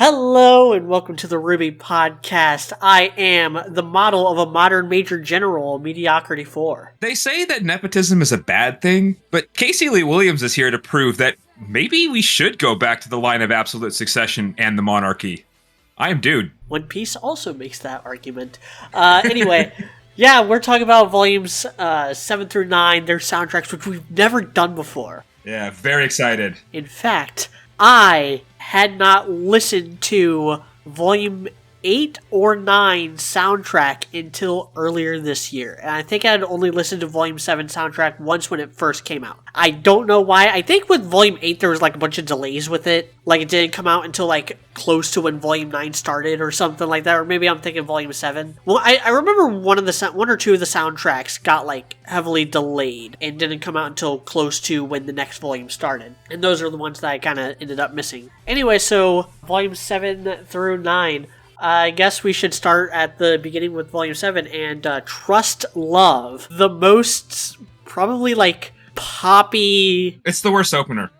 Hello and welcome to the RWBY podcast. I am the model of a modern major general, Mediocrity 4. They say that nepotism is a bad thing, but Casey Lee Williams is here to prove that maybe we should go back to the line of absolute succession and the monarchy. I am Dude. One Piece also makes that argument. Anyway, yeah, we're talking about volumes 7 through 9, their soundtracks, which we've never done before. Yeah, very excited. In fact, I had not listened to volume 8 or 9 soundtrack until earlier this year. And I think I had only listened to volume 7 soundtrack once when it first came out. I don't know why. I think with volume 8 there was like a bunch of delays with it. Like it didn't come out until like close to when volume 9 started or something like that. Or maybe I'm thinking volume 7. Well, I remember one or two of the soundtracks got like heavily delayed and didn't come out until close to when the next volume started. And those are the ones that I kind of ended up missing. Anyway, so volume 7 through 9. I guess we should start at the beginning with Volume 7 and Trust Love. The most, probably like, poppy... It's the worst opener.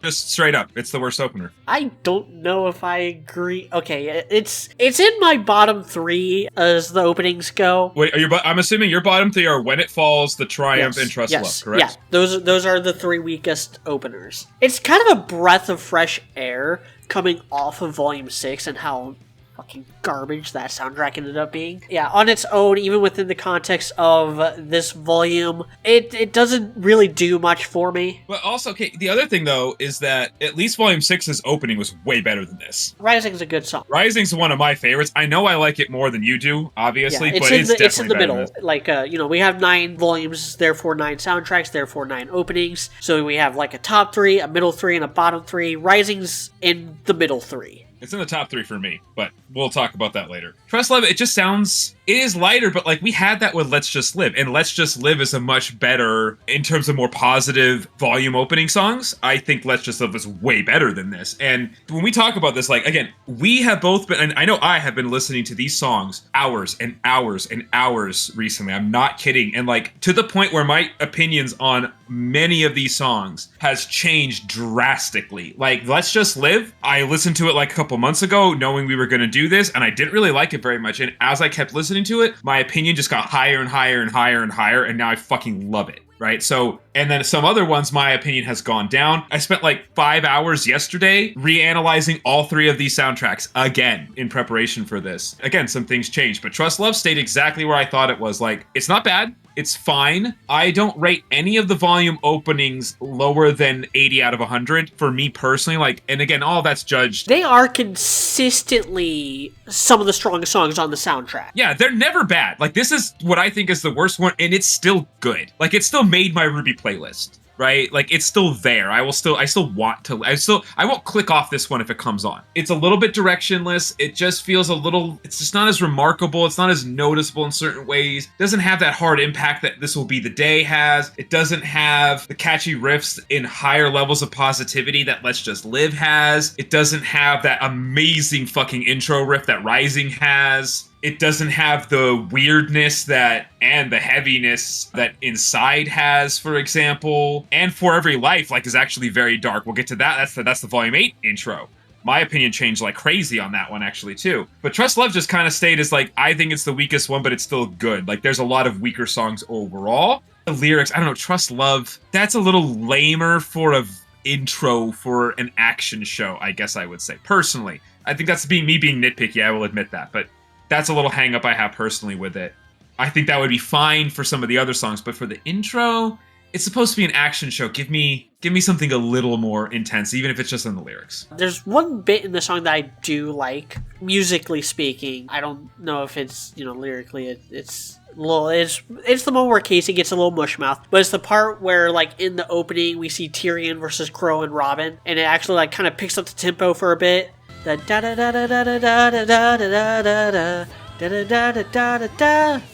Just straight up, it's the worst opener. I don't know if I agree. Okay, it's in my bottom 3 as the openings go. Wait, I'm assuming your bottom 3 are When It Falls, The Triumph, and Trust Love, correct? Yeah, those are the 3 weakest openers. It's kind of a breath of fresh air coming off of Volume 6 and how fucking garbage that soundtrack ended up being. Yeah, on its own, even within the context of this volume, it doesn't really do much for me. But also, okay, the other thing though is that at least Volume 6's opening was way better than this. Rising's a good song. Rising's one of my favorites. I know I like it more than you do, obviously, yeah, but it's definitely it's in the middle. Like, we have 9 volumes, therefore 9 soundtracks, therefore 9 openings. So we have like a top 3, a middle 3, and a bottom 3. Rising's in the middle 3. It's in the top 3 for me, but we'll talk about that later. Trust Love, it just sounds... It is lighter, but like we had that with Let's Just Live, and Let's Just Live is a much better, in terms of more positive volume opening songs, I think Let's Just Live is way better than this. And when we talk about this, like, again, we have both been, and I know I have been listening to these songs hours and hours and hours recently. I'm not kidding. And like, to the point where my opinions on many of these songs has changed drastically. Like, Let's Just Live, I listened to it like a couple months ago, knowing we were going to do this, and I didn't really like it very much. And as I kept listening to it, my opinion just got higher and higher and higher and higher, and now I fucking love it, right? So, and then some other ones, my opinion has gone down. I spent like 5 hours yesterday reanalyzing all 3 of these soundtracks again in preparation for this. Again, some things changed, but Trust Love stayed exactly where I thought it was. Like, it's not bad. It's fine. I don't rate any of the volume openings lower than 80 out of 100 for me personally. Like, and again, all that's judged. They are consistently some of the strongest songs on the soundtrack. Yeah, they're never bad. Like, this is what I think is the worst one, and it's still good. Like, it still made my RWBY playlist. Right? Like, it's still there. I won't click off this one if it comes on. It's a little bit directionless. It just feels it's just not as remarkable. It's not as noticeable in certain ways. It doesn't have that hard impact that This Will Be the Day has. It doesn't have the catchy riffs in higher levels of positivity that Let's Just Live has. It doesn't have that amazing fucking intro riff that Rising has. It doesn't have the weirdness and the heaviness that Inside has, for example. And For Every Life, like, is actually very dark. We'll get to that. That's the Volume 8 intro. My opinion changed like crazy on that one, actually, too. But Trust Love just kind of stayed as, like, I think it's the weakest one, but it's still good. Like, there's a lot of weaker songs overall. The lyrics, I don't know, Trust Love, that's a little lamer for a intro for an action show, I guess I would say. Personally. I think that's me being nitpicky, I will admit that. But that's a little hang-up I have personally with it. I think that would be fine for some of the other songs, but for the intro, it's supposed to be an action show. Give me something a little more intense, even if it's just in the lyrics. There's one bit in the song that I do like, musically speaking. I don't know if it's, lyrically, it's the moment where Casey gets a little mushmouth, but it's the part where, like, in the opening, we see Tyrion versus Crow and Robin, and it actually, like, kind of picks up the tempo for a bit. The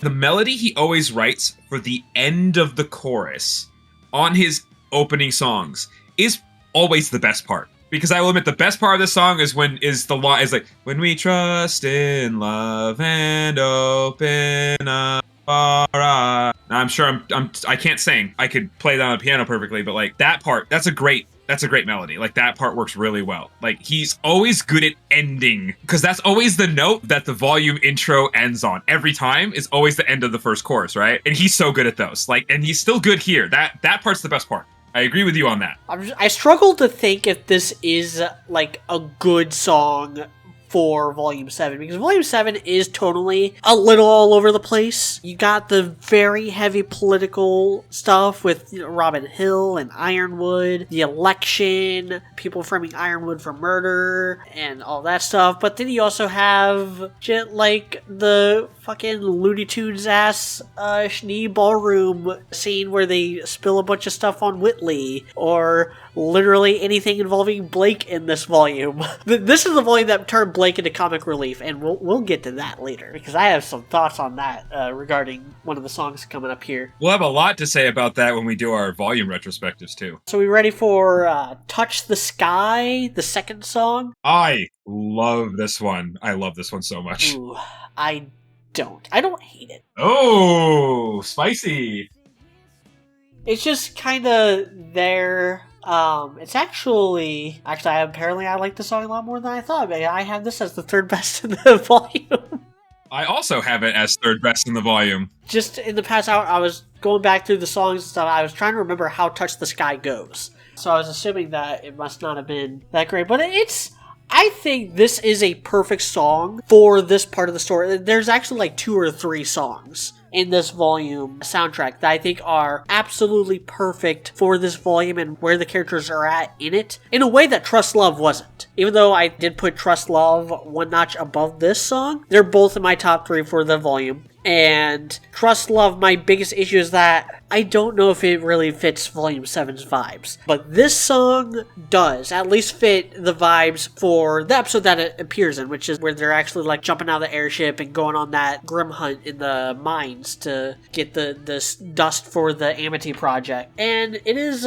The melody he always writes for the end of the chorus on his opening songs is always the best part. Because I will admit, the best part of the song is when we trust in love and open up our eyes. Now, I'm sure I can't sing. I could play that on the piano perfectly, but like that part, that's a great That's a great melody. Like, that part works really well. Like, he's always good at ending, because that's always the note that the volume intro ends on. Every time is always the end of the first chorus, right? And he's so good at those. Like, and he's still good here. That part's the best part. I agree with you on that. I struggle to think if this is, like, a good song for Volume 7, because Volume 7 is tonally a little all over the place. You got the very heavy political stuff with Robin Hill and Ironwood, the election, people framing Ironwood for murder, and all that stuff. But then you also have shit like the fucking Looney Tunes ass Schnee ballroom scene where they spill a bunch of stuff on Whitley, or literally anything involving Blake in this volume. This is the volume that turned Blake into comic relief, and we'll get to that later, because I have some thoughts on that regarding one of the songs coming up here. We'll have a lot to say about that when we do our volume retrospectives, too. So we ready for Touch the Sky, the second song? I love this one. I love this one so much. Ooh, I don't hate it. Oh, spicy. It's just kind of there. It's actually I like the song a lot more than I thought. I have this as the third best in the volume. I also have it as third best in the volume. Just in the past hour, I was going back through the songs and stuff. I was trying to remember how Touch the Sky goes. So I was assuming that it must not have been that great. But I think this is a perfect song for this part of the story. There's actually like 2 or 3 songs in this volume soundtrack that I think are absolutely perfect for this volume and where the characters are at in it, in a way that Trust Love wasn't. Even though I did put Trust Love one notch above this song, they're both in my top 3 for the volume. And Trust Love, my biggest issue is that I don't know if it really fits Volume 7's vibes. But this song does at least fit the vibes for the episode that it appears in, which is where they're actually like jumping out of the airship and going on that grim hunt in the mines to get the dust for the Amity project. And it is,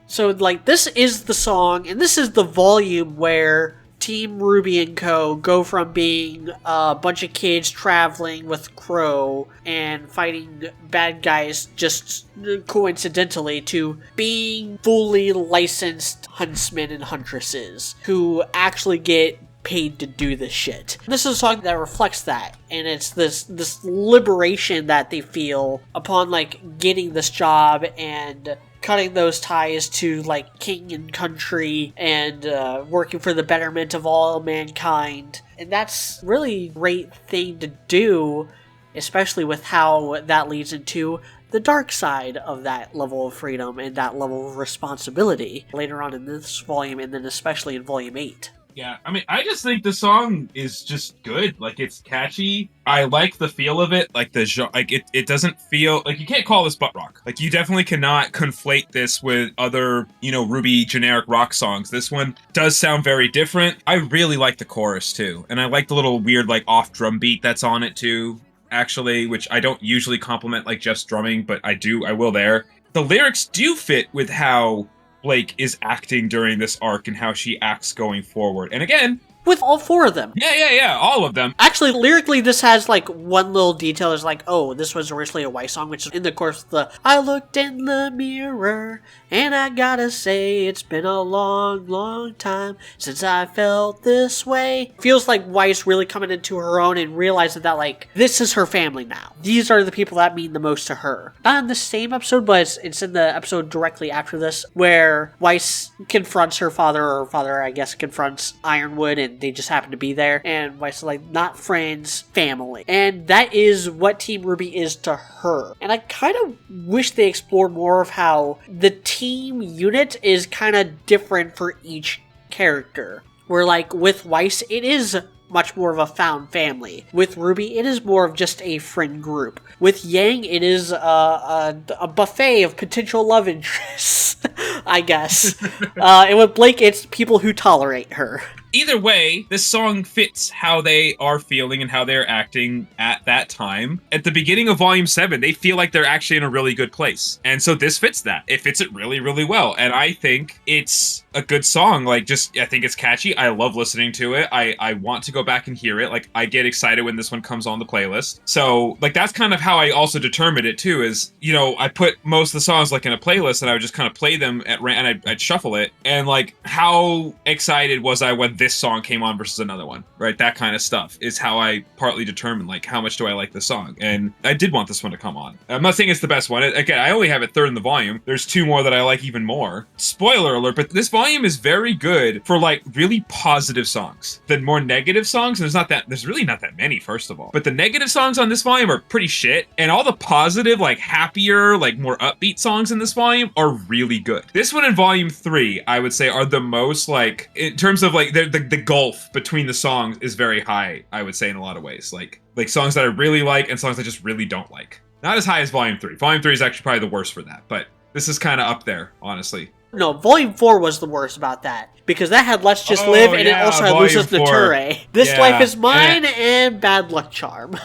so like this is the song, and this is the volume where Team RWBY and Co. go from being a bunch of kids traveling with Crow and fighting bad guys just coincidentally to being fully licensed huntsmen and huntresses who actually get paid to do this shit. This is a song that reflects that, and it's this liberation that they feel upon like getting this job and cutting those ties to like king and country and working for the betterment of all mankind. And that's really a great thing to do, especially with how that leads into the dark side of that level of freedom and that level of responsibility later on in this volume, and then especially in Volume 8. Yeah, I mean, I just think the song is just good. Like, it's catchy. I like the feel of it. Like, it doesn't feel like you can't call this butt rock. Like, you definitely cannot conflate this with other, RWBY generic rock songs. This one does sound very different. I really like the chorus too, and I like the little weird like off drum beat that's on it too. Actually, which I don't usually compliment like just drumming, but I will there. The lyrics do fit with how Blake is acting during this arc and how she acts going forward. And again, with all 4 of them. Yeah, all of them. Actually, lyrically, this has, like, one little detail. Is like, oh, this was originally a Weiss song, which is in the chorus of I looked in the mirror, and I gotta say, it's been a long, long time since I felt this way. Feels like Weiss really coming into her own and realizing that, like, this is her family now. These are the people that mean the most to her. Not in the same episode, but it's in the episode directly after this, where Weiss confronts her father, or her father, I guess, confronts Ironwood, and they just happen to be there, and Weiss is like, not friends, family. And that is what Team RWBY is to her. And I kind of wish they explored more of how the team unit is kind of different for each character. Where, like, with Weiss, it is much more of a found family. With RWBY, it is more of just a friend group. With Yang, it is a buffet of potential love interests, I guess. And with Blake, it's people who tolerate her. Either way, this song fits how they are feeling and how they're acting at that time. At the beginning of Volume 7, they feel like they're actually in a really good place. And so this fits that. It fits it really, really well. And I think it's a good song. Like, just, I think it's catchy. I love listening to it. I want to go back and hear it. Like, I get excited when this one comes on the playlist. So, like, that's kind of how I also determined it too, is, you know, I put most of the songs like in a playlist and I would just kind of play them and I'd shuffle it. And like, how excited was I when this song came on versus another one, right? That kind of stuff is how I partly determine, like, how much do I like the song. And I did want this one to come on. I'm not saying it's the best one. Again, I only have it third in the volume. There's two more that I like even more. Spoiler alert, but this volume is very good for like really positive songs. The more negative songs, there's really not that many, first of all. But the negative songs on this volume are pretty shit. And all the positive, like happier, like more upbeat songs in this volume are really good. This one in volume 3, I would say, are the most, like, in terms of like the gulf between the songs is very high, I would say, in a lot of ways. Like songs that I really like and songs I just really don't like. Not as high as volume 3. Volume 3 is actually probably the worst for that, but this is kind of up there, honestly. No, Volume 4 was the worst about that. Because that had Let's Just Live, and it also had Lucis Naturae. This Life Is Mine, and Bad Luck Charm.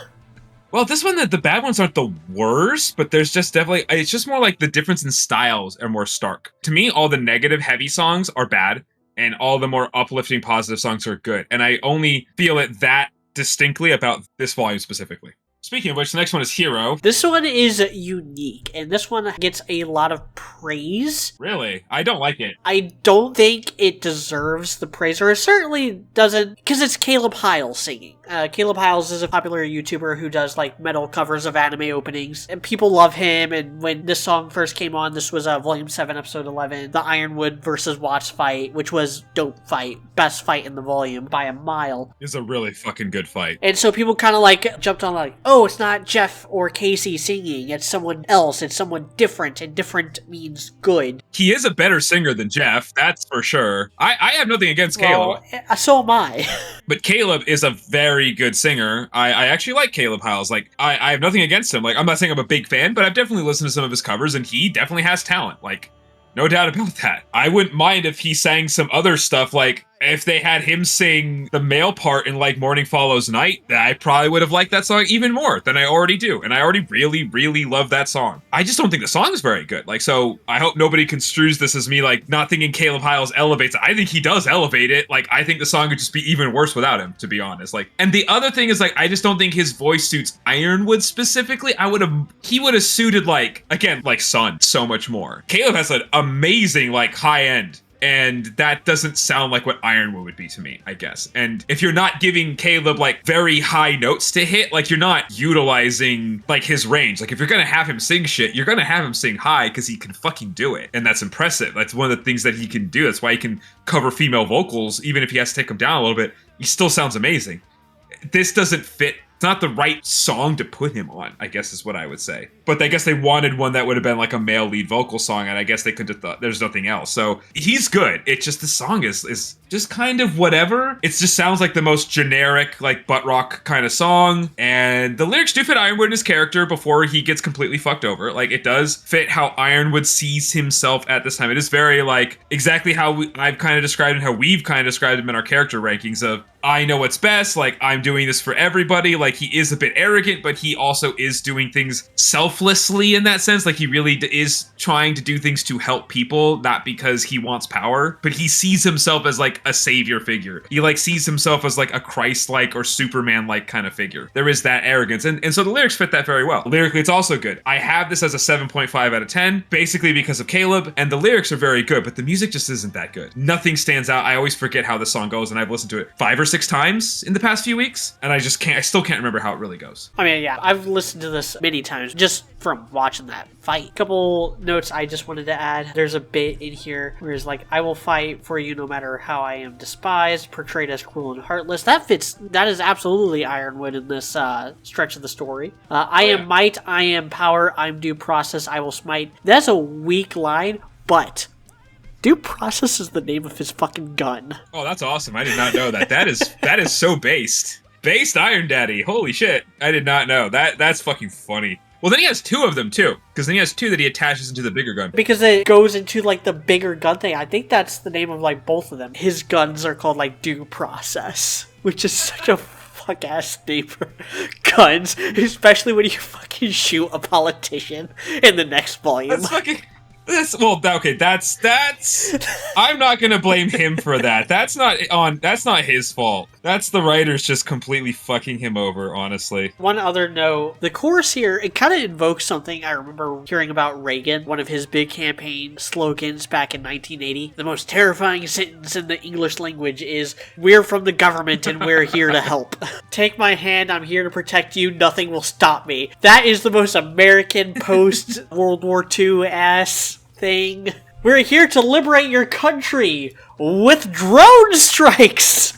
Well, this one, the bad ones aren't the worst, but there's just definitely, it's just more like the difference in styles are more stark. To me, all the negative, heavy songs are bad, and all the more uplifting, positive songs are good. And I only feel it that distinctly about this volume specifically. Speaking of which, the next one is Hero. This one is unique, and this one gets a lot of praise. Really? I don't like it. I don't think it deserves the praise, or it certainly doesn't, because it's Caleb Hyles singing. Caleb Hyles is a popular YouTuber who does, like, metal covers of anime openings, and people love him, and when this song first came on, this was Volume 7, Episode 11, the Ironwood versus Watts fight, which was dope fight, best fight in the volume by a mile. It's a really fucking good fight. And so people kind of, like, jumped on, like, oh, it's not Jeff or Casey singing, it's someone else, it's someone different, and different means good. He is a better singer than Jeff, that's for sure. I have nothing against Caleb. So am I. But Caleb is a very good singer. I actually like Caleb Hyles. Like, I have nothing against him. Like, I'm not saying I'm a big fan, but I've definitely listened to some of his covers, and he definitely has talent. Like, no doubt about that. I wouldn't mind if he sang some other stuff, like, if they had him sing the male part in, like, Morning Follows Night, I probably would have liked that song even more than I already do. And I already really, really love that song. I just don't think the song is very good. Like, so I hope nobody construes this as me, like, not thinking Caleb Hyles elevates it. I think he does elevate it. Like, I think the song would just be even worse without him, to be honest. Like, and the other thing is, like, I just don't think his voice suits Ironwood specifically. He would have suited, like, again, like Sun so much more. Caleb has an amazing, like, high end. And that doesn't sound like what Ironwood would be to me, I guess. And if you're not giving Caleb, like, very high notes to hit, like, you're not utilizing, like, his range. Like, if you're gonna have him sing shit, you're gonna have him sing high because he can fucking do it. And that's impressive. That's one of the things that he can do. That's why he can cover female vocals, even if he has to take them down a little bit. He still sounds amazing. This doesn't fit. It's not the right song to put him on, I guess is what I would say. But I guess they wanted one that would have been like a male lead vocal song, and I guess they could have thought there's nothing else. So he's good. It's just the song is just kind of whatever. It just sounds like the most generic, like, butt rock kind of song. And the lyrics do fit Ironwood and his character before he gets completely fucked over. Like, it does fit how Ironwood sees himself at this time. It is very, like, exactly how I've kind of described him, how we've kind of described him in our character rankings of, I know what's best, like, I'm doing this for everybody. Like, he is a bit arrogant, but he also is doing things selflessly in that sense. Like, he really is trying to do things to help people, not because he wants power, but he sees himself as, like, a savior figure. He, like, sees himself as, like, a Christ-like or Superman-like kind of figure. There is that arrogance, and so the lyrics fit that very well. Lyrically, it's also good. I have this as a 7.5 out of 10, basically because of Caleb, and the lyrics are very good, but the music just isn't that good. Nothing stands out. I always forget how the song goes, and I've listened to it 5 or 6 times in the past few weeks, and I still can't remember how it really goes. I mean, yeah, I've listened to this many times just from watching that fight. Couple notes I just wanted to add. There's a bit in here where it's like, I will fight for you no matter how I am despised, portrayed as cruel and heartless. That is absolutely Ironwood in this stretch of the story. I am might, I am power, I'm due process, I will smite. That's a weak line, but Due Process is the name of his fucking gun. Oh, that's awesome. I did not know that. That is so based. Based Iron Daddy. Holy shit. I did not know. That's fucking funny. Well, then he has 2 of them, too. Because then he has 2 that he attaches into the bigger gun. Because it goes into, like, the bigger gun thing. I think that's the name of, like, both of them. His guns are called, like, Due Process. Which is such a fuck-ass name for guns. Especially when you fucking shoot a politician in the next volume. That's fucking... That's I'm not gonna blame him for that. That's not his fault. That's the writers just completely fucking him over, honestly. One other note, the chorus here, it kind of invokes something I remember hearing about Reagan, one of his big campaign slogans back in 1980. The most terrifying sentence in the English language is, "We're from the government and we're here to help. Take my hand, I'm here to protect you, nothing will stop me." That is the most American post-World War II ass thing. We're here to liberate your country with drone strikes!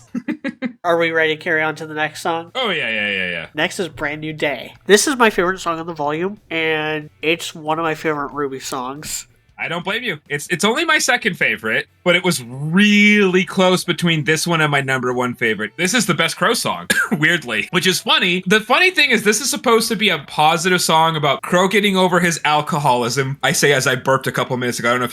Are we ready to carry on to the next song? Oh, yeah. Next is Brand New Day. This is my favorite song on the volume, and it's one of my favorite RWBY songs. I don't blame you. It's only my second favorite, but it was really close between this one and my number one favorite. This is the best Crow song, weirdly, which is funny. The funny thing is this is supposed to be a positive song about Crow getting over his alcoholism. I say as I burped a couple minutes ago. I don't know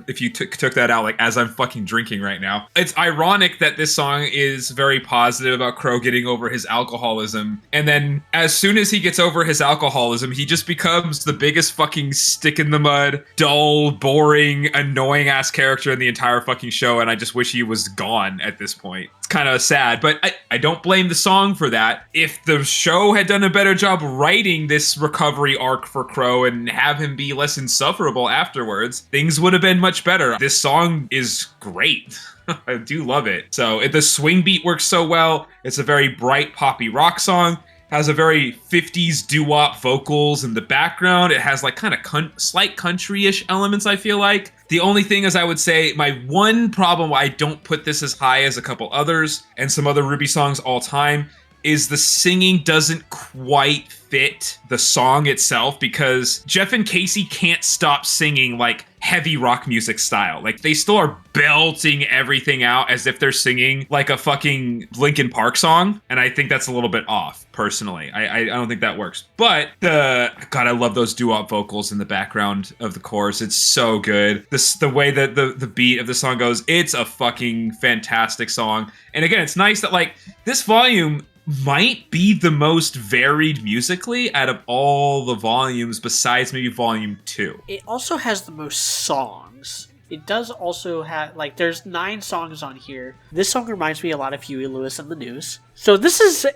if you took that out, like as I'm fucking drinking right now. It's ironic that this song is very positive about Crow getting over his alcoholism. And then as soon as he gets over his alcoholism, he just becomes the biggest fucking stick in the mud, dull, boring, annoying ass character in the entire fucking show, and I just wish he was gone at this point. It's kind of sad, but I don't blame the song for that. If the show had done a better job writing this recovery arc for Crow and have him be less insufferable afterwards, things would have been much better. This song is great. I do love it. So the swing beat works so well. It's a very bright poppy rock song. Has a very 50s doo-wop vocals in the background. It has like kind of slight country-ish elements, I feel like. The only thing is I would say my one problem why I don't put this as high as a couple others and some other RWBY songs all time is the singing doesn't quite fit the song itself, because Jeff and Casey can't stop singing like heavy rock music style. Like they still are belting everything out as if they're singing like a fucking Linkin Park song, and I think that's a little bit off, personally. I don't think that works. But God, I love those doo-wop vocals in the background of the chorus. It's so good. The way that the beat of the song goes, it's a fucking fantastic song. And again, it's nice that like this volume might be the most varied musically out of all the volumes besides maybe volume 2. It also has the most songs. It does also have, like, there's 9 songs on here. This song reminds me a lot of Huey Lewis and the News. So this is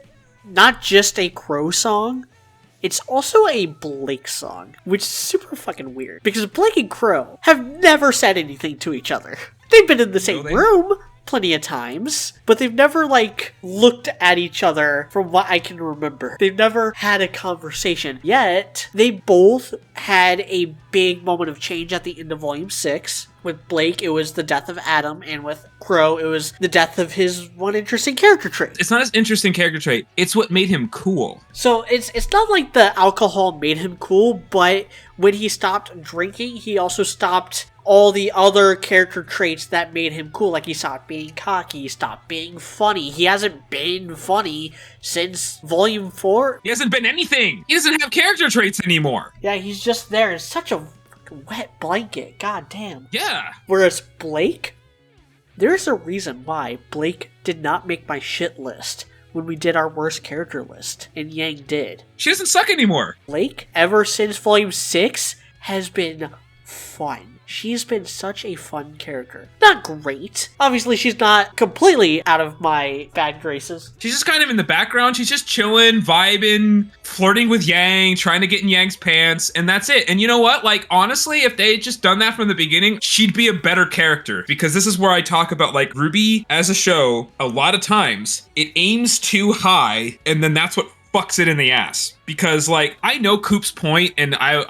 not just a Crow song, it's also a Blake song, which is super fucking weird, because Blake and Crow have never said anything to each other. They've been in the same room plenty of times, but they've never, like, looked at each other from what I can remember. They've never had a conversation. Yet, they both had a big moment of change at the end of Volume 6. With Blake, it was the death of Adam, and with Crow, it was the death of his one interesting character trait. It's not his interesting character trait, it's what made him cool. So, it's not like the alcohol made him cool, but when he stopped drinking, he also stopped all the other character traits that made him cool. Like, he stopped being cocky, he stopped being funny. He hasn't been funny since Volume 4. He hasn't been anything. He doesn't have character traits anymore. Yeah, he's just there. It's such a wet blanket. God damn. Yeah. Whereas Blake, there's a reason why Blake did not make my shit list when we did our worst character list, and Yang did. She doesn't suck anymore. Blake, ever since Volume 6, has been fun. She's been such a fun character. Not great. Obviously, she's not completely out of my bad graces. She's just kind of in the background. She's just chilling, vibing, flirting with Yang, trying to get in Yang's pants, and that's it. And you know what? Like, honestly, if they had just done that from the beginning, she'd be a better character. Because this is where I talk about, like, RWBY as a show, a lot of times, it aims too high, and then that's what fucks it in the ass. Because, like, I know Coop's point, and I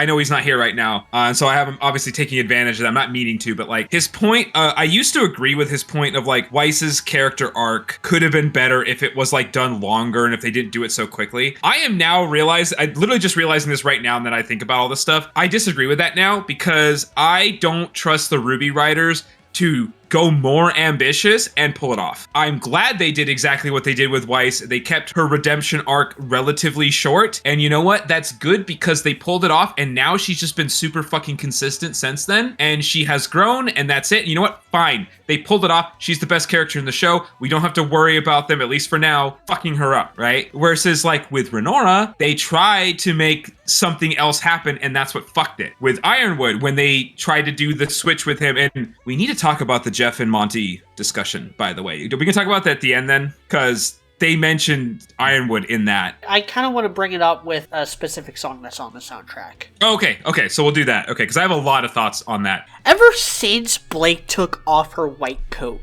know he's not here right now, so I have him obviously taking advantage of that. I'm not meaning to, but, like, his point, I used to agree with his point of, like, Weiss's character arc could have been better if it was, like, done longer and if they didn't do it so quickly. I am now I'm literally just realizing this right now, and then I think about all this stuff. I disagree with that now, because I don't trust the RWBY writers to go more ambitious and pull it off. I'm glad they did exactly what they did with Weiss. They kept her redemption arc relatively short. And you know what? That's good because they pulled it off and now she's just been super fucking consistent since then. And she has grown and that's it. You know what? Fine. They pulled it off. She's the best character in the show. We don't have to worry about them, at least for now, fucking her up, right? Versus like with Renora, they tried to make something else happen and that's what fucked it. With Ironwood, when they tried to do the switch with him, and we need to talk about the Jeff and Monty discussion, by the way. We can talk about that at the end then, because they mentioned Ironwood in that. I kind of want to bring it up with a specific song that's on the soundtrack. Okay, so we'll do that. Okay, because I have a lot of thoughts on that. Ever since Blake took off her white coat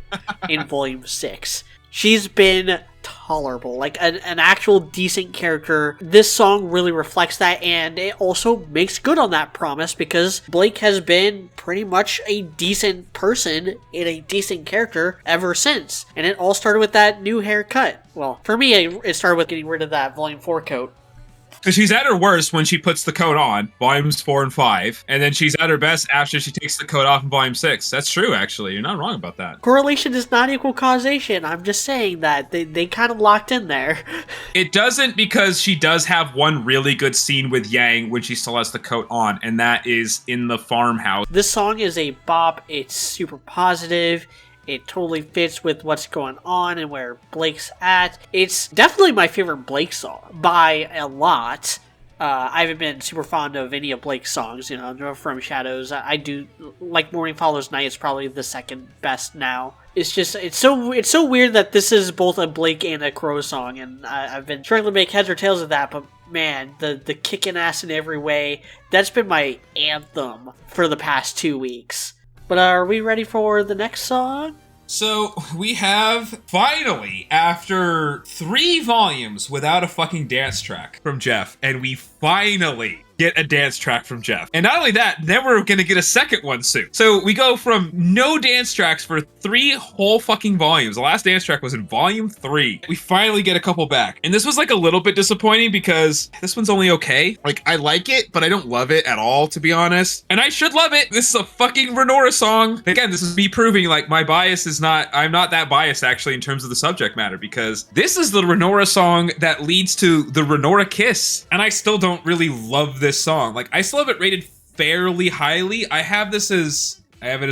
in Volume 6, she's been tolerable, like an actual decent character. This song really reflects that, and it also makes good on that promise because Blake has been pretty much a decent person and a decent character ever since. And it all started with that new haircut. Well, for me, it started with getting rid of that Volume 4 coat. Because she's at her worst when she puts the coat on, volumes 4 and 5, and then she's at her best after she takes the coat off in volume 6. That's true, actually. You're not wrong about that. Correlation does not equal causation. I'm just saying that they kind of locked in there. It doesn't, because she does have one really good scene with Yang when she still has the coat on, and that is in the farmhouse. This song is a bop. It's super positive. It totally fits with what's going on and where Blake's at. It's definitely my favorite Blake song by a lot. I haven't been super fond of any of Blake's songs, you know, From Shadows. I do like Morning Follows Night. It's probably the second best now. It's just, it's so weird that this is both a Blake and a Crow song, and I've been struggling to make heads or tails of that, but man, the kicking ass in every way, that's been my anthem for the past 2 weeks. But are we ready for the next song? So, we have, finally, after 3 volumes without a fucking dance track from Jeff, and we finally get a dance track from Jeff. And not only that, then we're gonna get a second one soon. So we go from no dance tracks for 3 whole fucking volumes. The last dance track was in volume 3. We finally get a couple back. And this was like a little bit disappointing because this one's only okay. Like, I like it, but I don't love it at all, to be honest. And I should love it. This is a fucking Renora song. Again, this is me proving like my bias is not, I'm not that biased actually in terms of the subject matter, because this is the Renora song that leads to the Renora kiss. And I still don't really love this song. Like, I still have it rated fairly highly. I have it as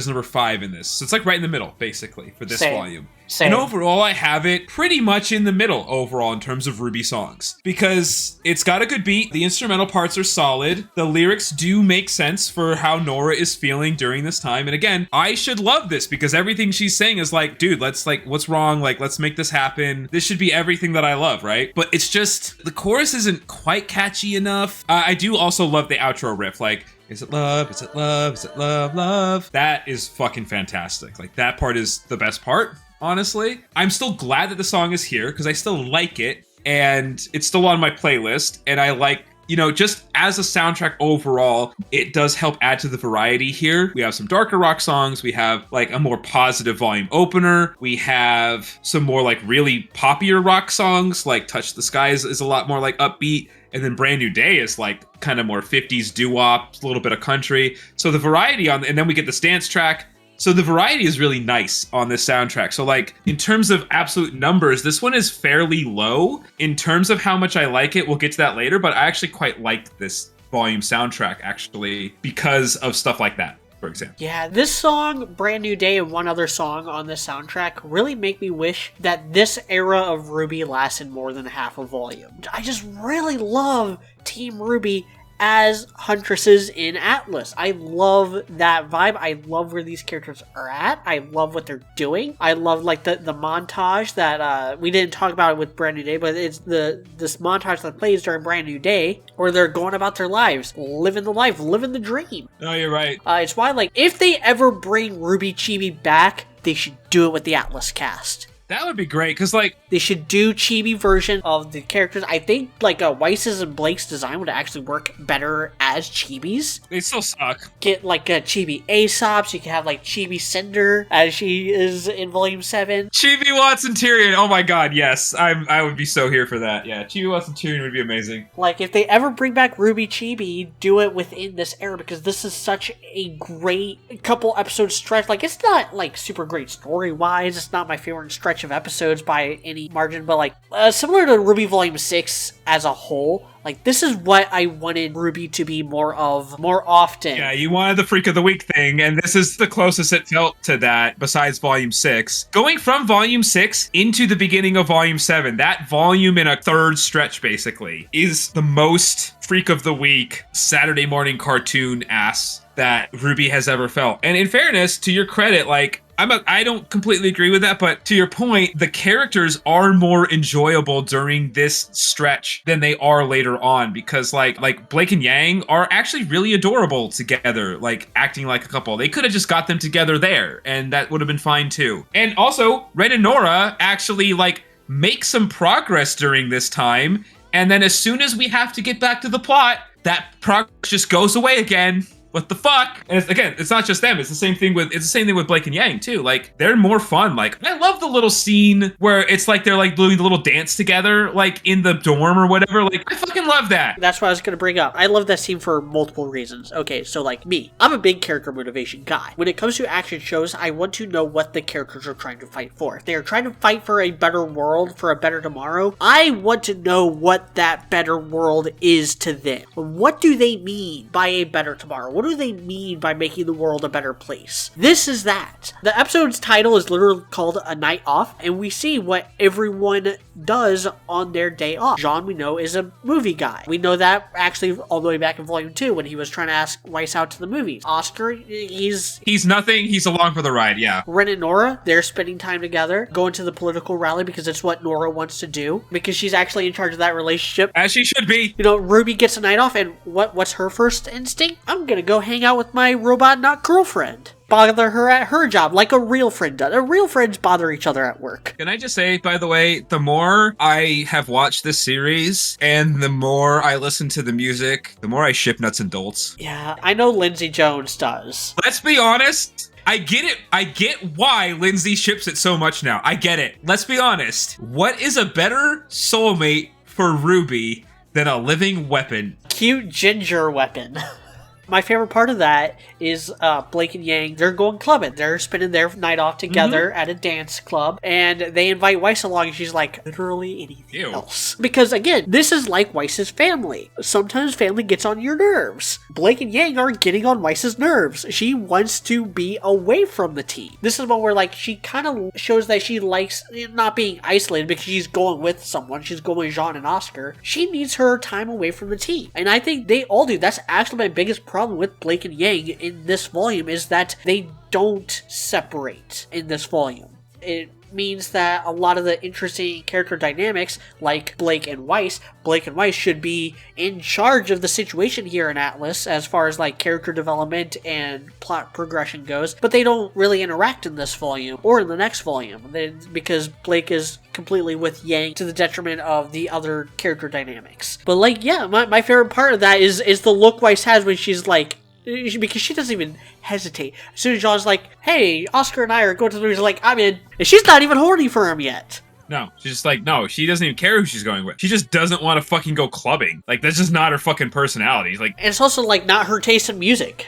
number 5 in this. So it's like right in the middle, basically, for this volume. And overall, I have it pretty much in the middle overall in terms of RWBY songs. Because it's got a good beat, the instrumental parts are solid, the lyrics do make sense for how Nora is feeling during this time. And again, I should love this because everything she's saying is like, dude, let's like, what's wrong? Like, let's make this happen. This should be everything that I love, right? But it's just, the chorus isn't quite catchy enough. I do also love the outro riff, like, is it love? Is it love? Is it love? Love? That is fucking fantastic. Like, that part is the best part, honestly. I'm still glad that the song is here because I still like it and it's still on my playlist. And I like, you know, just as a soundtrack overall, it does help add to the variety here. We have some darker rock songs. We have like a more positive volume opener. We have some more like really poppier rock songs, like Touch the Sky is a lot more like upbeat. And then Brand New Day is like kind of more 50s doo-wop, a little bit of country. So the variety and then we get this dance track. So the variety is really nice on this soundtrack. So like in terms of absolute numbers, this one is fairly low. In terms of how much I like it, we'll get to that later, but I actually quite like this volume soundtrack actually because of stuff like that, for example. Yeah, this song, Brand New Day, and one other song on this soundtrack really make me wish that this era of RWBY lasted more than half a volume. I just really love Team RWBY as huntresses in Atlas. I love that vibe. I love where these characters are at. I love what they're doing. I love like the montage that we didn't talk about it with Brand New Day, but it's this montage that plays during Brand New Day where they're going about their lives, living the life, living the dream. No, you're right. It's why, like, if they ever bring RWBY Chibi back, they should do it with the Atlas cast. That would be great, because, like... They should do chibi version of the characters. I think, like, Weiss's and Blake's design would actually work better as chibis. They still suck. Get, like, a chibi Aesop, so you can have, like, chibi Cinder, as she is in Volume 7. Chibi Watson Tyrion, oh my god, yes. I would be so here for that, yeah. Chibi Watson Tyrion would be amazing. Like, if they ever bring back RWBY Chibi, do it within this era, because this is such a great couple episode stretch. Like, it's not, like, super great story-wise. It's not my favorite stretch of episodes by any margin, but, like, similar to RWBY Volume 6 as a whole, like, this is what I wanted RWBY to be more often. Yeah, you wanted the Freak of the Week thing, and this is the closest it felt to that, besides Volume 6. Going from Volume 6 into the beginning of Volume 7, that volume in a third stretch, basically, is the most Freak of the Week Saturday morning cartoon ass that RWBY has ever felt. And in fairness, to your credit, like, I don't completely agree with that, but to your point, the characters are more enjoyable during this stretch than they are later on, because like Blake and Yang are actually really adorable together, like acting like a couple. They could have just got them together there, and that would have been fine too. And also, Ren and Nora actually like make some progress during this time, and then as soon as we have to get back to the plot, that progress just goes away again. What the fuck? And it's not just them. It's the same thing with Blake and Yang too. Like, they're more fun. Like, I love the little scene where it's like they're like doing the little dance together, like in the dorm or whatever. Like, I fucking love that. That's what I was gonna bring up. I love that scene for multiple reasons. Okay, so like me, I'm a big character motivation guy. When it comes to action shows, I want to know what the characters are trying to fight for. If they are trying to fight for a better world, for a better tomorrow, I want to know what that better world is to them. What do they mean by a better tomorrow? What do they mean by making the world a better place? This is that. The episode's title is literally called A Night Off, and we see what everyone does on their day off. Jean, we know, is a movie guy. We know that actually all the way back in Volume 2 when he was trying to ask Weiss out to the movies. Oscar, he's nothing. He's along for the ride, yeah. Ren and Nora, they're spending time together, going to the political rally because it's what Nora wants to do, because she's actually in charge of that relationship. As she should be. You know, RWBY gets a night off, and what's her first instinct? I'm gonna go hang out with my robot not girlfriend. Bother her at her job like a real friend does. Real friends bother each other at work. Can I just say, by the way, the more I have watched this series and the more I listen to the music, the more I ship Nuts and Bolts. Yeah, I know Lindsay Jones does. Let's be honest. I get it. I get why Lindsay ships it so much now. I get it. Let's be honest. What is a better soulmate for RWBY than a living weapon? Cute ginger weapon. My favorite part of that is Blake and Yang, they're going clubbing. They're spending their night off together at a dance club, and they invite Weiss along, and she's like, literally anything else. Because, again, this is like Weiss's family. Sometimes family gets on your nerves. Blake and Yang are getting on Weiss's nerves. She wants to be away from the team. This is one where, like, she kind of shows that she likes not being isolated because she's going with someone. She's going with Jean and Oscar. She needs her time away from the team. And I think they all do. That's actually my biggest problem with Blake and Yang in this volume, is that they don't separate in this volume. It means that a lot of the interesting character dynamics, like Blake and Weiss should be in charge of the situation here in Atlas as far as like character development and plot progression goes, but they don't really interact in this volume or in the next volume because Blake is completely with Yang to the detriment of the other character dynamics. But like, yeah, my favorite part of that is the look Weiss has when she's like, because she doesn't even hesitate. As soon as John's like, hey, Oscar and I are going to the movies, like, I'm in. And she's not even horny for him yet. No, she's just like, no, she doesn't even care who she's going with. She just doesn't want to fucking go clubbing. Like, that's just not her fucking personality. Like, and it's also, like, not her taste in music.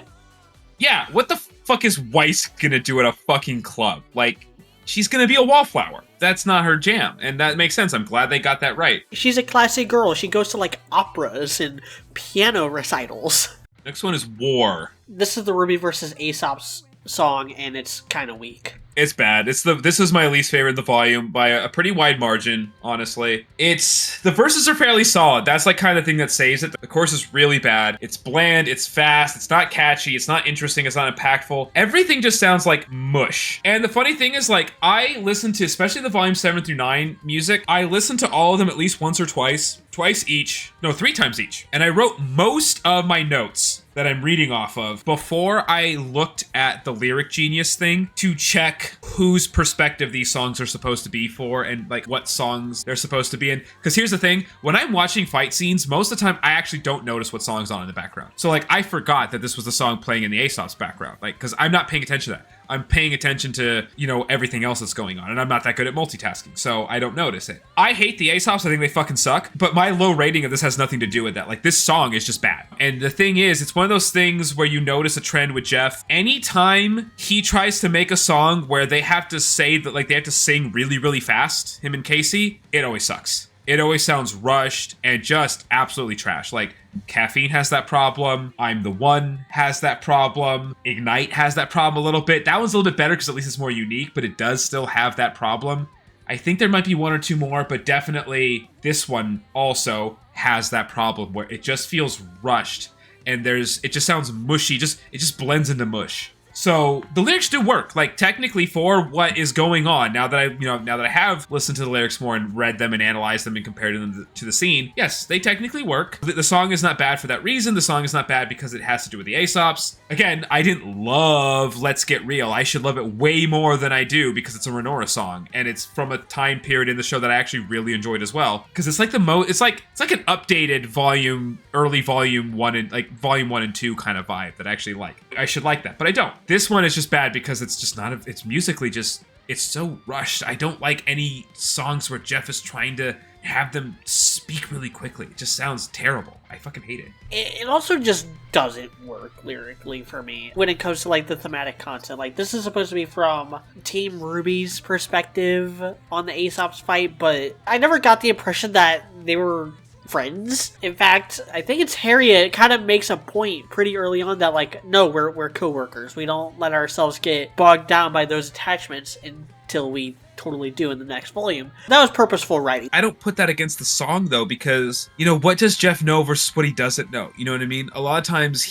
Yeah, what the fuck is Weiss gonna do at a fucking club? Like, she's gonna be a wallflower. That's not her jam, and that makes sense. I'm glad they got that right. She's a classy girl. She goes to, like, operas and piano recitals. Next one is War. This is the RWBY versus Aesop's song, and it's kind of weak. It's bad. This is my least favorite in the volume by a pretty wide margin, honestly. The verses are fairly solid. That's like kind of the thing that saves it. The chorus is really bad. It's bland, it's fast, it's not catchy, it's not interesting, it's not impactful. Everything just sounds like mush. And the funny thing is, like, I listen to, especially the volume 7 through 9 music, I listen to all of them at least once or twice twice each, no, 3 times each. And I wrote most of my notes that I'm reading off of before I looked at the Lyric Genius thing to check whose perspective these songs are supposed to be for and like what songs they're supposed to be in. Because here's the thing, when I'm watching fight scenes, most of the time I actually don't notice what song's on in the background. So like I forgot that this was the song playing in the Aesop's background, like because I'm not paying attention to that. I'm paying attention to, you know, everything else that's going on, and I'm not that good at multitasking, so I don't notice it. I hate the Aesops, I think they fucking suck, but my low rating of this has nothing to do with that. Like, this song is just bad. And the thing is, it's one of those things where you notice a trend with Jeff. Anytime he tries to make a song where they have to say that, like, they have to sing really, really fast, him and Casey, it always sucks. It always sounds rushed and just absolutely trash. Like, Caffeine has that problem. I'm the One has that problem. Ignite has that problem a little bit. That one's a little bit better because at least it's more unique, but it does still have that problem. I think there might be 1 or 2 more, but definitely this one also has that problem where it just feels rushed and it just sounds mushy. It just blends into mush. So the lyrics do work, like technically for what is going on. Now that I have listened to the lyrics more and read them and analyzed them and compared them to the scene, yes, they technically work. The song is not bad for that reason. The song is not bad because it has to do with the Aesops. Again, I didn't love Let's Get Real. I should love it way more than I do because it's a Renora song and it's from a time period in the show that I actually really enjoyed as well. Because it's like it's like an updated early volume 1 and like volume 1 and 2 kind of vibe that I actually like. I should like that, but I don't. This one is just bad because it's just not, it's musically just, it's so rushed. I don't like any songs where Jeff is trying to have them speak really quickly. It just sounds terrible. I fucking hate it. It also just doesn't work lyrically for me when it comes to like the thematic content. Like this is supposed to be from Team RWBY's perspective on the Aesop's fight, but I never got the impression that they were friends. In fact, I think it's Harriet kind of makes a point pretty early on that like, no, we're co-workers. We don't let ourselves get bogged down by those attachments until we totally do in the next volume. That was purposeful writing. I don't put that against the song though, because, you know, what does Jeff know versus what he doesn't know? You know what I mean? A lot of times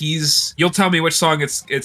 you'll tell me which song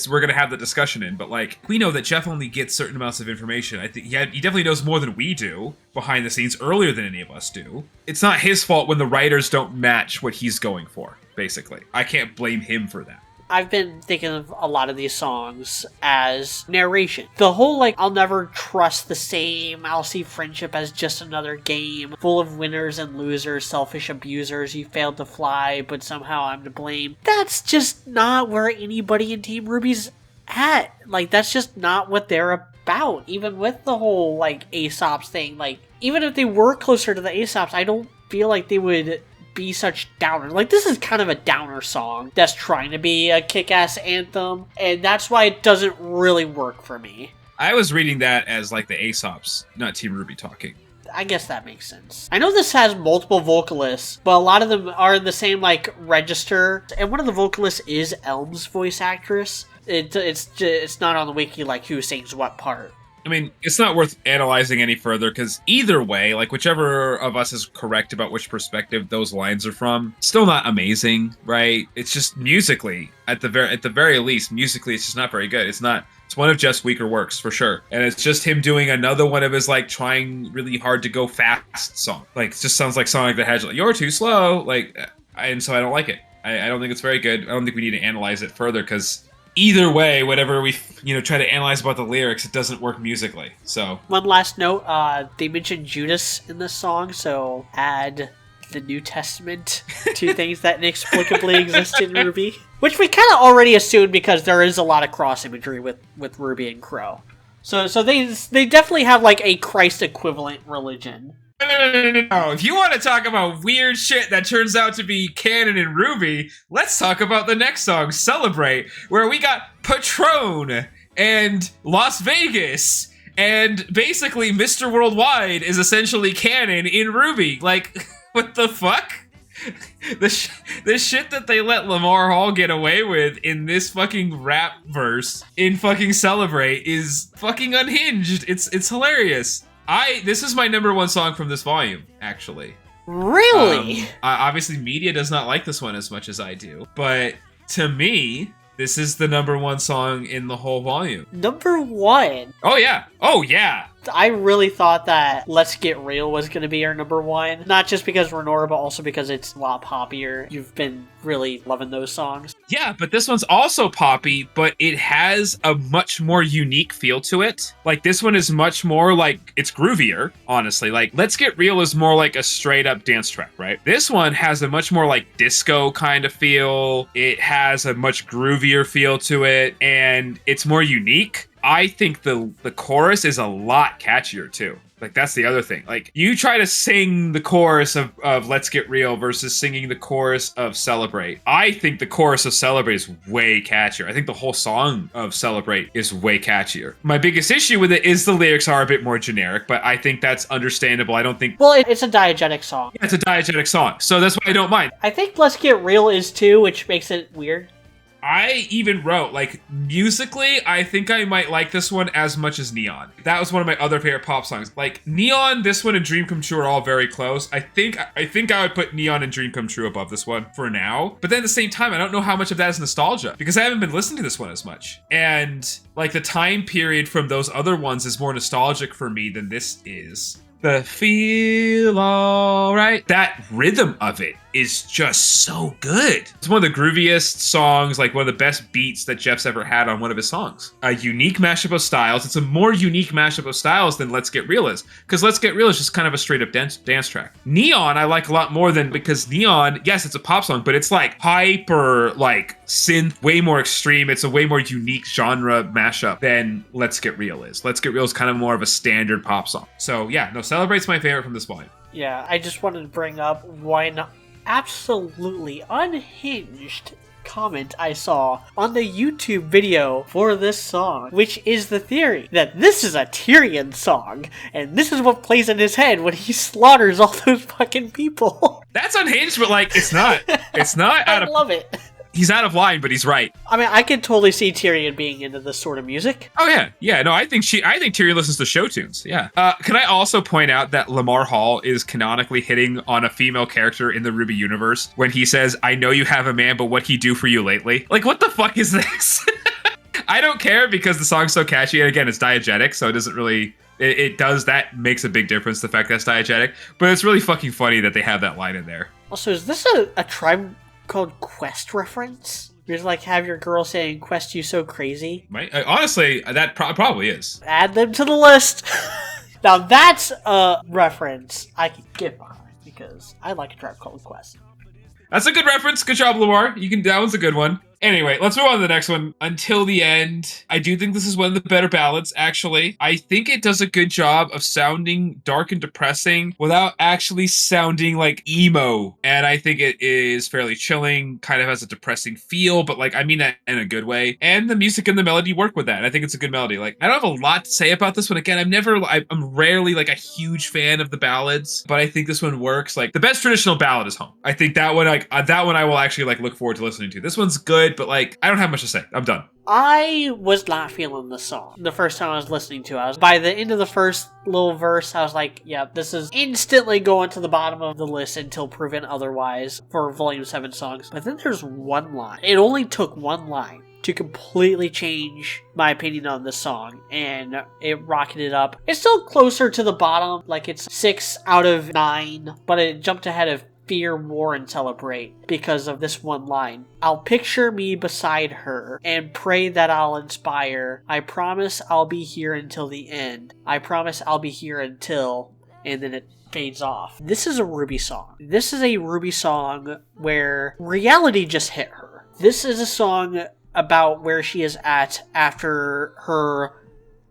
we're gonna have the discussion in, but like, we know that Jeff only gets certain amounts of information. I think he definitely knows more than we do behind the scenes, earlier than any of us do. It's not his fault when the writers don't match what he's going for, basically. I can't blame him for that. I've been thinking of a lot of these songs as narration. The whole, like, I'll never trust the same, I'll see friendship as just another game, full of winners and losers, selfish abusers, you failed to fly, but somehow I'm to blame. That's just not where anybody in Team RWBY's at. Like, that's just not what they're about. Even with the whole, like, Aesop's thing, like, even if they were closer to the Aesop's, I don't feel like they would be such downer. Like, this is kind of a downer song that's trying to be a kick-ass anthem, and that's why it doesn't really work for me. I was reading that as like the Aesops, not Team RWBY talking. I guess that makes sense. I know this has multiple vocalists, but a lot of them are in the same, like, register, and one of the vocalists is Elm's voice actress. It's not on the wiki, like, who sings what part. I mean, it's not worth analyzing any further because either way, like whichever of us is correct about which perspective those lines are from, still not amazing, right? It's just musically, at the very least, musically, it's just not very good. It's one of Jeff's weaker works for sure, and it's just him doing another one of his like trying really hard to go fast song. Like, it just sounds like Sonic the Hedgehog. Like, you're too slow, like, and so I don't like it. I don't think it's very good. I don't think we need to analyze it further because either way, whatever we try to analyze about the lyrics, it doesn't work musically. So one last note: they mentioned Judas in this song, so add the New Testament to things that inexplicably exist in RWBY, which we kind of already assumed because there is a lot of cross imagery with RWBY and Crow. So they definitely have like a Christ equivalent religion. No. If you want to talk about weird shit that turns out to be canon in RWBY, let's talk about the next song, Celebrate, where we got Patron and Las Vegas, and basically Mr. Worldwide is essentially canon in RWBY. Like, what the fuck? The shit that they let Lamar Hall get away with in this fucking rap verse in fucking Celebrate is fucking unhinged. It's hilarious. This is my number 1 song from this volume, actually. Really? Obviously, media does not like this one as much as I do, but to me, this is the number 1 song in the whole volume. Number 1? Oh yeah. I really thought that Let's Get Real was going to be our number one. Not just because Renora, but also because it's a lot poppier. You've been really loving those songs. Yeah, but this one's also poppy, but it has a much more unique feel to it. Like, this one is much more like, it's groovier, honestly. Like, Let's Get Real is more like a straight up dance track, right? This one has a much more like disco kind of feel. It has a much groovier feel to it, and it's more unique. I think the chorus is a lot catchier too. Like, that's the other thing. Like, you try to sing the chorus of Let's Get Real versus singing the chorus of Celebrate. I think the chorus of Celebrate is way catchier. I think the whole song of Celebrate is way catchier. My biggest issue with it is the lyrics are a bit more generic, but I think that's understandable. I don't think... Well, it's a diegetic song. Yeah, it's a diegetic song, so that's why I don't mind. I think Let's Get Real is too, which makes it weird. I even wrote, like, musically, I think I might like this one as much as Neon. That was one of my other favorite pop songs. Like, Neon, this one, and Dream Come True are all very close. I think I would put Neon and Dream Come True above this one for now. But then at the same time, I don't know how much of that is nostalgia, because I haven't been listening to this one as much. And, like, the time period from those other ones is more nostalgic for me than this is. The feel alright. That rhythm of it is just so good. It's one of the grooviest songs, like one of the best beats that Jeff's ever had on one of his songs. A unique mashup of styles. It's a more unique mashup of styles than Let's Get Real is, because Let's Get Real is just kind of a straight up dance track. Neon I like a lot more than, because Neon, yes, it's a pop song, but it's like hyper, like synth, way more extreme. It's a way more unique genre mashup than Let's Get Real is. Let's Get Real is kind of more of a standard pop song. So yeah, no, Celebrate's my favorite from this volume. Yeah, I just wanted to bring up one absolutely unhinged comment I saw on the YouTube video for this song, which is the theory that this is a Tyrion song, and this is what plays in his head when he slaughters all those fucking people. That's unhinged, but like, it's not. It's not out of... I love it. He's out of line, but he's right. I mean, I could totally see Tyrion being into this sort of music. Oh yeah, yeah. No, I think Tyrion listens to show tunes. Yeah. Can I also point out that Lamar Hall is canonically hitting on a female character in the RWBY universe when he says, "I know you have a man, but what he do for you lately?" Like, what the fuck is this? I don't care because the song's so catchy, and again, it's diegetic, so it doesn't really. It does, that makes a big difference, the fact that it's diegetic. But it's really fucking funny that they have that line in there. Also, is this a Tribe Called Quest reference? You're like, have your girl saying, "Quest, you so crazy"? Honestly, that probably is. Add them to the list. Now that's a reference I can get behind, because I like a Tribe Called Quest. That's a good reference. Good job, Lamar. That one's a good one. Anyway, let's move on to the next one. Until the End. I do think this is one of the better ballads, actually. I think it does a good job of sounding dark and depressing without actually sounding like emo. And I think it is fairly chilling, kind of has a depressing feel, but like, I mean that in a good way. And the music and the melody work with that. I think it's a good melody. Like, I don't have a lot to say about this one. Again, I'm rarely like a huge fan of the ballads, but I think this one works. Like, the best traditional ballad is Home. I think that one, that one I will actually like look forward to listening to. This one's good, but like, I don't have much to say. I'm done. I was not feeling the song the first time I was listening to it. By the end of the first little verse, I was like, yeah, this is instantly going to the bottom of the list until proven otherwise for Volume 7 songs. But then there's one line. It only took one line to completely change my opinion on this song, and it rocketed up. It's still closer to the bottom, like it's 6 out of 9, but it jumped ahead of Fear, War, and Celebrate because of this one line. I'll picture me beside her and pray that I'll inspire. I promise I'll be here until the end. I promise I'll be here until... And then it fades off. This is a RWBY song. This is a RWBY song where reality just hit her. This is a song about where she is at after her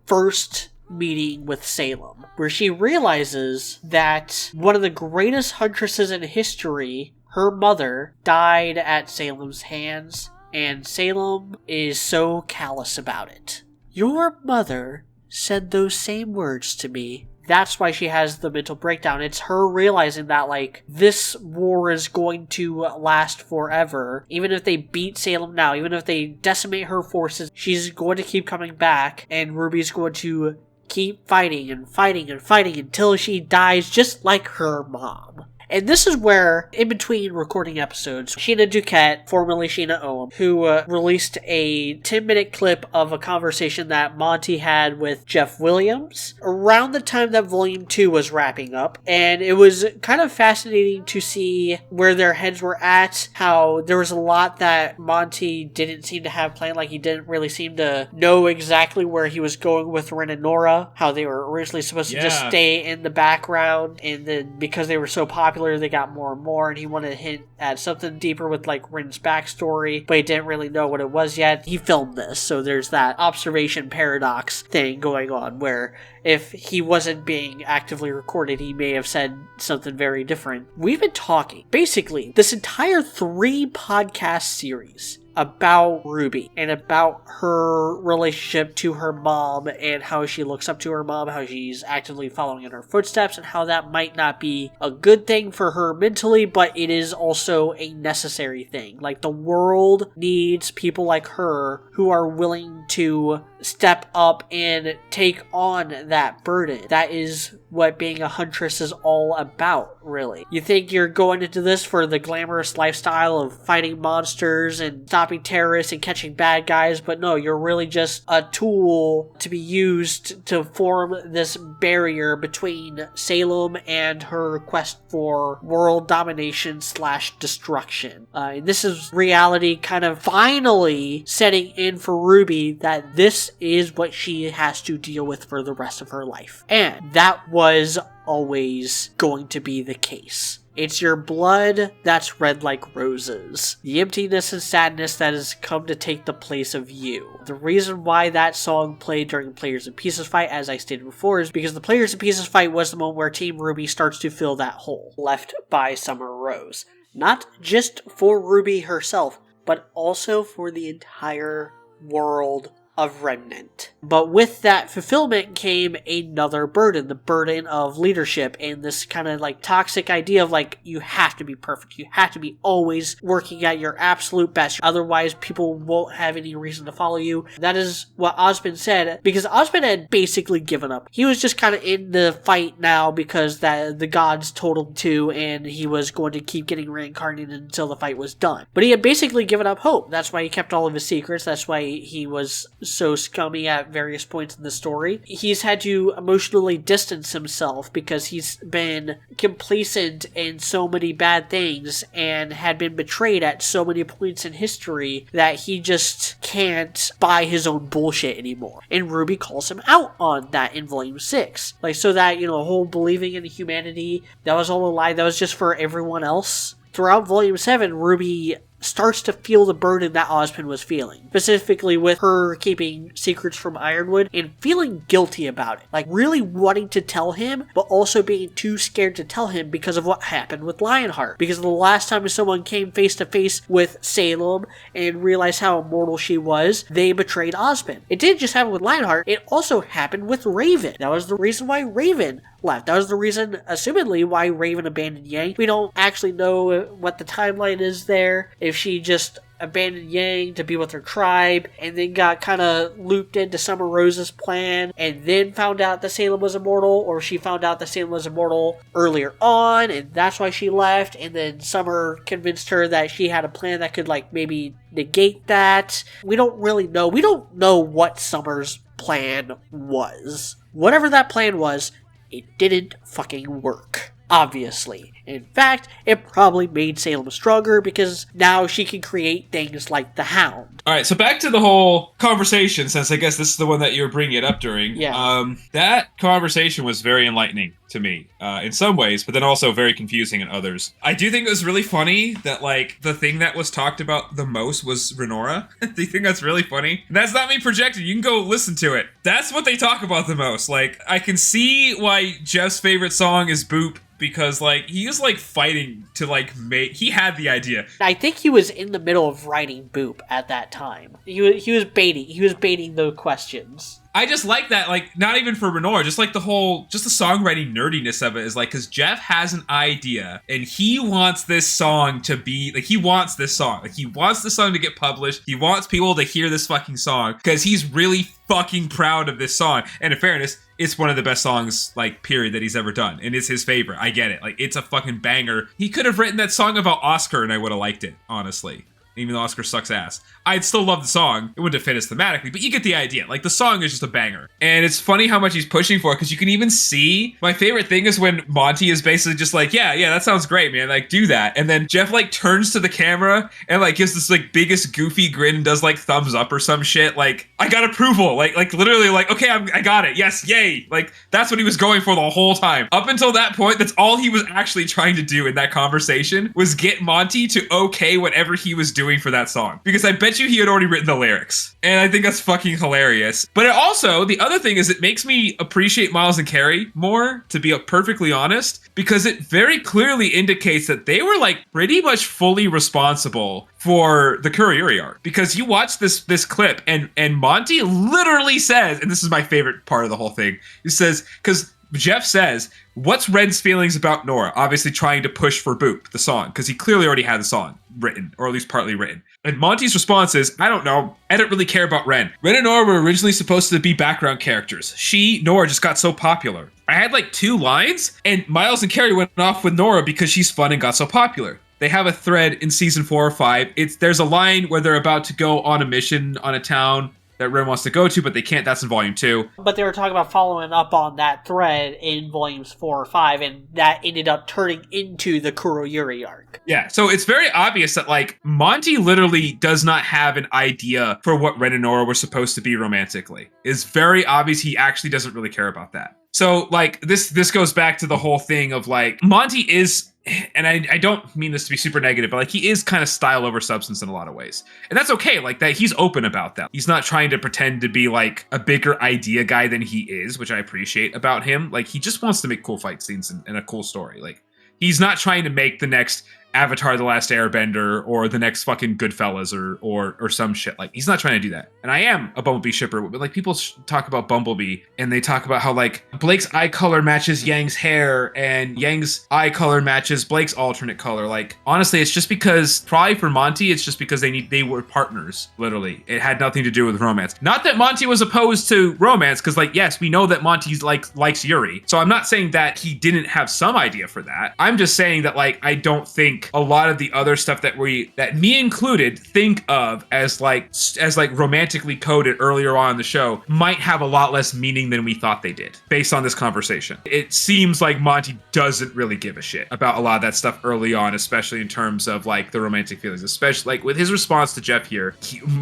first meeting with Salem, where she realizes that one of the greatest huntresses in history, her mother, died at Salem's hands, and Salem is so callous about it. Your mother said those same words to me. That's why she has the mental breakdown. It's her realizing that, like, this war is going to last forever. Even if they beat Salem now, even if they decimate her forces, she's going to keep coming back, and RWBY's going to keep fighting and fighting and fighting until she dies just like her mom. And this is where, in between recording episodes, Sheena Duquette, formerly Sheena Ohm, who released a 10-minute clip of a conversation that Monty had with Jeff Williams around the time that Volume 2 was wrapping up. And it was kind of fascinating to see where their heads were at, how there was a lot that Monty didn't seem to have planned, like he didn't really seem to know exactly where he was going with Ren and Nora, how they were originally supposed to just stay in the background, and then because they were so popular, they got more and more, and he wanted to hint at something deeper with like Ren's backstory, but he didn't really know what it was yet. He filmed this, so there's that observation paradox thing going on, where if he wasn't being actively recorded, he may have said something very different. We've been talking, basically, this entire 3-podcast series about RWBY and about her relationship to her mom and how she looks up to her mom, how she's actively following in her footsteps, and how that might not be a good thing for her mentally, but it is also a necessary thing. Like, the world needs people like her who are willing to step up and take on that burden. That is what being a huntress is all about, really. You think you're going into this for the glamorous lifestyle of fighting monsters and stopping terrorists and catching bad guys, but no, you're really just a tool to be used to form this barrier between Salem and her quest for world domination / destruction. And this is reality kind of finally setting in for RWBY that this is what she has to deal with for the rest of her life. And that was always going to be the case. It's your blood that's red like roses. The emptiness and sadness that has come to take the place of you. The reason why that song played during Players and Pieces fight, as I stated before, is because the Players and Pieces fight was the moment where Team RWBY starts to fill that hole left by Summer Rose. Not just for RWBY herself, but also for the entire world of Remnant. But with that fulfillment came another burden, the burden of leadership, and this kind of like toxic idea of like, you have to be perfect, you have to be always working at your absolute best, otherwise people won't have any reason to follow you. That is what Osmond said, because Osmond had basically given up. He was just kind of in the fight now because the gods told him to, and he was going to keep getting reincarnated until the fight was done. But he had basically given up hope. That's why he kept all of his secrets. That's why he was so scummy at various points in the story. He's had to emotionally distance himself because he's been complacent in so many bad things and had been betrayed at so many points in history that he just can't buy his own bullshit anymore. And RWBY calls him out on that in Volume 6. Like, so that, the whole believing in humanity, that was all a lie, that was just for everyone else. Throughout Volume 7, RWBY starts to feel the burden that Osmond was feeling. Specifically with her keeping secrets from Ironwood and feeling guilty about it. Like really wanting to tell him, but also being too scared to tell him because of what happened with Lionheart. Because the last time someone came face to face with Salem and realized how immortal she was, they betrayed Osmond. It didn't just happen with Lionheart, it also happened with Raven. That was the reason why Raven left. That was the reason, assumedly, why Raven abandoned Yang. We don't actually know what the timeline is there. If she just abandoned Yang to be with her tribe and then got kind of looped into Summer Rose's plan and then found out that Salem was immortal, or she found out that Salem was immortal earlier on and that's why she left, and then Summer convinced her that she had a plan that could like maybe negate that. We don't really know. We don't know what Summer's plan was. Whatever that plan was, it didn't fucking work. Obviously. In fact, it probably made Salem stronger because now she can create things like the Hound. Alright, so back to the whole conversation, since I guess this is the one that you were bringing it up during. Yeah. That conversation was very enlightening to me, in some ways, but then also very confusing in others. I do think it was really funny that, like, the thing that was talked about the most was Renora. Do you think that's really funny? That's not me projecting. You can go listen to it. That's what they talk about the most. Like, I can see why Jeff's favorite song is Boop, because, like, he was, like, fighting to, like, make... He had the idea. I think he was in the middle of writing Boop at that time. He was baiting. He was baiting the questions. I just like that, like, not even for Renora, just like the songwriting nerdiness of it is like, because Jeff has an idea and he wants this song to be, like, he wants this song to get published. He wants people to hear this fucking song because he's really fucking proud of this song. And in fairness, it's one of the best songs, like, period, that he's ever done. And it's his favorite. I get it. Like, it's a fucking banger. He could have written that song about Oscar and I would have liked it, honestly. Even though Oscar sucks ass. I'd still love the song. It wouldn't have fit us thematically, but you get the idea. Like, the song is just a banger. And it's funny how much he's pushing for it, because you can even see, my favorite thing is when Monty is basically just like, yeah, that sounds great, man. Like, do that. And then Jeff, like, turns to the camera and, like, gives this, like, biggest goofy grin and does, like, thumbs up or some shit. Like, I got approval. Like literally, like, okay, I got it. Yes, yay. Like, that's what he was going for the whole time. Up until that point, that's all he was actually trying to do in that conversation, was get Monty to okay whatever he was doing for that song, because I bet you he had already written the lyrics, and I think that's fucking hilarious. But it also, the other thing is, it makes me appreciate Miles and Carrie more, to be perfectly honest, because it very clearly indicates that they were, like, pretty much fully responsible for the Kuriyuri arc. Because you watch this clip, and Monty literally says, and this is my favorite part of the whole thing, he says, because Jeff says, what's Ren's feelings about Nora? Obviously trying to push for Boop, the song, because he clearly already had the song written, or at least partly written. And Monty's response is, I don't know. I don't really care about Ren. Ren and Nora were originally supposed to be background characters. Nora just got so popular. I had like 2 lines, and Miles and Carrie went off with Nora because she's fun and got so popular. They have a thread in season 4 or 5. There's a line where they're about to go on a mission on a town that Ren wants to go to, but they can't. That's in volume 2. But they were talking about following up on that thread in volumes 4 or 5, and that ended up turning into the Kuriyuri arc. Yeah, so it's very obvious that, like, Monty literally does not have an idea for what Ren and Nora were supposed to be romantically. It's very obvious he actually doesn't really care about that. So, like, this goes back to the whole thing of, like, Monty is, and I don't mean this to be super negative, but, like, he is kind of style over substance in a lot of ways. And that's okay, like, that he's open about that. He's not trying to pretend to be, like, a bigger idea guy than he is, which I appreciate about him. Like, he just wants to make cool fight scenes and a cool story. Like, he's not trying to make the next Avatar: The Last Airbender or the next fucking Goodfellas or some shit. Like, he's not trying to do that. And I am a Bumblebee shipper, but, like, people talk about Bumblebee and they talk about how, like, Blake's eye color matches Yang's hair and Yang's eye color matches Blake's alternate color. Like, honestly, it's just because, probably for Monty, it's just because they were partners, literally. It had nothing to do with romance. Not that Monty was opposed to romance, because, like, yes, we know that Monty likes Yuri. So I'm not saying that he didn't have some idea for that. I'm just saying that, like, I don't think a lot of the other stuff that me included think of as romantically coded earlier on in the show might have a lot less meaning than we thought they did based on this conversation. It seems like Monty doesn't really give a shit about a lot of that stuff early on, especially in terms of, like, the romantic feelings, especially, like, with his response to Jeff here.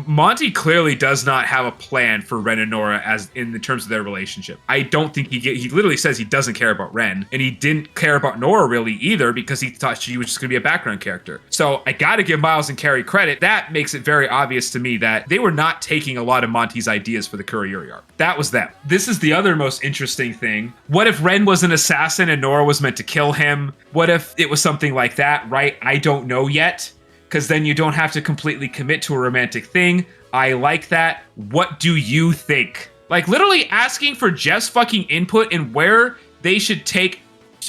Monty clearly does not have a plan for Ren and Nora as in terms of their relationship. I don't think he literally says he doesn't care about Ren, and he didn't care about Nora really either, because he thought she was just going to be a background character. So I gotta give Miles and Carrie credit. That makes it very obvious to me that they were not taking a lot of Monty's ideas for the Kuriyuri arc. That was them. This is the other most interesting thing. What if Ren was an assassin and Nora was meant to kill him? What if it was something like that, right? I don't know yet, because then you don't have to completely commit to a romantic thing. I like that. What do you think? Like, literally asking for Jeff's fucking input in where they should take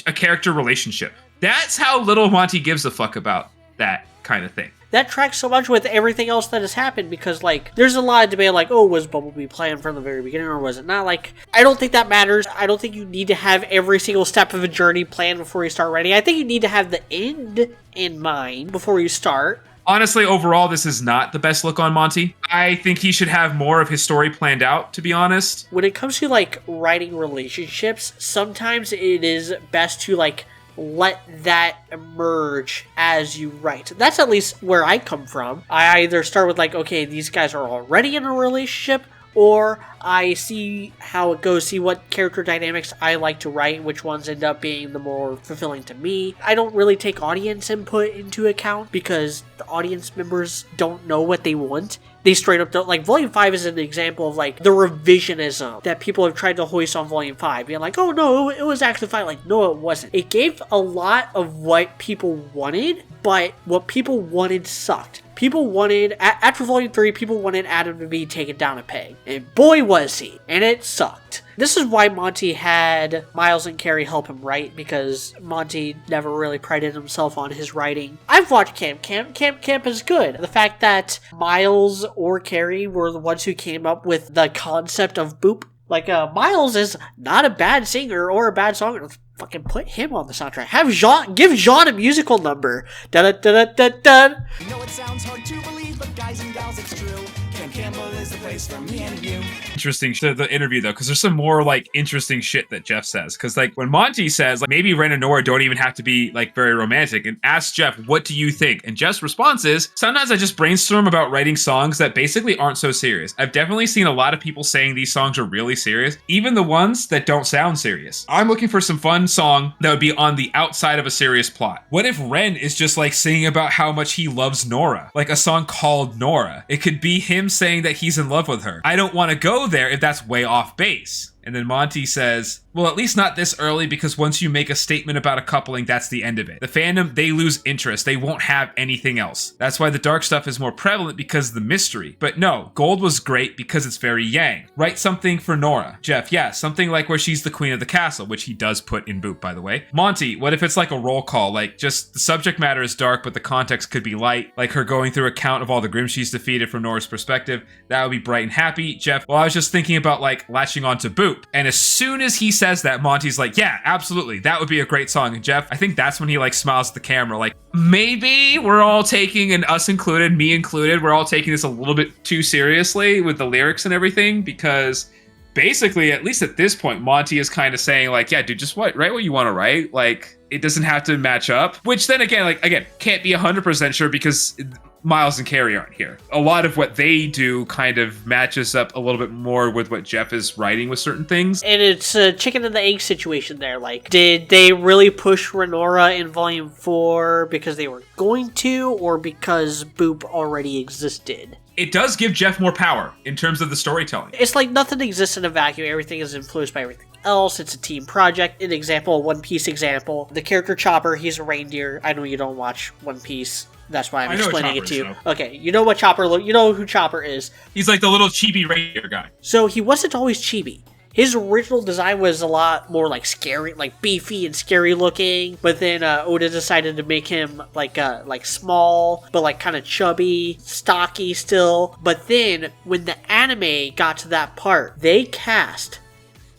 a character relationship. That's how little Monty gives a fuck about that kind of thing. That tracks so much with everything else that has happened, because, like, there's a lot of debate, like, oh, was Bumblebee planned from the very beginning, or was it not? Like, I don't think that matters. I don't think you need to have every single step of a journey planned before you start writing. I think you need to have the end in mind before you start. Honestly, overall, this is not the best look on Monty. I think he should have more of his story planned out, to be honest. When it comes to, like, writing relationships, sometimes it is best to, like, let that emerge as you write. That's at least where I come from. I either start with, like, okay, these guys are already in a relationship, or I see how it goes, see what character dynamics I like to write, which ones end up being the more fulfilling to me. I don't really take audience input into account, because the audience members don't know what they want. They straight up don't. Like, Volume 5 is an example of, like, the revisionism that people have tried to hoist on Volume 5. Being like, oh no, it was actually fine. Like, no, it wasn't. It gave a lot of what people wanted, but what people wanted sucked. people wanted, after Volume 3, people wanted Adam to be taken down a peg. And boy was he. And it sucked. This is why Monty had Miles and Carrie help him write, because Monty never really prided himself on his writing. I've watched Camp. Camp is good. The fact that Miles or Carrie were the ones who came up with the concept of boop. Like, Miles is not a bad singer or a bad songer. Fucking put him on the soundtrack. Give Jean a musical number. Da-da-da-da-da-da. You know it sounds hard to believe, but guys and gals, it's true. Camp Campbell is the place for me and you. Interesting the interview though, because there's some more like interesting shit that Jeff says. Because like when Monty says like maybe Ren and Nora don't even have to be like very romantic, and asks Jeff, what do you think? And Jeff's response is, sometimes I just brainstorm about writing songs that basically aren't so serious. I've definitely seen a lot of people saying these songs are really serious, even the ones that don't sound serious. I'm looking for some fun song that would be on the outside of a serious plot. What if Ren is just like singing about how much he loves Nora? Like a song called Nora. It could be him saying that he's in love with her. I don't want to go there if that's way off base. And then Monty says, well, at least not this early, because once you make a statement about a coupling, that's the end of it. The fandom, they lose interest. They won't have anything else. That's why the dark stuff is more prevalent, because of the mystery. But no, Gold was great because it's very Yang. Write something for Nora. Jeff, yeah, something like where she's the queen of the castle, which he does put in Boop, by the way. Monty, what if it's like a roll call? Like, just the subject matter is dark, but the context could be light. Like her going through a count of all the Grimm she's defeated from Nora's perspective. That would be bright and happy. Jeff, well, I was just thinking about like latching on to Boop. And as soon as he says that, Monty's like, yeah, absolutely, that would be a great song. And Jeff, I think that's when he like smiles at the camera, like, maybe we're all taking, and us included, me included, we're all taking this a little bit too seriously with the lyrics and everything, because basically, at least at this point, Monty is kind of saying like, yeah, dude, just write what you want to write. Like, it doesn't have to match up, which then again, can't be 100% sure because Miles and Carrie aren't here. A lot of what they do kind of matches up a little bit more with what Jeff is writing with certain things. And it's a chicken and the egg situation there. Like, did they really push Renora in Volume 4 because they were going to, or because Boop already existed? It does give Jeff more power in terms of the storytelling. It's like nothing exists in a vacuum. Everything is influenced by everything else. It's a team project. An example, One Piece example. The character Chopper, he's a reindeer. I know you don't watch One Piece. That's why I'm explaining it to you. Okay, you know what you know who Chopper is. He's like the little chibi reindeer guy. So he wasn't always chibi. His original design was a lot more like scary, like beefy and scary looking. But then Oda decided to make him like small, but like kind of chubby, stocky still. But then when the anime got to that part, they cast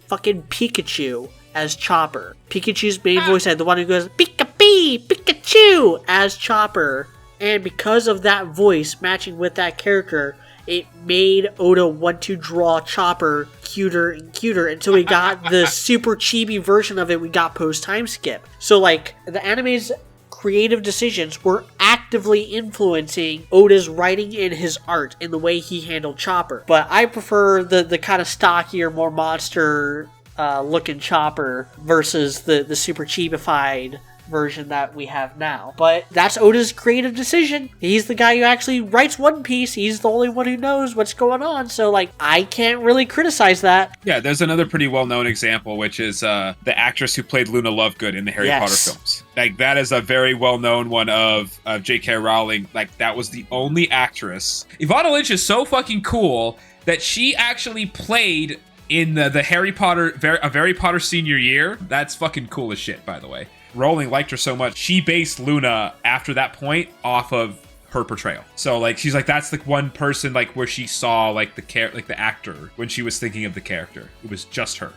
fucking Pikachu as Chopper. Pikachu's main voice, the one who goes Pika-Pee, Pikachu as Chopper. And because of that voice matching with that character, it made Oda want to draw Chopper cuter and cuter until we got the super chibi version of it we got post time skip. So like the anime's creative decisions were actively influencing Oda's writing and his art in the way he handled Chopper. But I prefer the kind of stockier, more monster looking Chopper versus the super chibified version that we have now. But that's Oda's creative decision. He's the guy who actually writes One Piece. He's the only one who knows what's going on. So like, I can't really criticize that. Yeah, there's another pretty well-known example, which is the actress who played Luna Lovegood in the Harry Potter films. Like, that is a very well-known one of J.K. Rowling. Like, that was the only actress. Ivana Lynch is so fucking cool that she actually played in the Harry Potter, a Harry Potter senior year. That's fucking cool as shit, by the way. Rowling liked her so much, she based Luna after that point off of her portrayal. So like, she's like, that's the one person like where she saw like the actor when she was thinking of the character. It was just her.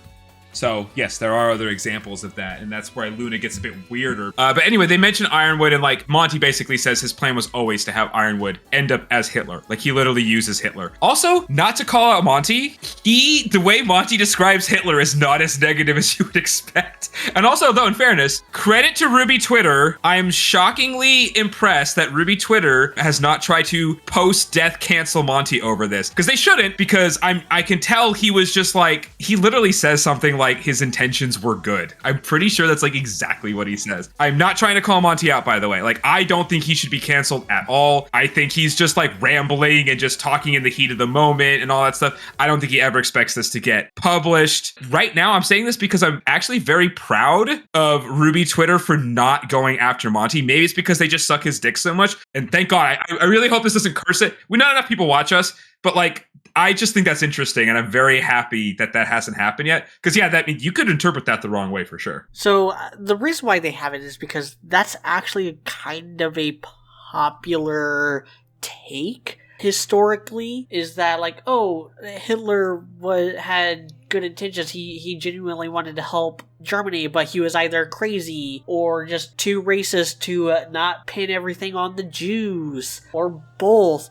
So yes, there are other examples of that, and that's where Luna gets a bit weirder. But anyway, they mention Ironwood, and like Monty basically says his plan was always to have Ironwood end up as Hitler. Like, he literally uses Hitler. Also, not to call out Monty, the way Monty describes Hitler is not as negative as you would expect. And also, though, in fairness, credit to RWBY Twitter. I'm shockingly impressed that RWBY Twitter has not tried to post-death cancel Monty over this, because they shouldn't. Because I can tell he was just like, he literally says something like his intentions were good. I'm pretty sure that's like exactly what he says. I'm not trying to call Monty out, by the way. Like, I don't think he should be canceled at all. I think he's just like rambling and just talking in the heat of the moment and all that stuff. I don't think he ever expects this to get published. Right now, I'm saying this because I'm actually very proud of RWBY Twitter for not going after Monty. Maybe it's because they just suck his dick so much. And thank God, I really hope this doesn't curse it. We not enough people watch us, but like, I just think that's interesting, and I'm very happy that that hasn't happened yet. Because yeah, that you could interpret that the wrong way for sure. So the reason why they haven't is because that's actually kind of a popular take historically. Is that like, oh, Hitler had good intentions. He genuinely wanted to help Germany, but he was either crazy or just too racist to not pin everything on the Jews, or both.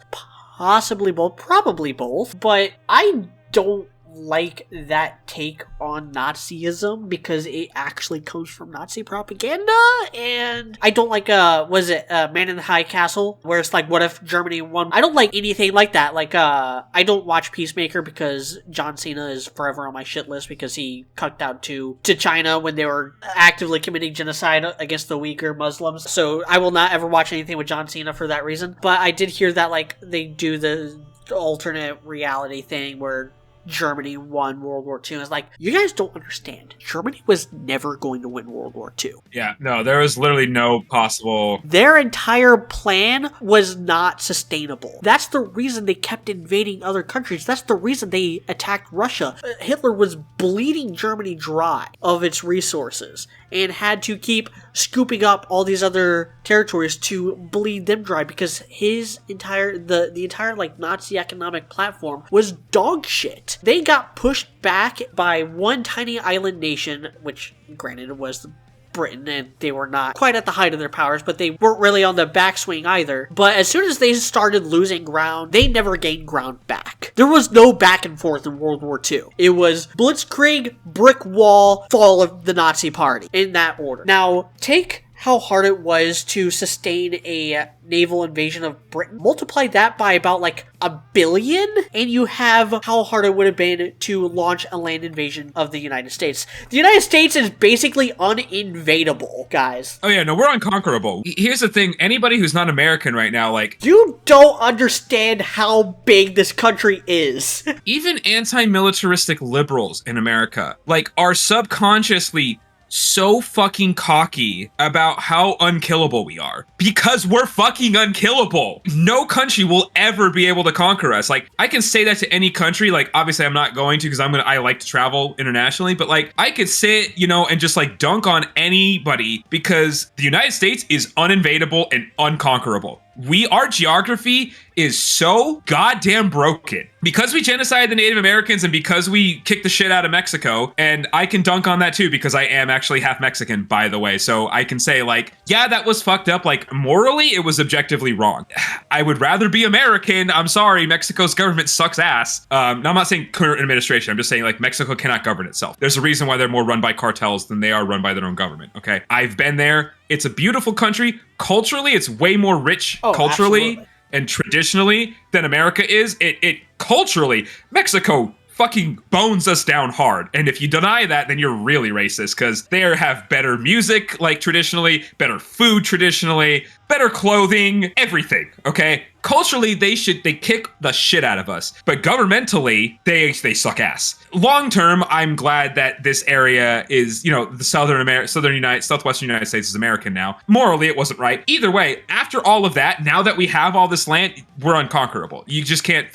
Possibly both, probably both, but I don't like that take on Nazism because it actually comes from Nazi propaganda, and I don't like, Man in the High Castle, where it's like, what if Germany won? I don't like anything like that. Like, I don't watch Peacemaker because John Cena is forever on my shit list because he cucked out to China when they were actively committing genocide against the Uyghur Muslims, so I will not ever watch anything with John Cena for that reason. But I did hear that, like, they do the alternate reality thing where Germany won World War II. It's like, you guys don't understand. Germany was never going to win World War II. Yeah, no, there was literally no possible... Their entire plan was not sustainable. That's the reason they kept invading other countries. That's the reason they attacked Russia. Hitler was bleeding Germany dry of its resources and had to keep scooping up all these other territories to bleed them dry because his entire, the entire like Nazi economic platform was dog shit. They got pushed back by one tiny island nation, which granted it was Britain, and they were not quite at the height of their powers, but they weren't really on the backswing either. But as soon as they started losing ground, they never gained ground back. There was no back and forth in World War II. It was blitzkrieg, brick wall, fall of the Nazi party, in that order. Now, take how hard it was to sustain a naval invasion of Britain. Multiply that by about like 1 billion, and you have how hard it would have been to launch a land invasion of the United States. The United States is basically uninvadable, guys. Oh yeah, no, we're unconquerable. Here's the thing, anybody who's not American right now, like... You don't understand how big this country is. Even anti-militaristic liberals in America, like, are subconsciously so fucking cocky about how unkillable we are because we're fucking unkillable. No country will ever be able to conquer us. Like, I can say that to any country. Like, obviously I'm not going to because I like to travel internationally, but like, I could sit, and just like dunk on anybody because the United States is uninvadable and unconquerable. Our geography is so goddamn broken. Because we genocided the Native Americans and because we kicked the shit out of Mexico, and I can dunk on that too because I am actually half Mexican, by the way. So I can say like, yeah, that was fucked up. Like, morally, it was objectively wrong. I would rather be American. I'm sorry, Mexico's government sucks ass. Now, I'm not saying current administration. I'm just saying like Mexico cannot govern itself. There's a reason why they're more run by cartels than they are run by their own government, okay? I've been there. It's a beautiful country. Culturally, it's way more rich culturally absolutely. And traditionally than America is. It culturally, Mexico fucking bones us down hard. And if you deny that, then you're really racist because they have better music, like traditionally, better food traditionally, better clothing, everything, okay? Culturally, they kick the shit out of us. But governmentally, they suck ass. Long term, I'm glad that this area is, the southwestern United States is American now. Morally, it wasn't right. Either way, after all of that, now that we have all this land, we're unconquerable. You just can't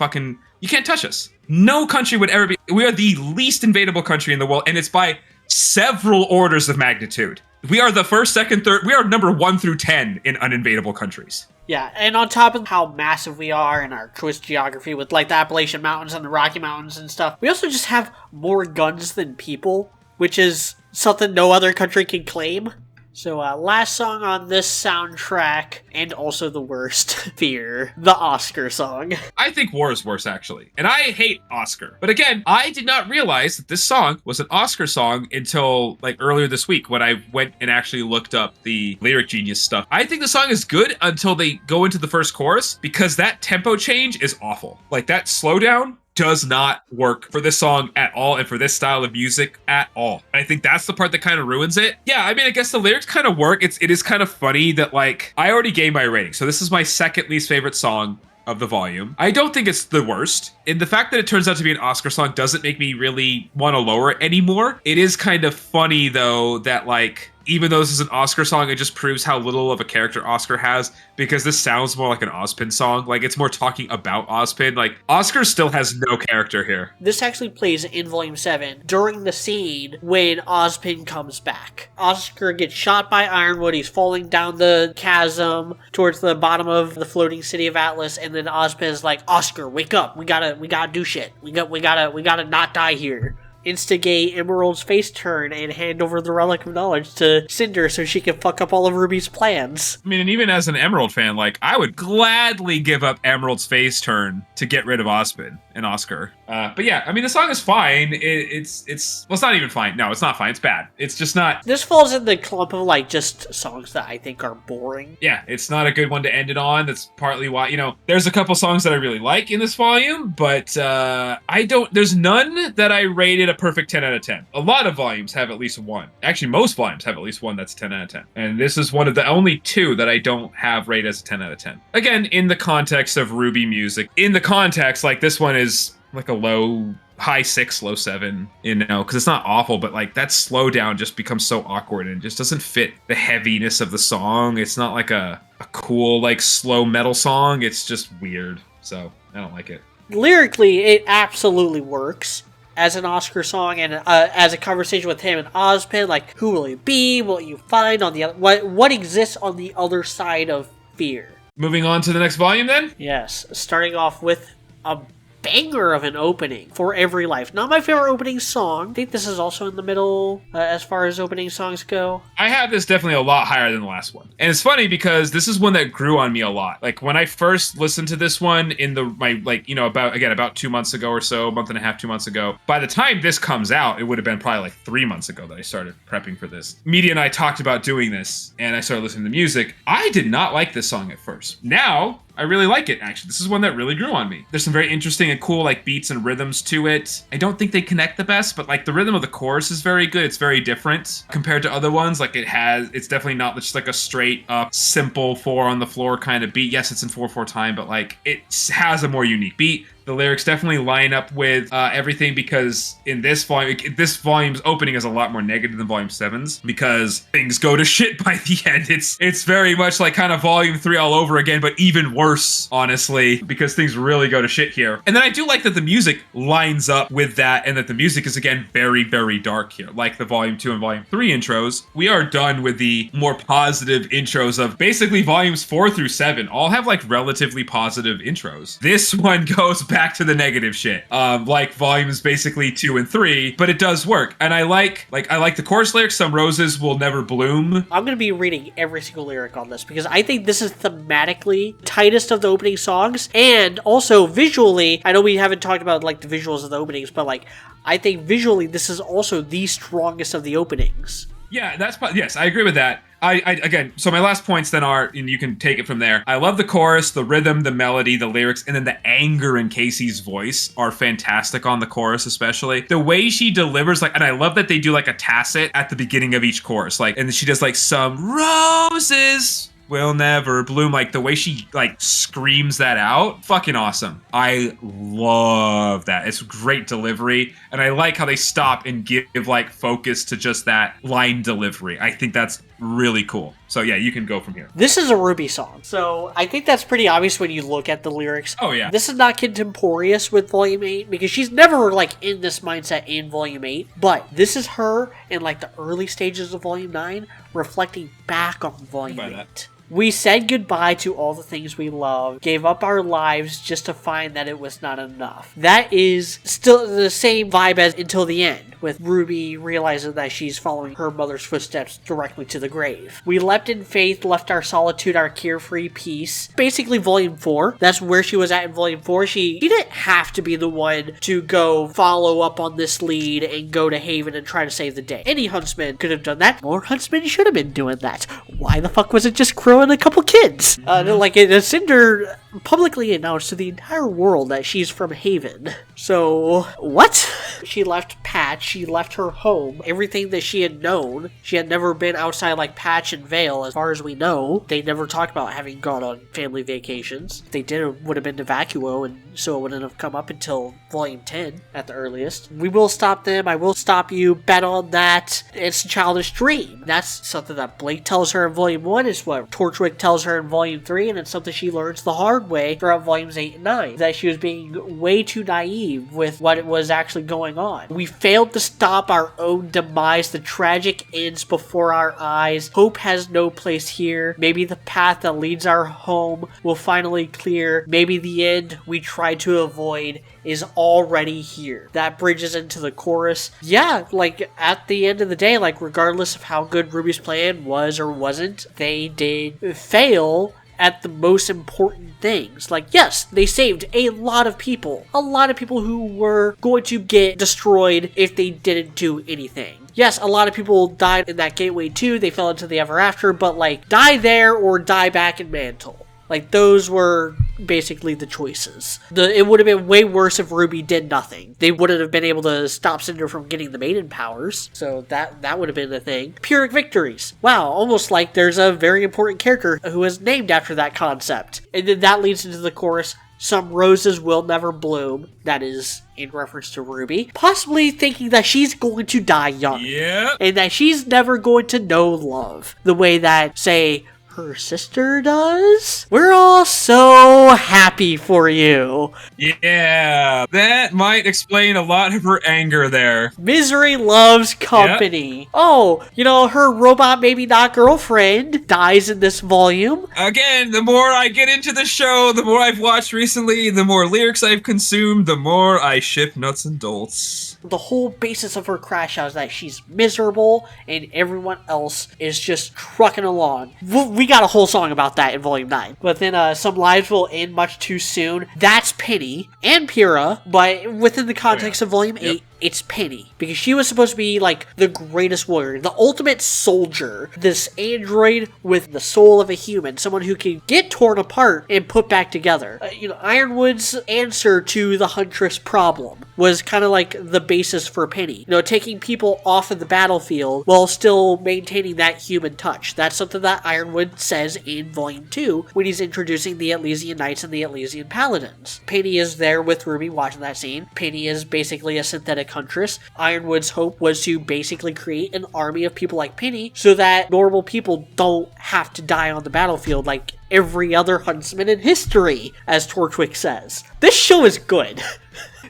you can't touch us. No country would ever be. We are the least invadable country in the world, and it's by several orders of magnitude. We are the first, second, third. We are number 1 through 10 in uninvadable countries. Yeah, and on top of how massive we are and our twist geography with like the Appalachian Mountains and the Rocky Mountains and stuff, we also just have more guns than people, which is something no other country can claim. So, last song on this soundtrack, and also the worst, Fear, the Oscar song. I think War is worse, actually. And I hate Oscar. But again, I did not realize that this song was an Oscar song until, like, earlier this week when I went and actually looked up the Lyric Genius stuff. I think the song is good until they go into the first chorus, because that tempo change is awful. Like, that slowdown does not work for this song at all and for this style of music at all. I think that's the part that kind of ruins it. Yeah, I mean, I guess the lyrics kind of work. It is kind of funny that, like, I already gave my rating. So this is my second least favorite song of the volume. I don't think it's the worst. And the fact that it turns out to be an Oscar song doesn't make me really want to lower it anymore. It is kind of funny, though, that, like, even though this is an Oscar song, it just proves how little of a character Oscar has, because this sounds more like an Ozpin song. Like, it's more talking about Ozpin. Like, Oscar still has no character here. This actually plays in Volume 7 during the scene when Ozpin comes back. Oscar gets shot by Ironwood. He's falling down the chasm towards the bottom of the floating city of Atlas, and then Ozpin is like, Oscar, wake up. We gotta do shit. We gotta not die here. Instigate Emerald's face turn and hand over the Relic of Knowledge to Cinder so she can fuck up all of RWBY's plans. I mean, and even as an Emerald fan, like, I would gladly give up Emerald's face turn to get rid of Ozpin and Oscar. But yeah, I mean, the song is fine. It's not even fine. No, it's not fine. It's bad. It's just not. This falls in the clump of, like, just songs that I think are boring. Yeah, it's not a good one to end it on. That's partly why, you know, there's a couple songs that I really like in this volume, but there's none that I rated a perfect 10 out of 10. A lot of volumes have at least one. Actually, most volumes have at least one that's 10 out of 10. And this is one of the only two that I don't have rated as a 10 out of 10. Again, in the context of RWBY music. In the context, like, this one is like a high 6, low 7, you know, because it's not awful, but, like, that slowdown just becomes so awkward and just doesn't fit the heaviness of the song. It's not like a cool, like, slow metal song. It's just weird. So I don't like it. Lyrically, it absolutely works as an Oscar song and as a conversation with him and Ozpin. Like, who will it be? What will you find on the other? What exists on the other side of fear? Moving on to the next volume, then. Yes, starting off with a banger of an opening, For Every Life. Not my favorite opening song. I think this is also in the middle as far as opening songs go. I have this definitely a lot higher than the last one. And it's funny because this is one that grew on me a lot. Like, when I first listened to this one in about 2 months ago or so, a month and a half, 2 months ago, by the time this comes out, it would have been probably like 3 months ago that I started prepping for this. Media and I talked about doing this, and I started listening to music. I did not like this song at first. Now, I really like it, actually. This is one that really grew on me. There's some very interesting and cool, like, beats and rhythms to it. I don't think they connect the best, but, like, the rhythm of the chorus is very good. It's very different compared to other ones. Like, it's definitely not just like a straight up, simple 4 on the floor kind of beat. Yes, it's in 4/4 time, but, like, it has a more unique beat. The lyrics definitely line up with everything, because in this volume's opening is a lot more negative than Volume 7's, because things go to shit by the end. It's very much like kind of Volume 3 all over again, but even worse, honestly, because things really go to shit here. And then I do like that the music lines up with that, and that the music is, again, very, very dark here. Like the Volume 2 and Volume 3 intros, we are done with the more positive intros of basically Volumes 4 through 7 all have, like, relatively positive intros. This one goes back to the negative shit, like Volumes basically 2 and 3, but it does work. And I like the chorus lyrics. Some roses will never bloom. I'm gonna be reading every single lyric on this because I think this is thematically tightest of the opening songs, and also visually. I know we haven't talked about, like, the visuals of the openings, but, like, I think visually this is also the strongest of the openings. Yeah, yes, I agree with that. Again, so my last points then are, and you can take it from there. I love the chorus, the rhythm, the melody, the lyrics, and then the anger in Casey's voice are fantastic on the chorus, especially. The way she delivers, like, and I love that they do, like, a tacit at the beginning of each chorus, like, and she does, like, some roses will never bloom. Like, the way she, like, screams that out, fucking awesome. I love that. It's great delivery, and I like how they stop and give, like, focus to just that line delivery. I think that's really cool. So yeah, you can go from here. This is a RWBY song, so I think that's pretty obvious when you look at the lyrics. Oh yeah. This is not contemporaneous with Volume 8, because she's never, like, in this mindset in Volume 8, but this is her in, like, the early stages of Volume 9, reflecting back on Volume 8. We said goodbye to all the things we love, gave up our lives just to find that it was not enough. That is still the same vibe as Until the End, with RWBY realizing that she's following her mother's footsteps directly to the grave. We leapt in faith, left our solitude, our carefree peace. Basically Volume 4. That's where she was at in Volume 4. She didn't have to be the one to go follow up on this lead and go to Haven and try to save the day. Any huntsman could have done that. More huntsmen should have been doing that. Why the fuck was it just Crow and a couple kids? Like, Cinder publicly announced to the entire world that she's from Haven. So, what? She left Patch, she left her home, everything that she had known. She had never been outside like Patch and Vale, as far as we know. They never talked about having gone on family vacations. If they did, it would have been to Vacuo, and so it wouldn't have come up until Volume 10 at the earliest. We will stop them, I will stop you, bet on that. It's a childish dream. That's something that Blake tells her in Volume 1, is what Torchwick tells her in Volume 3, and it's something she learns the hard way throughout Volumes 8 and 9, that she was being way too naive with what was actually going on. We failed to stop our own demise. The tragic ends before our eyes. Hope has no place here. Maybe the path that leads our home will finally clear. Maybe the end we tried to avoid is already here. That bridges into the chorus. Yeah, like, at the end of the day, like, regardless of how good RWBY's plan was or wasn't, they did fail at the most important things. Like, yes, they saved a lot of people who were going to get destroyed if they didn't do anything. Yes, a lot of people died in that Gateway too, they fell into the Ever After, but like, die there or die back in Mantle. Like, those were basically the choices. It would have been way worse if RWBY did nothing. They wouldn't have been able to stop Cinder from getting the Maiden powers, so that would have been the thing. Pyrrhic victories. Wow, almost like there's a very important character who is named after that concept. And then that leads into the chorus, some roses will never bloom. That is in reference to RWBY. Possibly thinking that she's going to die young. Yeah. And that she's never going to know love. The way that, say, her sister does? We're all so happy for you. Yeah, that might explain a lot of her anger there. Misery loves company. Yep. Oh, her robot maybe not girlfriend dies in this volume. Again, the more I get into the show, the more I've watched recently, the more lyrics I've consumed, the more I ship nuts and bolts. The whole basis of her crash out is that she's miserable and everyone else is just trucking along. We got a whole song about that in Volume 9. But then some lives will end much too soon. That's Penny and Pyrrha, but within the context of Volume 8, it's Penny. Because she was supposed to be like the greatest warrior, the ultimate soldier. This android with the soul of a human, someone who can get torn apart and put back together. Ironwood's answer to the Huntress problem was kind of like the basis for Penny. Taking people off of the battlefield while still maintaining that human touch. That's something that Ironwood says in Volume 2 when he's introducing the Elysian Knights and the Elysian Paladins. Penny is there with RWBY watching that scene. Penny is basically a synthetic Huntress. Ironwood's hope was to basically create an army of people like Penny so that normal people don't have to die on the battlefield like every other huntsman in history, as Torchwick says. This show is good.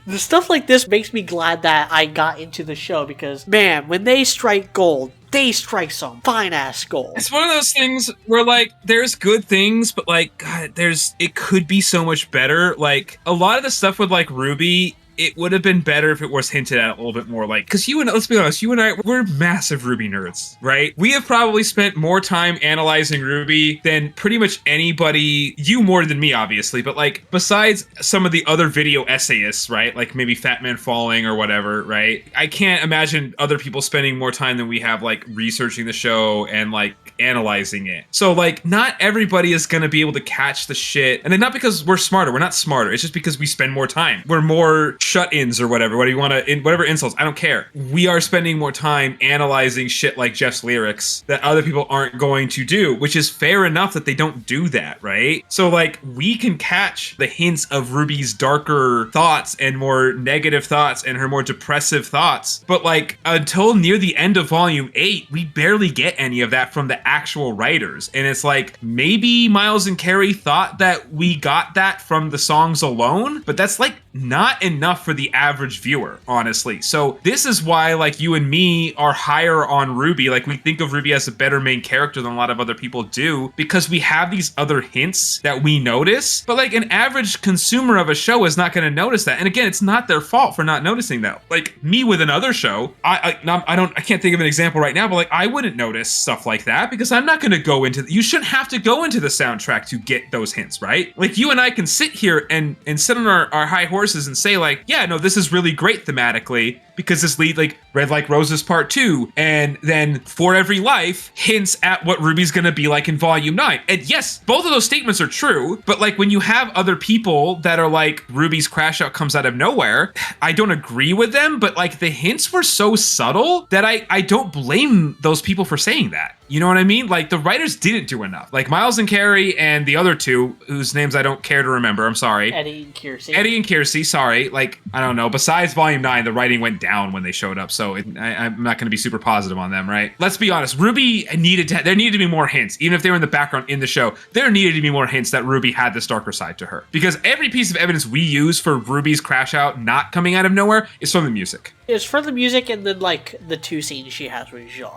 The stuff like this makes me glad that I got into the show because, man, when they strike gold, they strike some fine-ass gold. It's one of those things where, like, there's good things, but, like, God, it could be so much better. Like, a lot of the stuff with, like, RWBY, it would have been better if it was hinted at a little bit more, like, because let's be honest, you and I, we're massive RWBY nerds, right? We have probably spent more time analyzing RWBY than pretty much anybody, you more than me, obviously, but, like, besides some of the other video essayists, right? Like, maybe Fat Man Falling or whatever, right? I can't imagine other people spending more time than we have, like, researching the show and, like, analyzing it. So, like, not everybody is gonna be able to catch the shit, and then not because we're smarter, we're not smarter, it's just because we spend more time. We're more shut-ins or whatever, whatever insults, I don't care. We are spending more time analyzing shit like Jeff's lyrics that other people aren't going to do, which is fair enough that they don't do that, right? So, like, we can catch the hints of RWBY's darker thoughts and more negative thoughts and her more depressive thoughts, but, like, until near the end of Volume 8, we barely get any of that from the actual writers, and it's like, maybe Miles and Carrie thought that we got that from the songs alone, but that's, like, not enough for the average viewer, honestly. So this is why, like, you and me are higher on RWBY. Like, we think of RWBY as a better main character than a lot of other people do, because we have these other hints that we notice, but, like, an average consumer of a show is not going to notice that. And again, it's not their fault for not noticing that. Like, me with another show, I can't think of an example right now, but, like, I wouldn't notice stuff like that because I'm not going to go into, you shouldn't have to go into the soundtrack to get those hints, right? Like, you and I can sit here and sit on our high horses and say, like, yeah, no, this is really great thematically, because this lead, like Red Like Roses Part 2, and then For Every Life hints at what RWBY's gonna be like in Volume 9. And yes, both of those statements are true, but like when you have other people that are like, RWBY's Crash Out comes out of nowhere, I don't agree with them, but like the hints were so subtle that I don't blame those people for saying that. You know what I mean? Like the writers didn't do enough. Like Miles and Carrie and the other two, whose names I don't care to remember, I'm sorry. Eddie and Kiersey. Eddie and Kiersey, sorry. Like, I don't know. Besides Volume 9, the writing went down when they showed up, so I'm not going to be super positive on them, right? Let's be honest. RWBY there needed to be more hints. Even if they were in the background in the show, there needed to be more hints that RWBY had this darker side to her. Because every piece of evidence we use for RWBY's Crash Out not coming out of nowhere is from the music. It's for the music and then, like, the 2 scenes she has with Jean.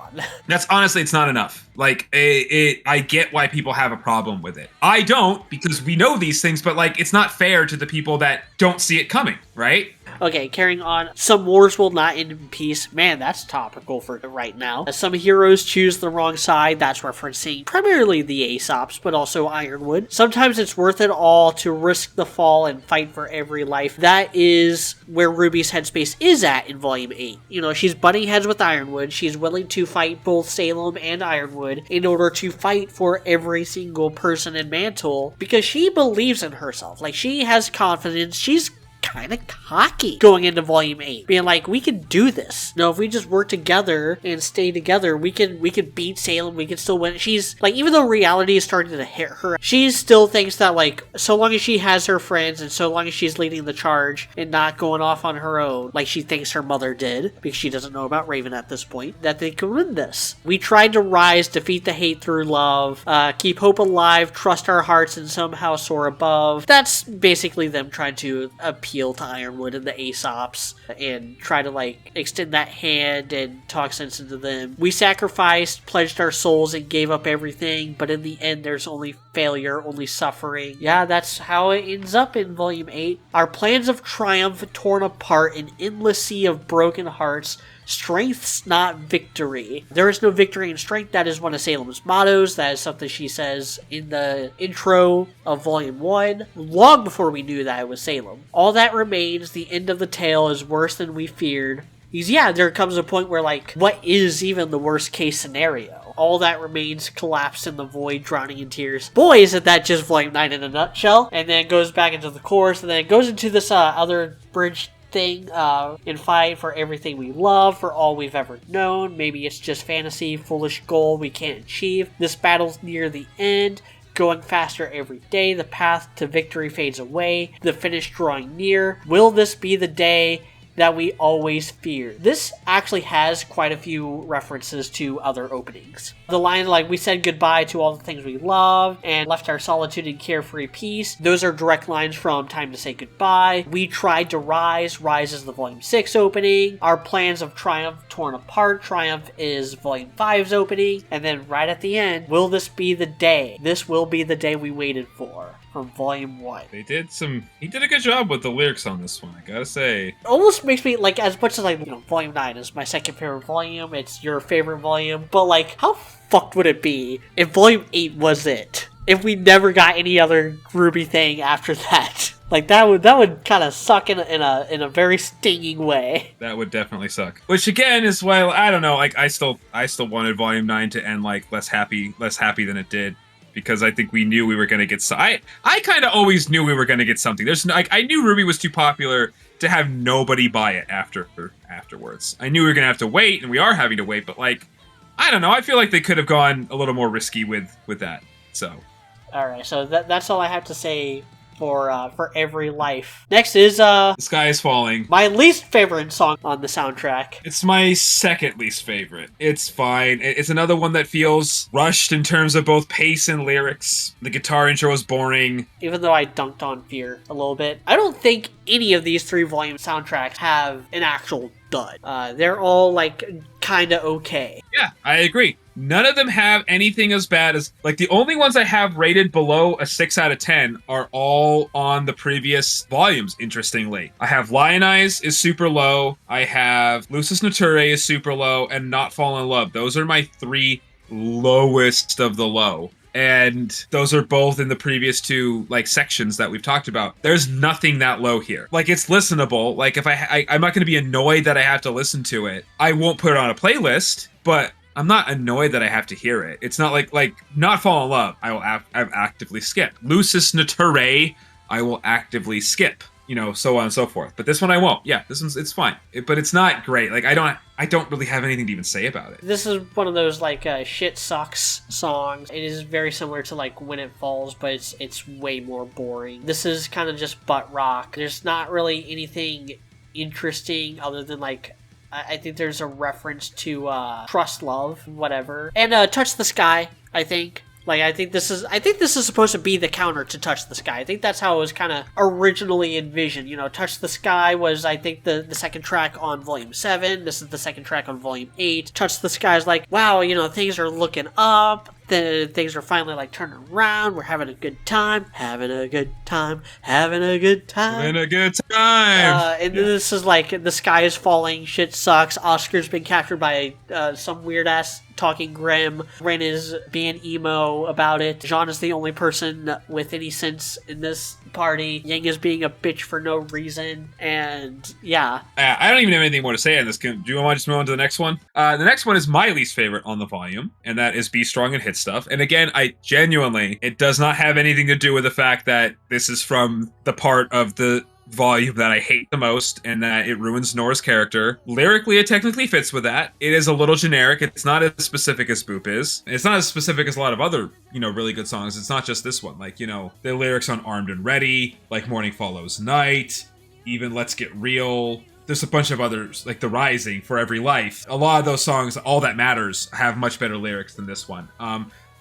That's honestly, it's not enough. Like, I get why people have a problem with it. I don't, because we know these things, but, like, it's not fair to the people that don't see it coming, right? Okay, carrying on. Some wars will not end in peace. Man, that's topical for right now. Some heroes choose the wrong side. That's referencing primarily the Aesops, but also Ironwood. Sometimes it's worth it all to risk the fall and fight for every life. That is where RWBY's headspace is at in Volume 8. You know, she's butting heads with Ironwood. She's willing to fight both Salem and Ironwood in order to fight for every single person in Mantle because she believes in herself. Like, she has confidence. She's kind of cocky going into Volume 8, being like, we can do this. No, if we just work together and stay together, we can beat Salem, we can still win. She's like, even though reality is starting to hit her, she still thinks that, like, so long as she has her friends and so long as she's leading the charge and not going off on her own, like she thinks her mother did, because she doesn't know about Raven at this point, that they can win this. We tried to rise, defeat the hate through love, keep hope alive, trust our hearts, and somehow soar above. That's basically them trying to appeal to Ironwood and the Aesops and try to, like, extend that hand and talk sense into them. We sacrificed, pledged our souls, and gave up everything, but in the end there's only failure, only suffering. Yeah, that's how it ends up in Volume 8. Our plans of triumph torn apart, an endless sea of broken hearts. Strength's not victory. There is no victory in strength. That is one of Salem's mottos. That is something she says in the intro of Volume 1, long before we knew that it was Salem. All that remains, the end of the tale is worse than we feared. Because, yeah, there comes a point where, like, what is even the worst case scenario? All that remains collapsed in the void, drowning in tears. Boy, isn't that just Volume 9 in a nutshell? And then it goes back into the chorus, and then it goes into this other bridge thing, and fight for everything we love, for all we've ever known. Maybe it's just fantasy, foolish goal we can't achieve. This battle's near the end, going faster every day. The path to victory fades away, the finish drawing near. Will this be the day that we always fear? This actually has quite a few references to other openings. The line like, we said goodbye to all the things we love and left our solitude in carefree peace. Those are direct lines from Time to Say Goodbye. We tried to rise. Rise is the Volume 6 opening. Our plans of triumph torn apart. Triumph is Volume 5's opening. And then right at the end, will this be the day? This will be the day we waited for. From Volume 1. He did a good job with the lyrics on this one, I gotta say. Almost makes me, like, as much as, like, you know, Volume 9 is my second favorite volume, it's your favorite volume, but, like, how fucked would it be if Volume 8 was it? If we never got any other RWBY thing after that? Like, that would kind of suck in a very stinging way. That would definitely suck. Which again is why, I don't know, like, I still wanted Volume 9 to end, like, less happy than it did. Because I think we knew we were going to get... I kind of always knew we were going to get something. I knew RWBY was too popular to have nobody buy it afterwards. I knew we were going to have to wait, and we are having to wait, but, like, I don't know. I feel like they could have gone a little more risky with that, so... Alright, so that's all I have to say for Every Life. Next is, The Sky is Falling. My least favorite song on the soundtrack. It's my second least favorite. It's fine. It's another one that feels rushed in terms of both pace and lyrics. The guitar intro is boring. Even though I dunked on Fear a little bit, I don't think any of these 3-volume soundtracks have an actual dud. They're all, like, kinda okay. Yeah, I agree. None of them have anything as bad as... Like, the only ones I have rated below a 6 out of 10 are all on the previous volumes, interestingly. I have Lion Eyes is super low. I have Lucis Naturae is super low. And Not Fall in Love. Those are my 3 lowest of the low. And those are both in the previous two like sections that we've talked about. There's nothing that low here. Like, it's listenable. Like, if I'm not going to be annoyed that I have to listen to it. I won't put it on a playlist, but I'm not annoyed that I have to hear it. It's not like Not Fall in Love, I will actively skip. Lucis Naturae, I will actively skip. You know, so on and so forth. But this one I won't. Yeah, this one's, it's fine. But it's not great. Like, I don't really have anything to even say about it. This is one of those, like, shit sucks songs. It is very similar to, like, When It Falls, but it's way more boring. This is kind of just butt rock. There's not really anything interesting other than, like, I think there's a reference to Trust Love, whatever. And Touch the Sky, I think. Like, I think this is supposed to be the counter to Touch the Sky. I think that's how it was kind of originally envisioned. You know, Touch the Sky was, I think, the second track on Volume 7. This is the second track on Volume 8. Touch the Sky is like, wow, you know, things are looking up. Things are finally, like, turning around. We're having a good time. Having a good time. Having a good time. Having a good time. And then this is like, the sky is falling. Shit sucks. Oscar's been captured by some weird-ass talking Grim. Ren is being emo about it. Jean is the only person with any sense in this party. Yang is being a bitch for no reason. And, yeah. I don't even have anything more to say on this. Do you want to just move on to the next one? The next one is my least favorite on the volume, and that is Be Strong and Hit Stuff. And again, it does not have anything to do with the fact that this is from the part of the volume that I hate the most, and that it ruins Nora's character. Lyrically, it technically fits with that. It is a little generic. It's not as specific as Boop is. It's not as specific as a lot of other, you know, really good songs. It's not just this one. Like, you know, the lyrics on Armed and Ready, like Morning Follows Night, even Let's Get Real. There's a bunch of others, like The Rising, For Every Life. A lot of those songs, All That Matters, have much better lyrics than this one.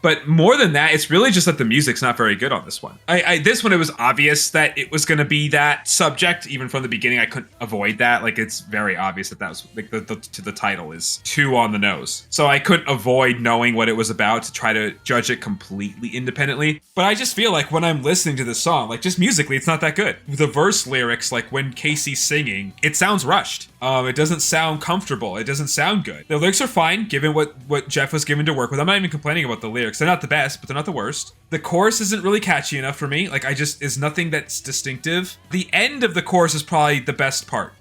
But more than that, it's really just that the music's not very good on this one. This one, it was obvious that it was going to be that subject. Even from the beginning, I couldn't avoid that. Like, it's very obvious that was, like, the title is too on the nose. So I couldn't avoid knowing what it was about to try to judge it completely independently. But I just feel like when I'm listening to this song, like, just musically, it's not that good. The verse lyrics, like when Casey's singing, it sounds rushed. It doesn't sound comfortable. It doesn't sound good. The lyrics are fine, given what Jeff was given to work with. I'm not even complaining about the lyrics. They're not the best, but they're not the worst. The chorus isn't really catchy enough for me. Like, is nothing that's distinctive. The end of the chorus is probably the best part.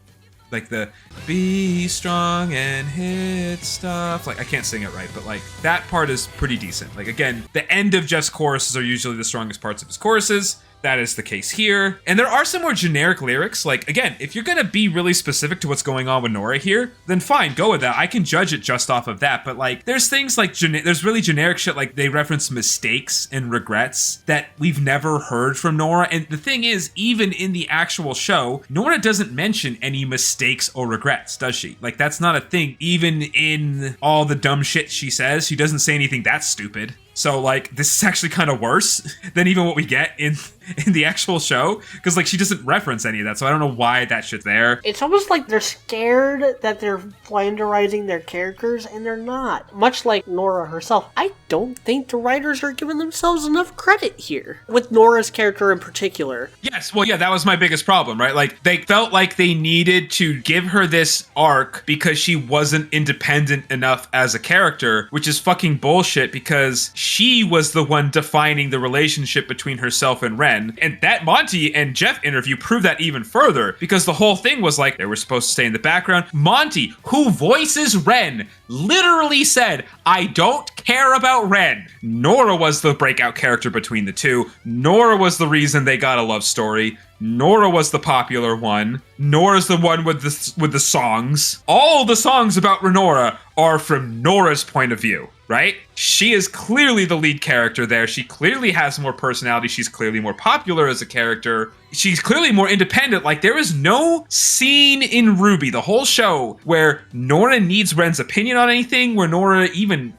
Like the be strong and hit stuff. Like, I can't sing it right, but like that part is pretty decent. Like, again, the end of Jeff's choruses are usually the strongest parts of his choruses. That is the case here. And there are some more generic lyrics. Like, again, if you're gonna be really specific to what's going on with Nora here, then fine, go with that. I can judge it just off of that. But like, there's things like, there's really generic shit, like they reference mistakes and regrets that we've never heard from Nora. And the thing is, even in the actual show, Nora doesn't mention any mistakes or regrets, does she? Like, that's not a thing. Even in all the dumb shit she says, she doesn't say anything that stupid. So, like, this is actually kind of worse than even what we get in the actual show. Because, like, she doesn't reference any of that, so I don't know why that shit's there. It's almost like they're scared that they're flanderizing their characters, and they're not. Much like Nora herself. I don't think the writers are giving themselves enough credit here. With Nora's character in particular. Yes, well, yeah, that was my biggest problem, right? Like, they felt like they needed to give her this arc because she wasn't independent enough as a character, which is fucking bullshit because she was the one defining the relationship between herself and Ren. And that Monty and Jeff interview proved that even further, because the whole thing was like, they were supposed to stay in the background. Monty, who voices Ren, literally said, I don't care about Ren. Nora was the breakout character between the two. Nora was the reason they got a love story. Nora was the popular one. Nora's the one with the songs. All the songs about Nora are from Nora's point of view, right? She is clearly the lead character there. She clearly has more personality. She's clearly more popular as a character. She's clearly more independent. Like, there is no scene in RWBY, the whole show, where Nora needs Ren's opinion on anything, where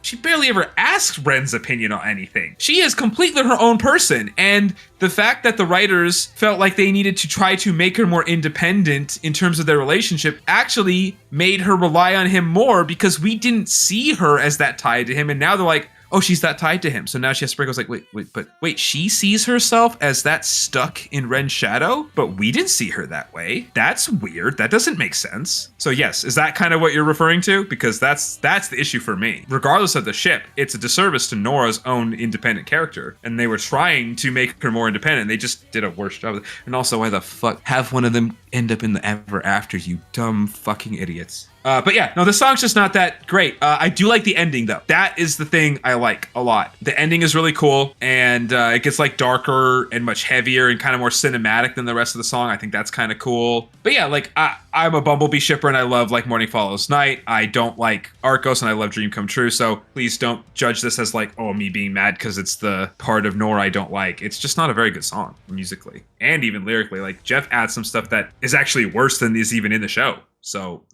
she barely ever asks Ren's opinion on anything. She is completely her own person. And the fact that the writers felt like they needed to try to make her more independent in terms of their relationship actually made her rely on him more, because we didn't see her as that tied to him. And now they're like, oh, she's that tied to him. So now she has to break. I was like, wait, she sees herself as that stuck in Ren's shadow, but we didn't see her that way. That's weird. That doesn't make sense. So yes, is that kind of what you're referring to? Because that's the issue for me. Regardless of the ship, it's a disservice to Nora's own independent character. And they were trying to make her more independent. They just did a worse job of it. And also, why the fuck have one of them end up in the ever after, you dumb fucking idiots. But yeah, no, the song's just not that great. I do like the ending, though. That is the thing I like a lot. The ending is really cool, and it gets like darker and much heavier and kind of more cinematic than the rest of the song. I think that's kind of cool. But yeah, like I'm a Bumblebee shipper, and I love like Morning Follows Night. I don't like Arcos, and I love Dream Come True. So please don't judge this as like, oh, me being mad because it's the part of Nora I don't like. It's just not a very good song musically and even lyrically. Like Jeff adds some stuff that is actually worse than is even in the show. So,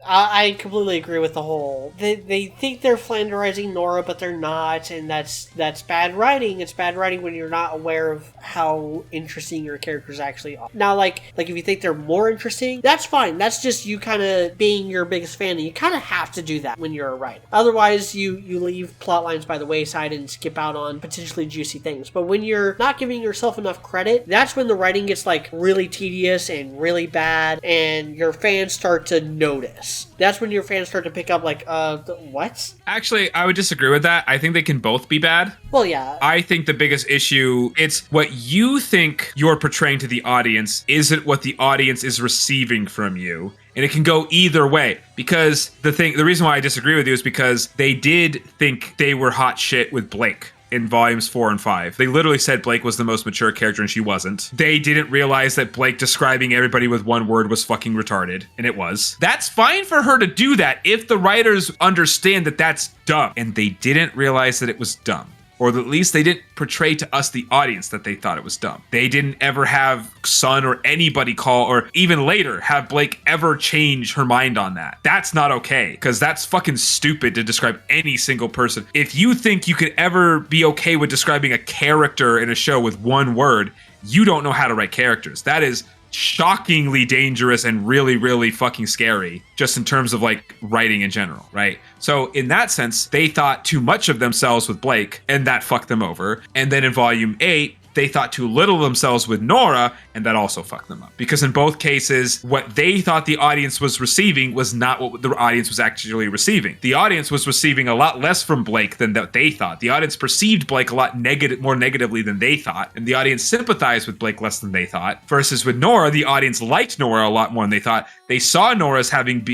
I completely agree with the whole. They think they're flanderizing Nora, but they're not, and that's bad writing. It's bad writing when you're not aware of how interesting your characters actually are. Now, like if you think they're more interesting, that's fine. That's just you kind of being your biggest fan, and you kind of have to do that when you're a writer. Otherwise, you leave plot lines by the wayside and skip out on potentially juicy things. But when you're not giving yourself enough credit, that's when the writing gets like really tedious and really bad, and your fans start to notice. That's when your fans start to pick up like, what? Actually, I would disagree with that. I think they can both be bad. Well, yeah. I think the biggest issue, it's what you think you're portraying to the audience isn't what the audience is receiving from you. And it can go either way, because the reason why I disagree with you is because they did think they were hot shit with Blake in volumes 4 and 5. They literally said Blake was the most mature character and she wasn't. They didn't realize that Blake describing everybody with one word was fucking retarded, and it was. That's fine for her to do that if the writers understand that that's dumb. And they didn't realize that it was dumb. Or at least they didn't portray to us, the audience, that they thought it was dumb. They didn't ever have Sun or anybody call, or even later, have Blake ever change her mind on that. That's not okay, because that's fucking stupid to describe any single person. If you think you could ever be okay with describing a character in a show with one word, you don't know how to write characters. That is shockingly dangerous and really, really fucking scary, just in terms of like writing in general, right? So in that sense, they thought too much of themselves with Blake, and that fucked them over. And then in volume 8, they thought too little of themselves with Nora, and that also fucked them up. Because in both cases, what they thought the audience was receiving was not what the audience was actually receiving. The audience was receiving a lot less from Blake than that they thought. The audience perceived Blake a lot more negatively than they thought, and the audience sympathized with Blake less than they thought. Versus with Nora, the audience liked Nora a lot more than they thought. They saw Nora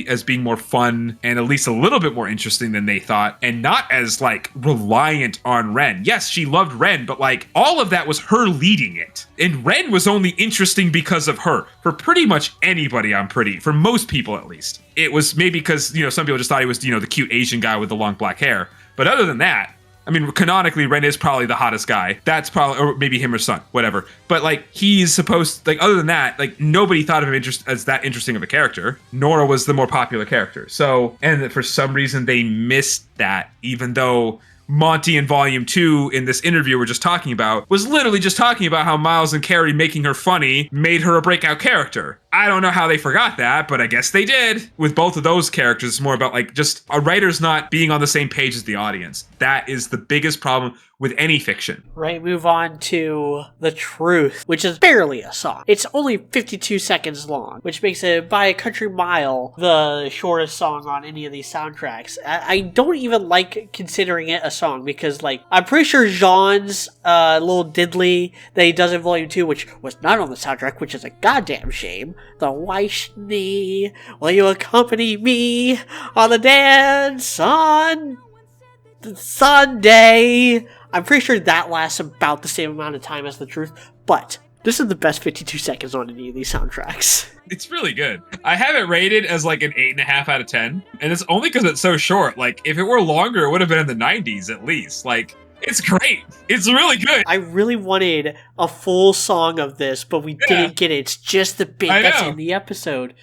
as being more fun and at least a little bit more interesting than they thought, and not as like reliant on Ren. Yes, she loved Ren, but like all of that was her leading it. And Ren was only interesting because of her. For pretty much anybody, for most people at least. It was maybe because, some people just thought he was, the cute Asian guy with the long black hair. But other than that, I mean, canonically, Ren is probably the hottest guy. That's probably, or maybe him or Sun, whatever. But like, he's supposed, like, other than that, like, nobody thought of him as that interesting of a character. Nora was the more popular character. So, and for some reason, they missed that, even though Monty in volume 2 in this interview we're just talking about was literally just talking about how Miles and Carrie making her funny made her a breakout character. I don't know how they forgot that, but I guess they did. With both of those characters, it's more about like just a writer's not being on the same page as the audience. That is the biggest problem with any fiction. Right, move on to The Truth, which is barely a song. It's only 52 seconds long, which makes it by a country mile the shortest song on any of these soundtracks. I don't even like considering it a song because, like, I'm pretty sure Jean's little diddly that he does in Volume 2, which was not on the soundtrack, which is a goddamn shame. The Waishni, will you accompany me on the dance on Sunday? I'm pretty sure that lasts about the same amount of time as The Truth, but this is the best 52 seconds on any of these soundtracks. It's really good. I have it rated as like an 8.5 out of 10, and it's only because it's so short. Like, if it were longer, it would have been in the 90s at least. Like, it's great. It's really good. I really wanted a full song of this, but we didn't get it. It's just the bit that's in the episode.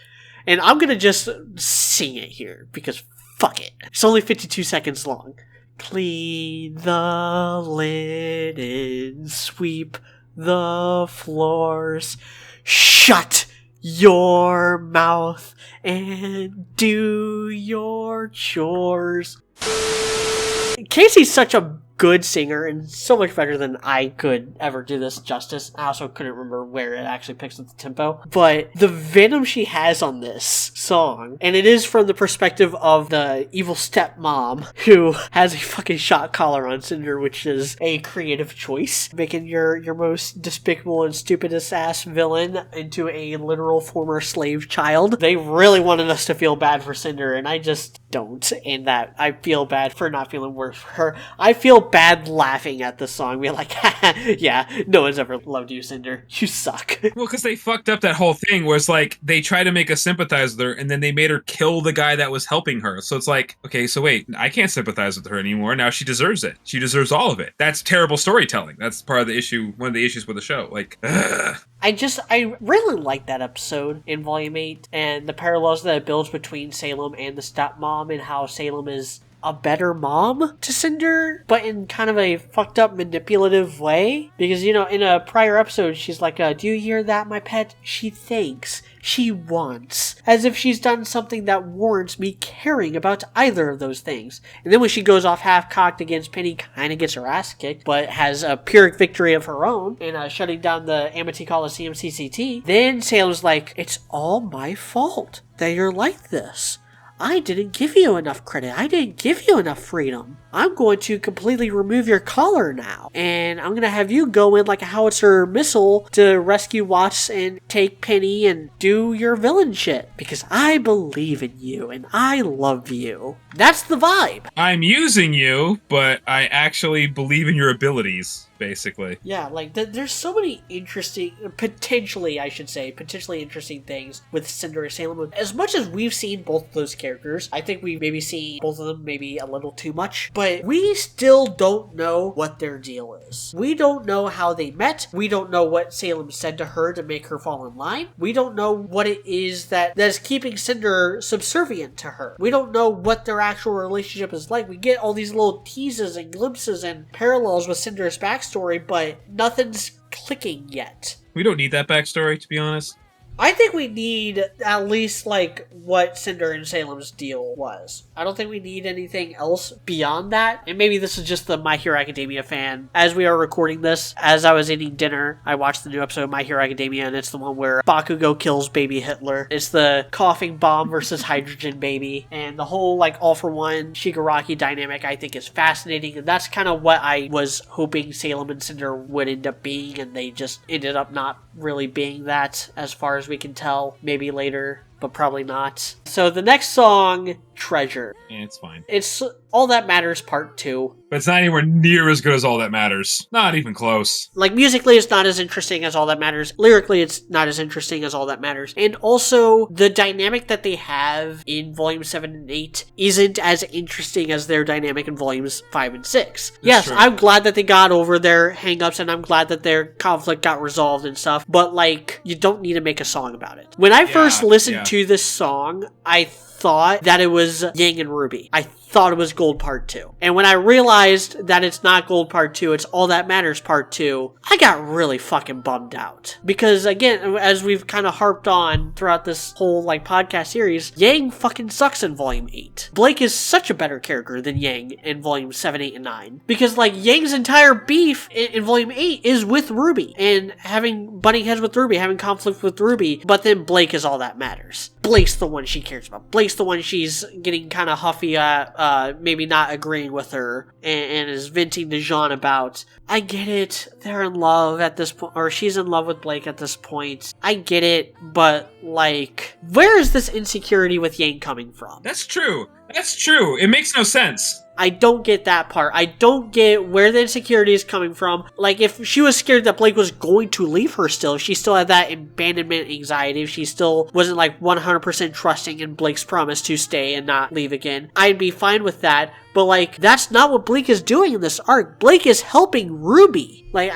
And I'm going to just sing it here, because fuck it. It's only 52 seconds long. Clean the linen, sweep the floors, shut your mouth and do your chores. Casey's such a good singer and so much better than I could ever do this justice. I also couldn't remember where it actually picks up the tempo, but the venom she has on this song, and it is from the perspective of the evil stepmom who has a fucking shot collar on Cinder, which is a creative choice, making your most despicable and stupidest ass villain into a literal former slave child. They really wanted us to feel bad for Cinder, and I just don't, and that I feel bad for not feeling worse for her. I feel bad laughing at the song, being like, yeah, no one's ever loved you, Cinder. You suck. Well, because they fucked up that whole thing where it's like, they tried to make us sympathize with her, and then they made her kill the guy that was helping her. So it's like, okay, so wait, I can't sympathize with her anymore. Now she deserves it. She deserves all of it. That's terrible storytelling. That's part of the issue, one of the issues with the show. Like, ugh. I really like that episode in Volume 8, and the parallels that it builds between Salem and the stepmom, and how Salem is a better mom to Cinder, but in kind of a fucked up manipulative way. Because, you know, in a prior episode, she's like, do you hear that, my pet? She thinks, she wants, as if she's done something that warrants me caring about either of those things. And then when she goes off half-cocked against Penny, kind of gets her ass kicked, but has a Pyrrhic victory of her own, and shutting down the Amity Coliseum CCT, then Salem's like, it's all my fault that you're like this. I didn't give you enough credit. I didn't give you enough freedom. I'm going to completely remove your collar now. And I'm going to have you go in like a howitzer missile to rescue Watts and take Penny and do your villain shit. Because I believe in you and I love you. That's the vibe. I'm using you, but I actually believe in your abilities, basically. Yeah, like, there's so many interesting, potentially interesting things with Cinder and Salem. As much as we've seen both of those characters, I think we've maybe seen both of them maybe a little too much, but we still don't know what their deal is. We don't know how they met. We don't know what Salem said to her to make her fall in line. We don't know what it is that is keeping Cinder subservient to her. We don't know what their actual relationship is like. We get all these little teases and glimpses and parallels with Cinder's backstory, but nothing's clicking yet. We don't need that backstory, to be honest. I think we need at least, like, what Cinder and Salem's deal was. I don't think we need anything else beyond that. And maybe this is just the My Hero Academia fan. As we are recording this, as I was eating dinner, I watched the new episode of My Hero Academia, and it's the one where Bakugo kills baby Hitler. It's the coughing bomb versus hydrogen baby. And the whole, like, all-for-one Shigaraki dynamic, I think, is fascinating. And that's kind of what I was hoping Salem and Cinder would end up being, and they just ended up not really being that, as far as we can tell. Maybe later, but probably not. So the next song, Treasure. Yeah, it's fine. It's All That Matters Part 2. But it's not anywhere near as good as All That Matters. Not even close. Like, musically, it's not as interesting as All That Matters. Lyrically, it's not as interesting as All That Matters. And also, the dynamic that they have in Volume 7 and 8 isn't as interesting as their dynamic in Volumes 5 and 6. Yes, true. I'm glad that they got over their hangups, and I'm glad that their conflict got resolved and stuff, but, like, you don't need to make a song about it. When I first listened to this song, I thought that it was Yang and RWBY. I thought it was Gold Part 2. And when I realized that it's not Gold Part 2, it's All That Matters Part 2, I got really fucking bummed out. Because, again, as we've kind of harped on throughout this whole, like, podcast series, Yang fucking sucks in Volume 8. Blake is such a better character than Yang in Volume 7, 8, and 9. Because, like, Yang's entire beef in Volume 8 is with RWBY. And having butting heads with RWBY, having conflict with RWBY, but then Blake is all that matters. Blake's the one she cares about. Blake's the one she's getting kind of huffy at, maybe not agreeing with her, and is venting to Jean about. I get it, they're in love at this point, or she's in love with Blake at this point. I get it, but, like, where is this insecurity with Yang coming from? That's true. That's true. It makes no sense. I don't get that part. I don't get where the insecurity is coming from. Like, if she was scared that Blake was going to leave her still, if she still had that abandonment anxiety, if she still wasn't, like, 100% trusting in Blake's promise to stay and not leave again, I'd be fine with that. But, like, that's not what Blake is doing in this arc. Blake is helping RWBY. Like,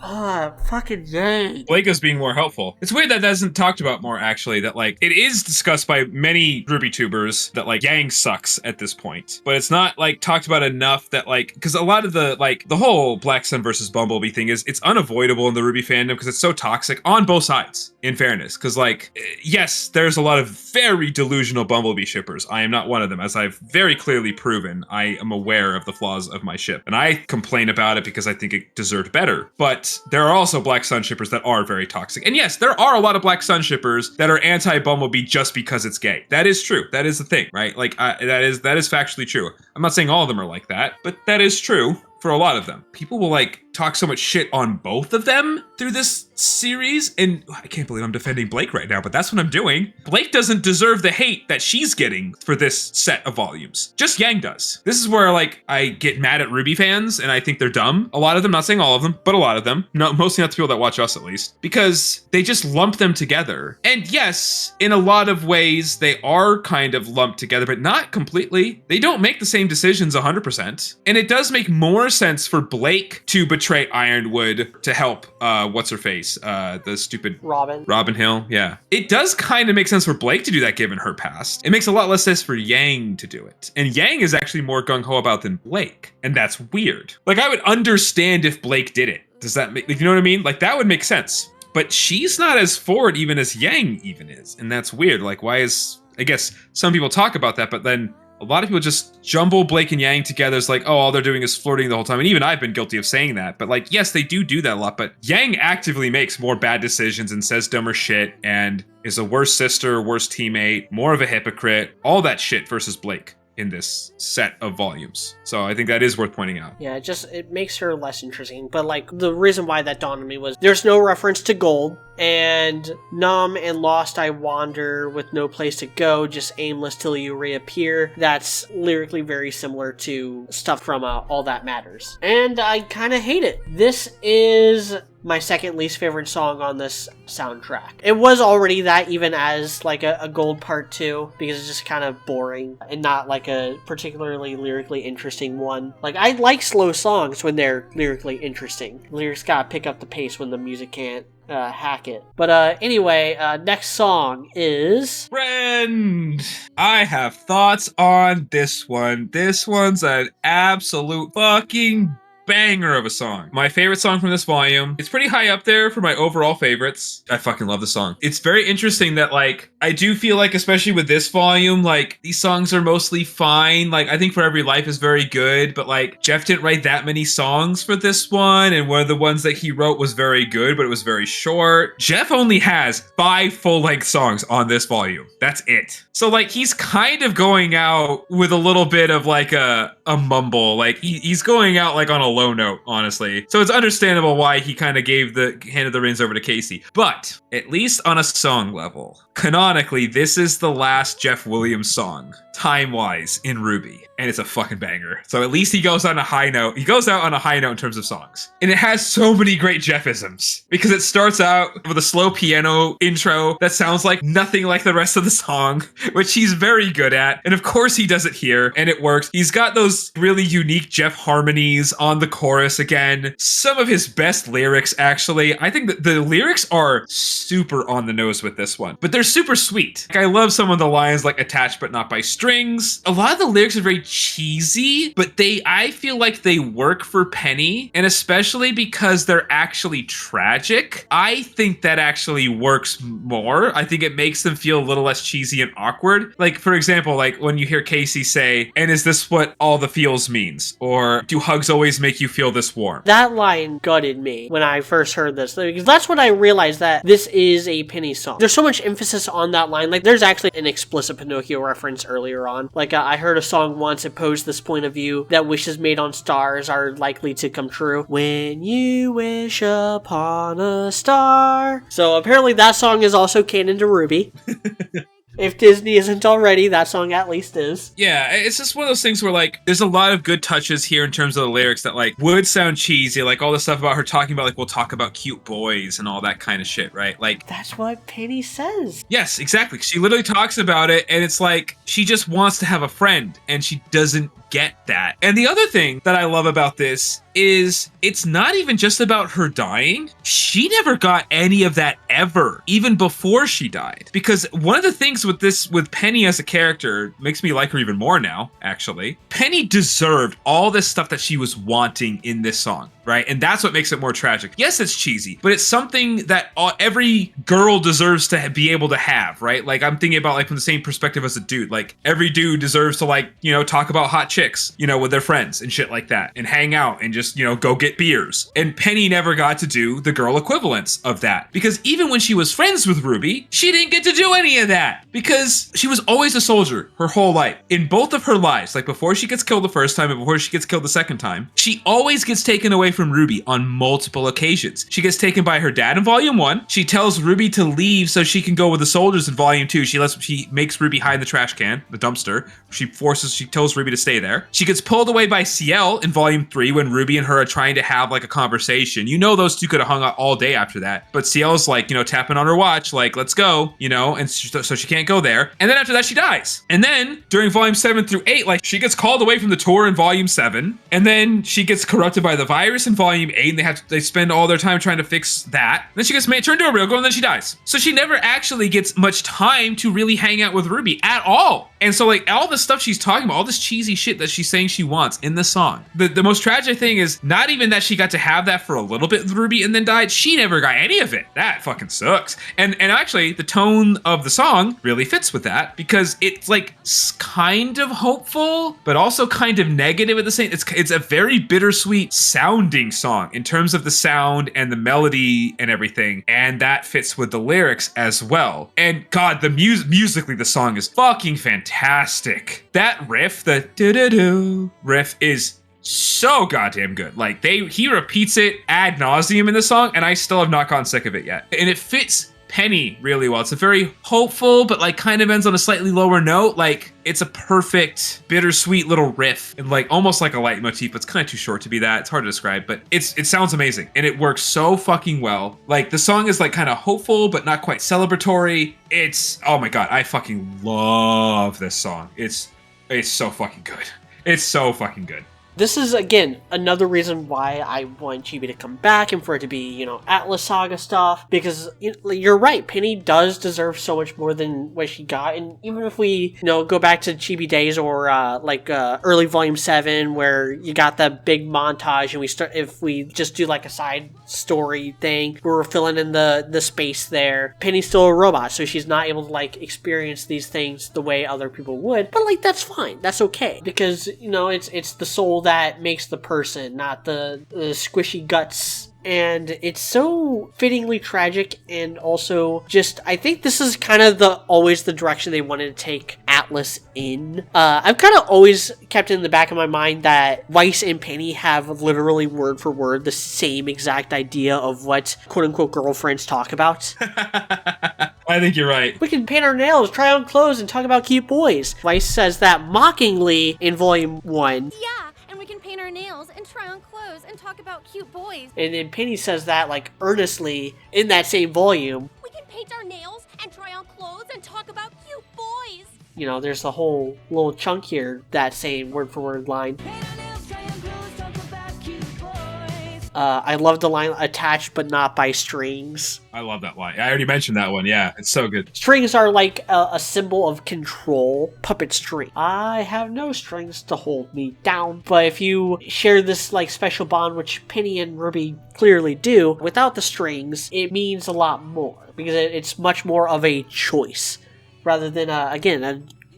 Fucking Yang. Blake is being more helpful. It's weird that isn't talked about more, actually, that, like, it is discussed by many RWBY tubers that, like, Yang sucks at this point. But it's not, like, talked about enough that, like, because a lot of the, like, the whole Black Sun versus Bumblebee thing it's unavoidable in the RWBY fandom because it's so toxic on both sides, in fairness. Because, like, yes, there's a lot of very delusional Bumblebee shippers. I am not one of them. As I've very clearly proven, I am aware of the flaws of my ship. And I complain about it because I think it deserved better. But there are also Black Sun shippers that are very toxic. And yes, there are a lot of Black Sun shippers that are anti-Bumblebee just because it's gay. That is true. That is the thing, right? Like, that is factually true. I'm not saying all of them are like that, but that is true for a lot of them. People will, like, talk so much shit on both of them through this series, and I can't believe I'm defending Blake right now, but that's what I'm doing. Blake doesn't deserve the hate that she's getting for this set of volumes. Just Yang does. This is where, like, I get mad at RWBY fans, and I think they're dumb. A lot of them, not saying all of them, but a lot of them. No, mostly not the people that watch us, at least. Because they just lump them together. And yes, in a lot of ways, they are kind of lumped together, but not completely. They don't make the same decisions 100%. And it does make more sense for Blake to betray Ironwood to help, what's-her-face? The stupid... Robin Hill, yeah. It does kind of make sense for Blake to do that given her past. It makes a lot less sense for Yang to do it. And Yang is actually more gung-ho about than Blake. And that's weird. Like, I would understand if Blake did it. Does that make... You know what I mean? Like, that would make sense. But she's not as forward even as Yang even is. And that's weird. Like, why is... I guess some people talk about that, but then... A lot of people just jumble Blake and Yang together. It's like, oh, all they're doing is flirting the whole time. And even I've been guilty of saying that. But, like, yes, they do that a lot. But Yang actively makes more bad decisions and says dumber shit and is a worse sister, worse teammate, more of a hypocrite. All that shit versus Blake in this set of volumes. So I think that is worth pointing out. Yeah, it makes her less interesting. But, like, the reason why that dawned on me was there's no reference to gold. And numb and lost I wander with no place to go, just aimless till you reappear. That's lyrically very similar to stuff from All That Matters. And I kind of hate it. This is my second least favorite song on this soundtrack. It was already that even as like a gold part 2 because it's just kind of boring and not like a particularly lyrically interesting one. Like, I like slow songs when they're lyrically interesting. Lyrics gotta pick up the pace when the music can't hack it. But anyway, next song is... Friend! I have thoughts on this one. This one's an absolute fucking banger of a song. My favorite song from this volume. It's pretty high up there for my overall favorites. I fucking love the song. It's very interesting that, like, I do feel like, especially with this volume, like, these songs are mostly fine. Like, I think For Every Life is very good, but, like, Jeff didn't write that many songs for this one, and one of the ones that he wrote was very good, but it was very short. Jeff only has 5 full-length songs on this volume. That's it. So, like, he's kind of going out with a little bit of, like, a mumble. Like, he's going out, like, on a low note, honestly. So it's understandable why he kind of handed the reins over to Casey. But at least on a song level, canonically, this is the last Jeff Williams song, time-wise, in RWBY. And it's a fucking banger. So at least he goes on a high note. He goes out on a high note in terms of songs. And it has so many great Jeffisms. Because it starts out with a slow piano intro that sounds like nothing like the rest of the song, which he's very good at. And of course he does it here, and it works. He's got those really unique Jeff harmonies on the chorus again. Some of his best lyrics, actually. I think that the lyrics are super on the nose with this one. But they're super sweet. Like, I love some of the lines like attached but not by strings. A lot of the lyrics are very cheesy, but I feel like they work for Penny, and especially because they're actually tragic. I think that actually works more. I think it makes them feel a little less cheesy and awkward. Like, for example, like when you hear Casey say, "And is this what all the feels means?" Or, "Do hugs always make you feel this warm?" That line gutted me when I first heard this, because that's when I realized that this is a Penny song. There's so much emphasis on that line. Like, there's actually an explicit Pinocchio reference earlier on. Like, I heard a song once, it posed this point of view that wishes made on stars are likely to come true. When you wish upon a star. So apparently that song is also canon to RWBY. If Disney isn't already, that song at least is. Yeah, it's just one of those things where, like, there's a lot of good touches here in terms of the lyrics that, like, would sound cheesy. Like, all the stuff about her talking about, like, we'll talk about cute boys and all that kind of shit, right? Like... That's what Penny says. Yes, exactly. She literally talks about it, and it's like, she just wants to have a friend, and she doesn't get that. And the other thing that I love about this is it's not even just about her dying. She never got any of that ever, even before she died. Because one of the things with Penny as a character makes me like her even more now, actually. Penny deserved all this stuff that she was wanting in this song, right? And that's what makes it more tragic. Yes, it's cheesy, but it's something that every girl deserves to be able to have, right? Like, I'm thinking about, like, from the same perspective as a dude. Like, every dude deserves to, like, you know, talk about hot chicks, you know, with their friends and shit like that, and hang out and just, you know, go get beers. And Penny never got to do the girl equivalence of that, because even when she was friends with RWBY, she didn't get to do any of that, because she was always a soldier her whole life. In both of her lives, like before she gets killed the first time and before she gets killed the second time, she always gets taken away from RWBY on multiple occasions. She gets taken by her dad in Volume 1. She tells RWBY to leave so she can go with the soldiers in Volume 2. She makes RWBY hide in the trash can, the dumpster. She tells RWBY to stay there. She gets pulled away by CL in Volume 3 when RWBY and her are trying to have like a conversation. You know, those two could have hung out all day after that, but CL's like, you know, tapping on her watch, like, let's go, you know, and so she can't go there. And then after that, she dies. And then during Volume 7 through 8, like, she gets called away from the tour in Volume 7, and then she gets corrupted by the virus in Volume 8, and they spend all their time trying to fix that. Then she gets turned to a real girl, and then she dies. So she never actually gets much time to really hang out with RWBY at all. And so, like, all the stuff she's talking about, all this cheesy shit that she's saying she wants in the song, the most tragic thing is not even that she got to have that for a little bit with RWBY and then died. She never got any of it. That fucking sucks. And actually, the tone of the song really fits with that, because it's like kind of hopeful, but also kind of negative at the same. It's a very bittersweet sounding song in terms of the sound and the melody and everything, and that fits with the lyrics as well. And God, the musically, the song is fucking fantastic. That riff, the do-do-do riff, is so goddamn good. Like, he repeats it ad nauseum in the song, and I still have not gotten sick of it yet. And it fits Penny really well. It's a very hopeful, but like kind of ends on a slightly lower note. Like, it's a perfect bittersweet little riff, and like almost like a leitmotif, but it's kind of too short to be that. It's hard to describe, but it sounds amazing, and it works so fucking well. Like, the song is like kind of hopeful, but not quite celebratory. It's, oh my God, I fucking love this song. It's so fucking good. It's so fucking good. This is, again, another reason why I want Chibi to come back and for it to be, you know, Atlas Saga stuff, because you're right, Penny does deserve so much more than what she got. And even if we, you know, go back to Chibi days or early Volume 7 where you got the big montage, and if we just do like a side story thing where we're filling in the space there, Penny's still a robot, so she's not able to like experience these things the way other people would. But like, that's fine, that's okay, because, you know, it's the soul that makes the person, not the squishy guts. And it's so fittingly tragic, and also just, I think this is kind of always the direction they wanted to take Atlas in. I've kind of always kept it in the back of my mind that Weiss and Penny have literally word for word the same exact idea of what quote-unquote girlfriends talk about. I think you're right. We can paint our nails, try on clothes, and talk about cute boys. Weiss says that mockingly in Volume 1. Yeah, and we can paint our nails and try on clothes and talk about cute boys. And then Penny says that, like, earnestly in that same volume. We can paint our nails and try on clothes and talk about cute boys. You know, there's a whole little chunk here, that same word-for-word line. I love the line, attached but not by strings. I love that line. I already mentioned that one. Yeah, it's so good. Strings are like a symbol of control. Puppet string. I have no strings to hold me down. But if you share this like special bond, which Penny and RWBY clearly do, without the strings, it means a lot more. Because it's much more of a choice. Rather than,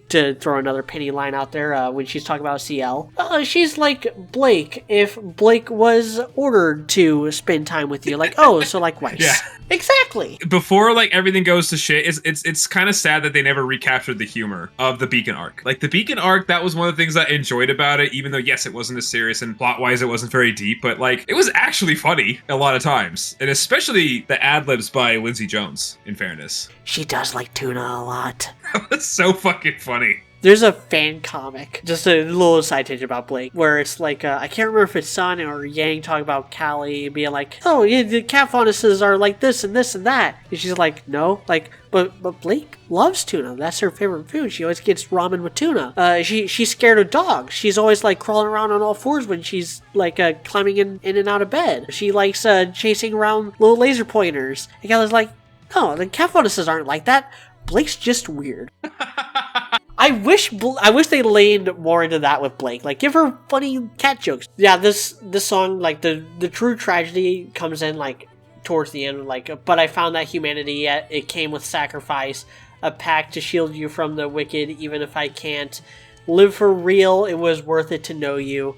to throw another Penny line out there, when she's talking about CL. She's like Blake if Blake was ordered to spend time with you. Like, oh, so like Weiss. Yeah. Exactly. Before like everything goes to shit, it's kind of sad that they never recaptured the humor of the Beacon arc. Like, the Beacon arc, that was one of the things I enjoyed about it, even though yes, it wasn't as serious and plot-wise it wasn't very deep, but like, it was actually funny a lot of times. And especially the ad-libs by Lindsay Jones, in fairness. She does like tuna a lot. That was so fucking funny. There's a fan comic, just a little side tangent about Blake, where it's like, I can't remember if it's Sun or Yang talking about Callie being like, oh, yeah, the cat faunuses are like this and this and that. And she's like, no, like, but Blake loves tuna. That's her favorite food. She always gets ramen with tuna. She's scared of dogs. She's always like crawling around on all fours when she's like climbing in and out of bed. She likes chasing around little laser pointers. And Callie's like, no, the cat faunuses aren't like that. Blake's just weird. I wish they leaned more into that with Blake. Like, give her funny cat jokes. Yeah, this song, like, the true tragedy comes in, like, towards the end, like, but I found that humanity, it came with sacrifice, a pact to shield you from the wicked, even if I can't live for real, it was worth it to know you.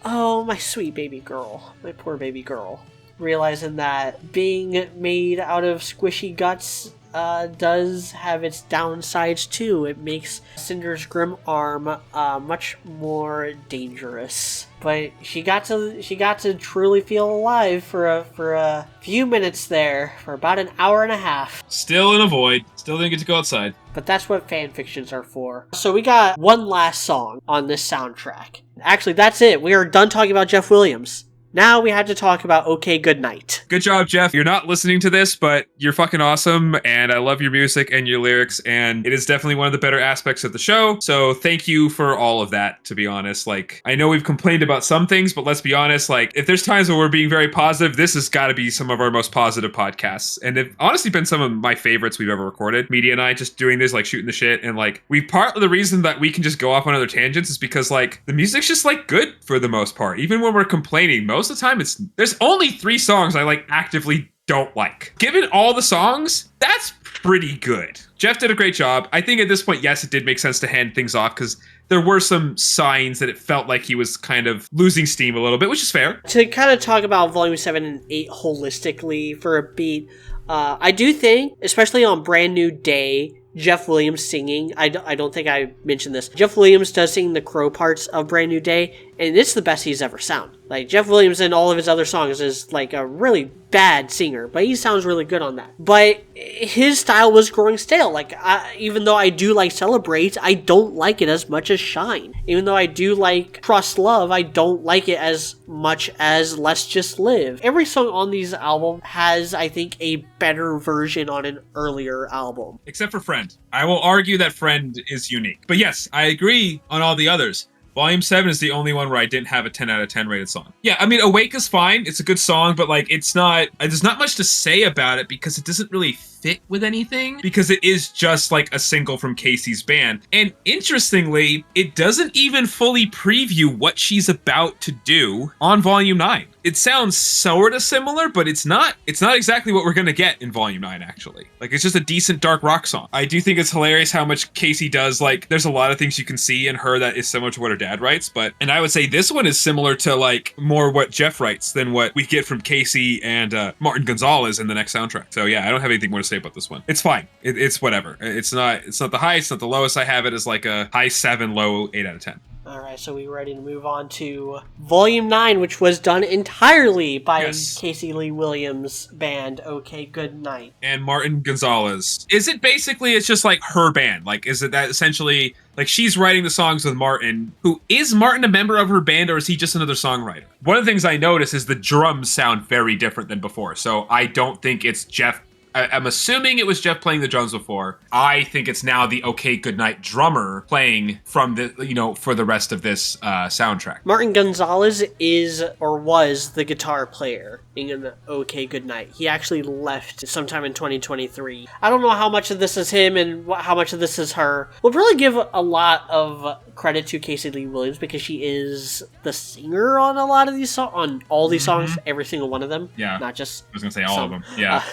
Oh, my sweet baby girl. My poor baby girl. Realizing that being made out of squishy guts does have its downsides too. It makes Cinder's grim arm much more dangerous. But she got to truly feel alive for a few minutes there, for about an hour and a half. Still in a void. Still didn't get to go outside. But that's what fan fictions are for. So we got one last song on this soundtrack. Actually, that's it. We are done talking about Jeff Williams. Now we had to talk about OK Goodnight. Good job, Jeff. You're not listening to this, but you're fucking awesome, and I love your music and your lyrics, and it is definitely one of the better aspects of the show, so thank you for all of that, to be honest. Like, I know we've complained about some things, but let's be honest, like, if there's times where we're being very positive, this has got to be some of our most positive podcasts, and they've honestly been some of my favorites we've ever recorded. Media and I just doing this, like, shooting the shit, and, like, part of the reason that we can just go off on other tangents is because, like, the music's just, like, good for the most part. Even when we're complaining, most of the time there's only 3 songs I like actively don't like. Given all the songs, that's pretty good. Jeff did a great job. I think at this point, yes, it did make sense to hand things off because there were some signs that it felt like he was kind of losing steam a little bit, which is fair. To kind of talk about Volume 7 and 8 holistically for a beat, I do think, especially on Brand New Day, Jeff Williams singing, I don't think I mentioned this. Jeff Williams does sing the crow parts of Brand New Day, and it's the best he's ever sound. Like, Jeff Williams in all of his other songs is like a really bad singer, but he sounds really good on that. But his style was growing stale. Like, even though I do like Celebrate, I don't like it as much as Shine. Even though I do like Trust Love, I don't like it as much as Let's Just Live. Every song on these albums has, I think, a better version on an earlier album. Except for Friend. I will argue that Friend is unique. But yes, I agree on all the others. Volume 7 is the only one where I didn't have a 10 out of 10 rated song. Yeah, I mean, Awake is fine. It's a good song, but, like, it's not... There's not much to say about it because it doesn't really fit with anything because it is just, like, a single from Casey's band. And interestingly, it doesn't even fully preview what she's about to do on Volume 9. It sounds sort of similar, but it's not exactly what we're going to get in Volume 9, actually. Like, it's just a decent dark rock song. I do think it's hilarious how much Casey does. Like, there's a lot of things you can see in her that is similar to what her dad writes, and I would say this one is similar to, like, more what Jeff writes than what we get from Casey and Martin Gonzalez in the next soundtrack. So yeah, I don't have anything more to say about this one. It's fine. It's whatever. It's not the highest, not the lowest. I have it as like a high 7, low 8 out of 10. Alright, so we're ready to move on to Volume 9, which was done entirely by Casey Lee Williams' band, OK Goodnight. And Martin Gonzalez. Is it basically, it's just like her band? Like, is it that essentially, like, she's writing the songs with Martin, who is Martin a member of her band, or is he just another songwriter? One of the things I notice is the drums sound very different than before, so I don't think it's Jeff. I'm assuming it was Jeff playing the drums before. I think it's now the OK Goodnight drummer playing from the, for the rest of this soundtrack. Martin Gonzalez is, or was, the guitar player in OK Goodnight. He actually left sometime in 2023. I don't know how much of this is him and how much of this is her. We'll really give a lot of credit to Casey Lee Williams because she is the singer on a lot of these songs, on all these songs, every single one of them. Yeah. Not just I was going to say all of them. Yeah.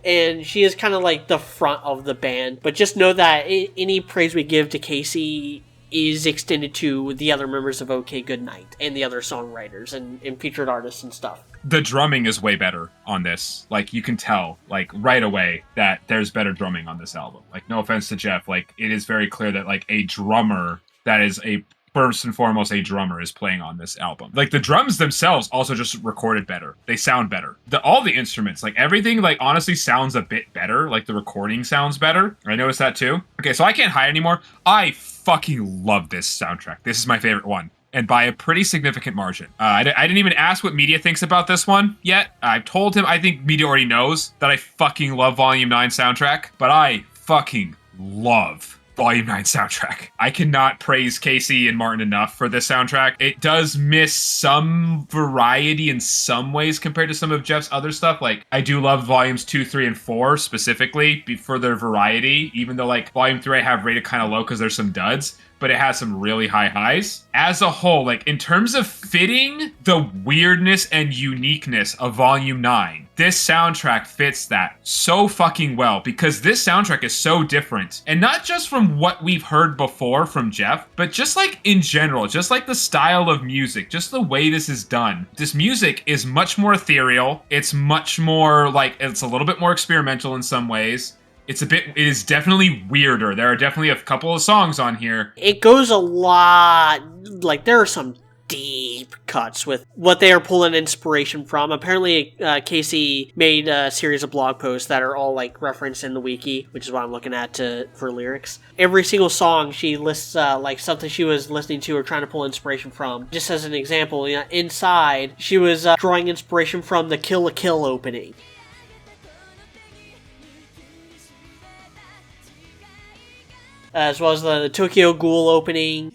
And she is kind of like the front of the band. But just know that any praise we give to Casey is extended to the other members of OK Goodnight and the other songwriters and featured artists and stuff. The drumming is way better on this. Like, you can tell, like, right away that there's better drumming on this album. Like, no offense to Jeff, like, it is very clear that, like, a drummer that is a first and foremost a drummer is playing on this album. Like the drums themselves also just recorded better. They sound better. All the instruments, like everything, like honestly sounds a bit better. Like the recording sounds better. I noticed that too. Okay, so I can't hide anymore. I fucking love this soundtrack. This is my favorite one. And by a pretty significant margin. I didn't even ask what Media thinks about this one yet. I've told him I think Media already knows that I fucking love Volume 9 soundtrack, but I fucking love Volume 9 soundtrack. I cannot praise Casey and Martin enough for this soundtrack. It does miss some variety in some ways compared to some of Jeff's other stuff. Like, I do love Volumes 2, 3, and 4 specifically for their variety, even though like Volume 3 I have rated kind of low because there's some duds, but it has some really high highs. As a whole, like in terms of fitting the weirdness and uniqueness of Volume 9, this soundtrack fits that so fucking well because this soundtrack is so different. And not just from what we've heard before from Jeff, but just like in general, just like the style of music, just the way this is done. This music is much more ethereal. It's much more like, it's a little bit more experimental in some ways. It is definitely weirder. There are definitely a couple of songs on here. It goes a lot, like there are some deep cuts with what they are pulling inspiration from. Apparently, Casey made a series of blog posts that are all like referenced in the wiki, which is what I'm looking at for lyrics. Every single song she lists like something she was listening to or trying to pull inspiration from. Just as an example, Inside, she was drawing inspiration from the Kill la Kill opening. As well as the Tokyo Ghoul opening.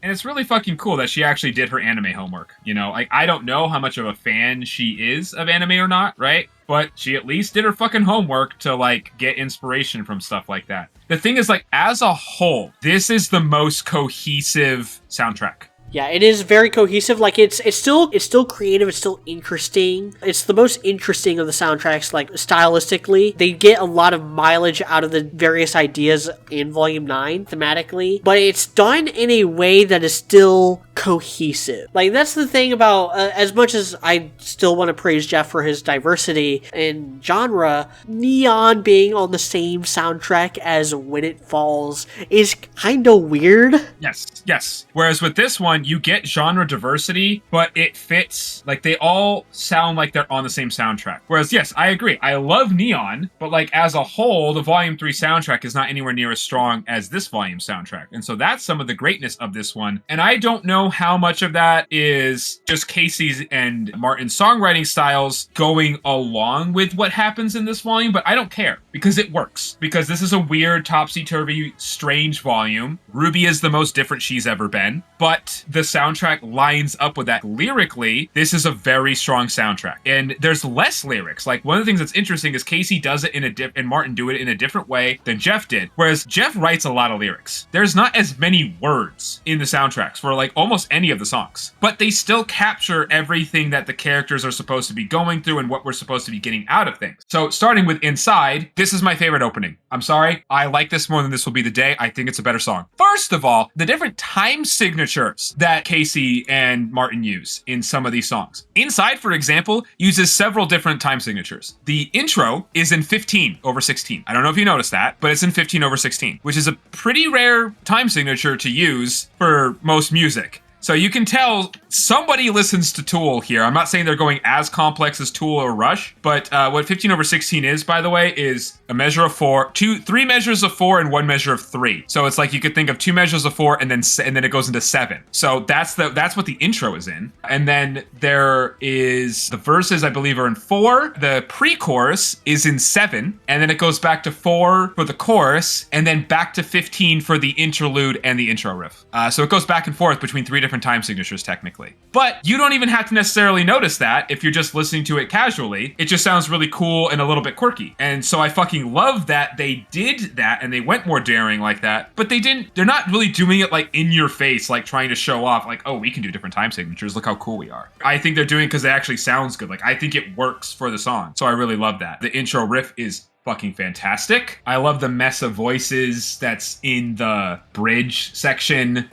And it's really fucking cool that she actually did her anime homework. You know, like, I don't know how much of a fan she is of anime or not, right? But she at least did her fucking homework to, like, get inspiration from stuff like that. The thing is, like, as a whole, this is the most cohesive soundtrack. Yeah, it is very cohesive. Like it's still creative. It's still interesting. It's the most interesting of the soundtracks. Like stylistically, they get a lot of mileage out of the various ideas in Volume 9 thematically, but it's done in a way that is still cohesive. Like that's the thing about as much as I still want to praise Jeff for his diversity in genre, Neon being on the same soundtrack as When It Falls is kind of weird. Yes. Whereas with this one, you get genre diversity, but it fits, like they all sound like they're on the same soundtrack. Whereas, yes, I agree. I love Neon, but like as a whole, the Volume 3 soundtrack is not anywhere near as strong as this volume soundtrack. And so that's some of the greatness of this one. And I don't know how much of that is just Casey's and Martin's songwriting styles going along with what happens in this volume, but I don't care because it works. Because this is a weird, topsy-turvy, strange volume. RWBY is the most different she's ever been, but the soundtrack lines up with that. Lyrically, this is a very strong soundtrack. And there's less lyrics. Like, one of the things that's interesting is Casey does it and Martin do it in a different way than Jeff did. Whereas Jeff writes a lot of lyrics. There's not as many words in the soundtracks for, like, almost any of the songs. But they still capture everything that the characters are supposed to be going through and what we're supposed to be getting out of things. So, starting with Inside, this is my favorite opening. I'm sorry, I like this more than This Will Be the Day. I think it's a better song. First of all, the different time signatures that Casey and Martin use in some of these songs. Inside, for example, uses several different time signatures. The intro is in 15/16. I don't know if you noticed that, but it's in 15/16, which is a pretty rare time signature to use for most music. So you can tell somebody listens to Tool here. I'm not saying they're going as complex as Tool or Rush, but what 15/16 is, by the way, is a measure of 4, 3 measures of 4 and 1 measure of 3. So it's like you could think of 2 measures of 4 and then it goes into 7. So that's what the intro is in. And then there is the verses, I believe, are in 4. The pre-chorus is in 7, and then it goes back to 4 for the chorus, and then back to 15 for the interlude and the intro riff. So it goes back and forth between 3 different time signatures, technically. But you don't even have to necessarily notice that if you're just listening to it casually. It just sounds really cool and a little bit quirky. And so I fucking love that they did that and they went more daring like that. But they're not really doing it like in your face, like trying to show off like, oh, we can do different time signatures. Look how cool we are. I think they're doing it because it actually sounds good. Like, I think it works for the song. So I really love that. The intro riff is fucking fantastic. I love the mess of voices that's in the bridge section.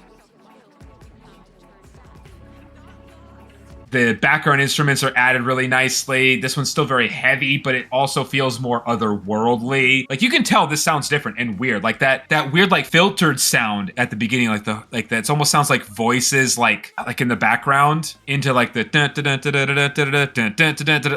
The background instruments are added really nicely. This one's still very heavy, but it also feels more otherworldly. Like you can tell this sounds different and weird. Like that weird like filtered sound at the beginning, like that. It almost sounds like voices like in the background into like the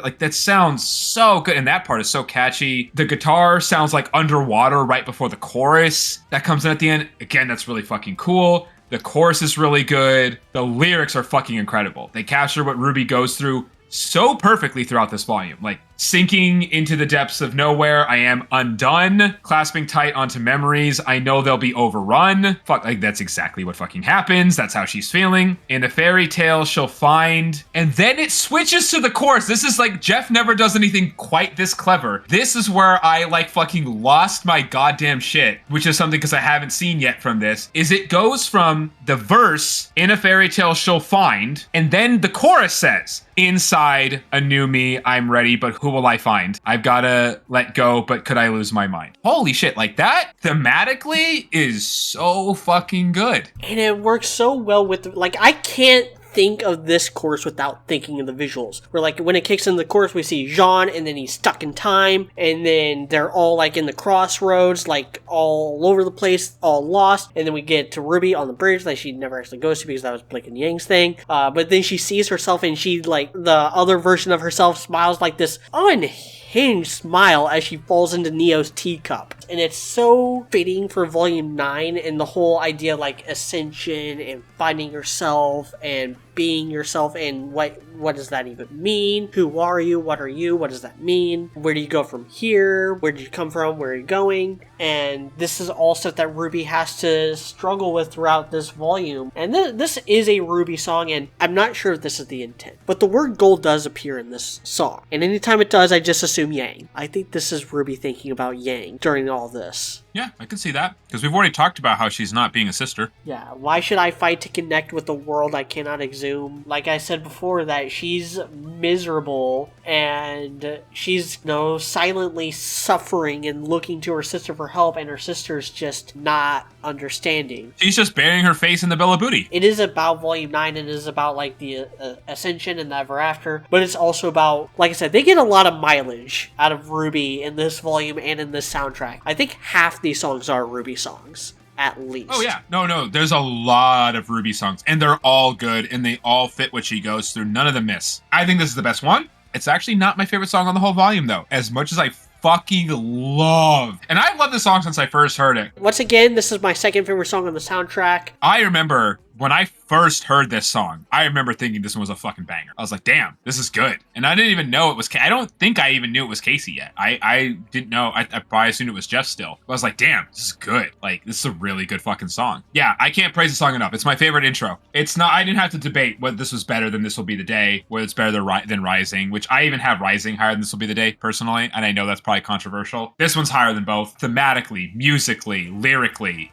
like that sounds so good, and that part is so catchy. The guitar sounds like underwater right before the chorus that comes in at the end. Again, that's really fucking cool. The chorus is really good. The lyrics are fucking incredible. They capture what RWBY goes through so perfectly throughout this volume. Like, sinking into the depths of nowhere, I am undone. Clasping tight onto memories, I know they'll be overrun. Fuck, like, that's exactly what fucking happens. That's how she's feeling. In a fairy tale she'll find. And then it switches to the chorus. This is like, Jeff never does anything quite this clever. This is where I, like, fucking lost my goddamn shit, which is something because I haven't seen yet from this, is it goes from the verse, in a fairy tale she'll find, and then the chorus says, inside a new me, I'm ready, but who will I find? I've gotta let go, but could I lose my mind? Holy shit, like that thematically is so fucking good. And it works so well with, like, I can't think of this chorus without thinking of the visuals. Where, like, when it kicks in the chorus, we see Jean, and then he's stuck in time, and then they're all, like, in the crossroads, like, all over the place, all lost, and then we get to RWBY on the bridge that she never actually goes to because that was Blake and Yang's thing, but then she sees herself, and she, like, the other version of herself smiles like this unhinged smile as she falls into Neo's teacup. And it's so fitting for Volume 9 and the whole idea, like, ascension and finding yourself and being yourself, and what does that even mean? Who are you? What are you? What does that mean? Where do you go from here? Where did you come from? Where are you going? And this is all stuff that RWBY has to struggle with throughout this volume. And this is a RWBY song, and I'm not sure if this is the intent, but the word gold does appear in this song. And anytime it does, I just assume Yang. I think this is RWBY thinking about Yang during all this. Yeah, I can see that. Because we've already talked about how she's not being a sister. Yeah, why should I fight to connect with the world I cannot exhume? Like I said before, that she's miserable and she's, silently suffering and looking to her sister for help, and her sister's just not understanding. She's just burying her face in the bill of booty. It is about Volume 9, and it is about, like, the Ascension and the Ever After, but it's also about, like I said, they get a lot of mileage out of RWBY in this volume and in this soundtrack. I think half these songs are RWBY songs, at least. Oh yeah, no, there's a lot of RWBY songs, and they're all good, and they all fit what she goes through. None of them miss. I think this is the best one. It's actually not my favorite song on the whole volume, though, as much as I fucking love. And I've loved this song since I first heard it. Once again, this is my second favorite song on the soundtrack. I remember when I first heard this song, I remember thinking this one was a fucking banger. I was like, damn, this is good. And I didn't even know it was, I don't think I even knew it was Casey yet. I didn't know, I probably assumed it was Jeff still. But I was like, damn, this is good. Like, this is a really good fucking song. Yeah, I can't praise the song enough. It's my favorite intro. It's not, I didn't have to debate whether this was better than This Will Be the Day, whether it's better than Rising, which I even have Rising higher than This Will Be the Day, personally. And I know that's probably controversial. This one's higher than both. Thematically, musically, lyrically,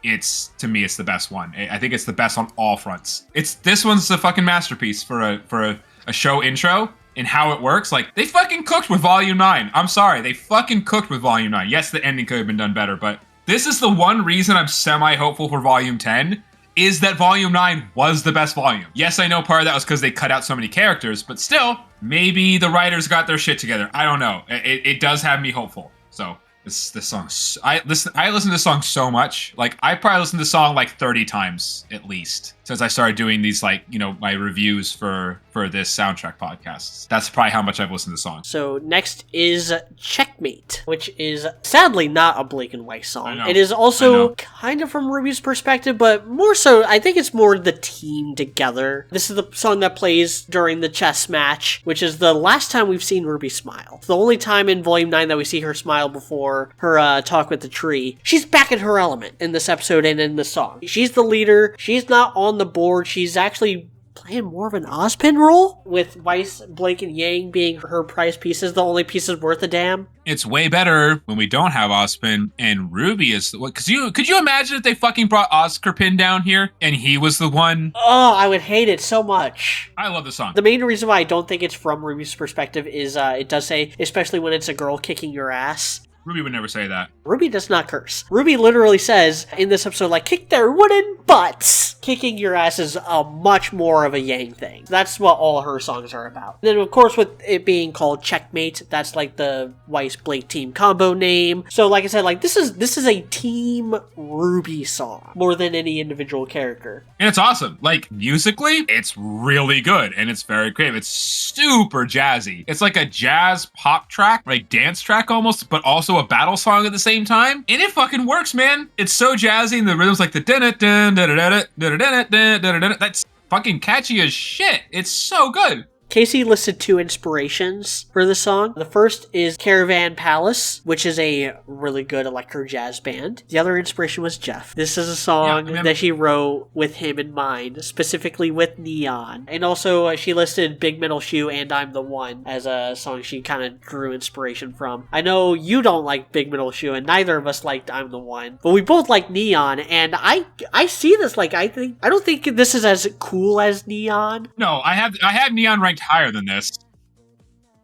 to me, it's the best one. I think it's the best on all fronts. This one's a fucking masterpiece for a show intro and how it works. Like, they fucking cooked with Volume 9. I'm sorry, they fucking cooked with Volume 9. Yes, the ending could have been done better, but this is the one reason I'm semi-hopeful for Volume 10, is that Volume 9 was the best volume. Yes, I know part of that was because they cut out so many characters, but still, maybe the writers got their shit together. I don't know. It does have me hopeful. So this song, I listen to this song so much. Like, I probably listened to this song like 30 times at least since I started doing these, like, my reviews for this soundtrack podcast. That's probably how much I've listened to the song. So next is Checkmate, which is sadly not a Blake and Weiss song. It is also kind of from RWBY's perspective, but more so, I think it's more the team together. This is the song that plays during the chess match, which is the last time we've seen RWBY smile. It's the only time in Volume 9 that we see her smile before her talk with the tree. She's back in her element in this episode and in the song. She's the leader. She's not on the board. She's actually playing more of an Ozpin role, with Weiss, Blake, and Yang being her prize pieces, the only pieces worth a damn. It's way better when we don't have Ozpin and RWBY is the one. Could you imagine if they fucking brought Oscarpin down here and he was the one? Oh, I would hate it so much. I love the song. The main reason why I don't think it's from RWBY's perspective is it does say, especially when it's a girl kicking your ass. RWBY would never say that. RWBY does not curse. RWBY literally says in this episode, like, kick their wooden butts. kicking your ass is a much more of a Yang thing. That's what all her songs are about. And then, of course, with it being called Checkmate, that's like the Weiss Blake team combo name. So, like I said, like this is a Team RWBY song more than any individual character. And it's awesome. Like, musically, it's really good, and it's very creative. It's super jazzy. It's like a jazz pop track, like dance track almost, but also a battle song at the same time. And it fucking works, man. It's so jazzy, and the rhythm's like the that's fucking catchy as shit. It's so good. Casey listed 2 inspirations for the song. The first is Caravan Palace, which is a really good electro jazz band. The other inspiration was Jeff. This is a song that she wrote with him in mind, specifically with Neon. And also, she listed Big Metal Shoe and I'm the One as a song she kind of drew inspiration from. I know you don't like Big Metal Shoe, and neither of us liked I'm the One, but we both like Neon, and I see this like I don't think this is as cool as Neon. No, I have Neon ranked higher than this.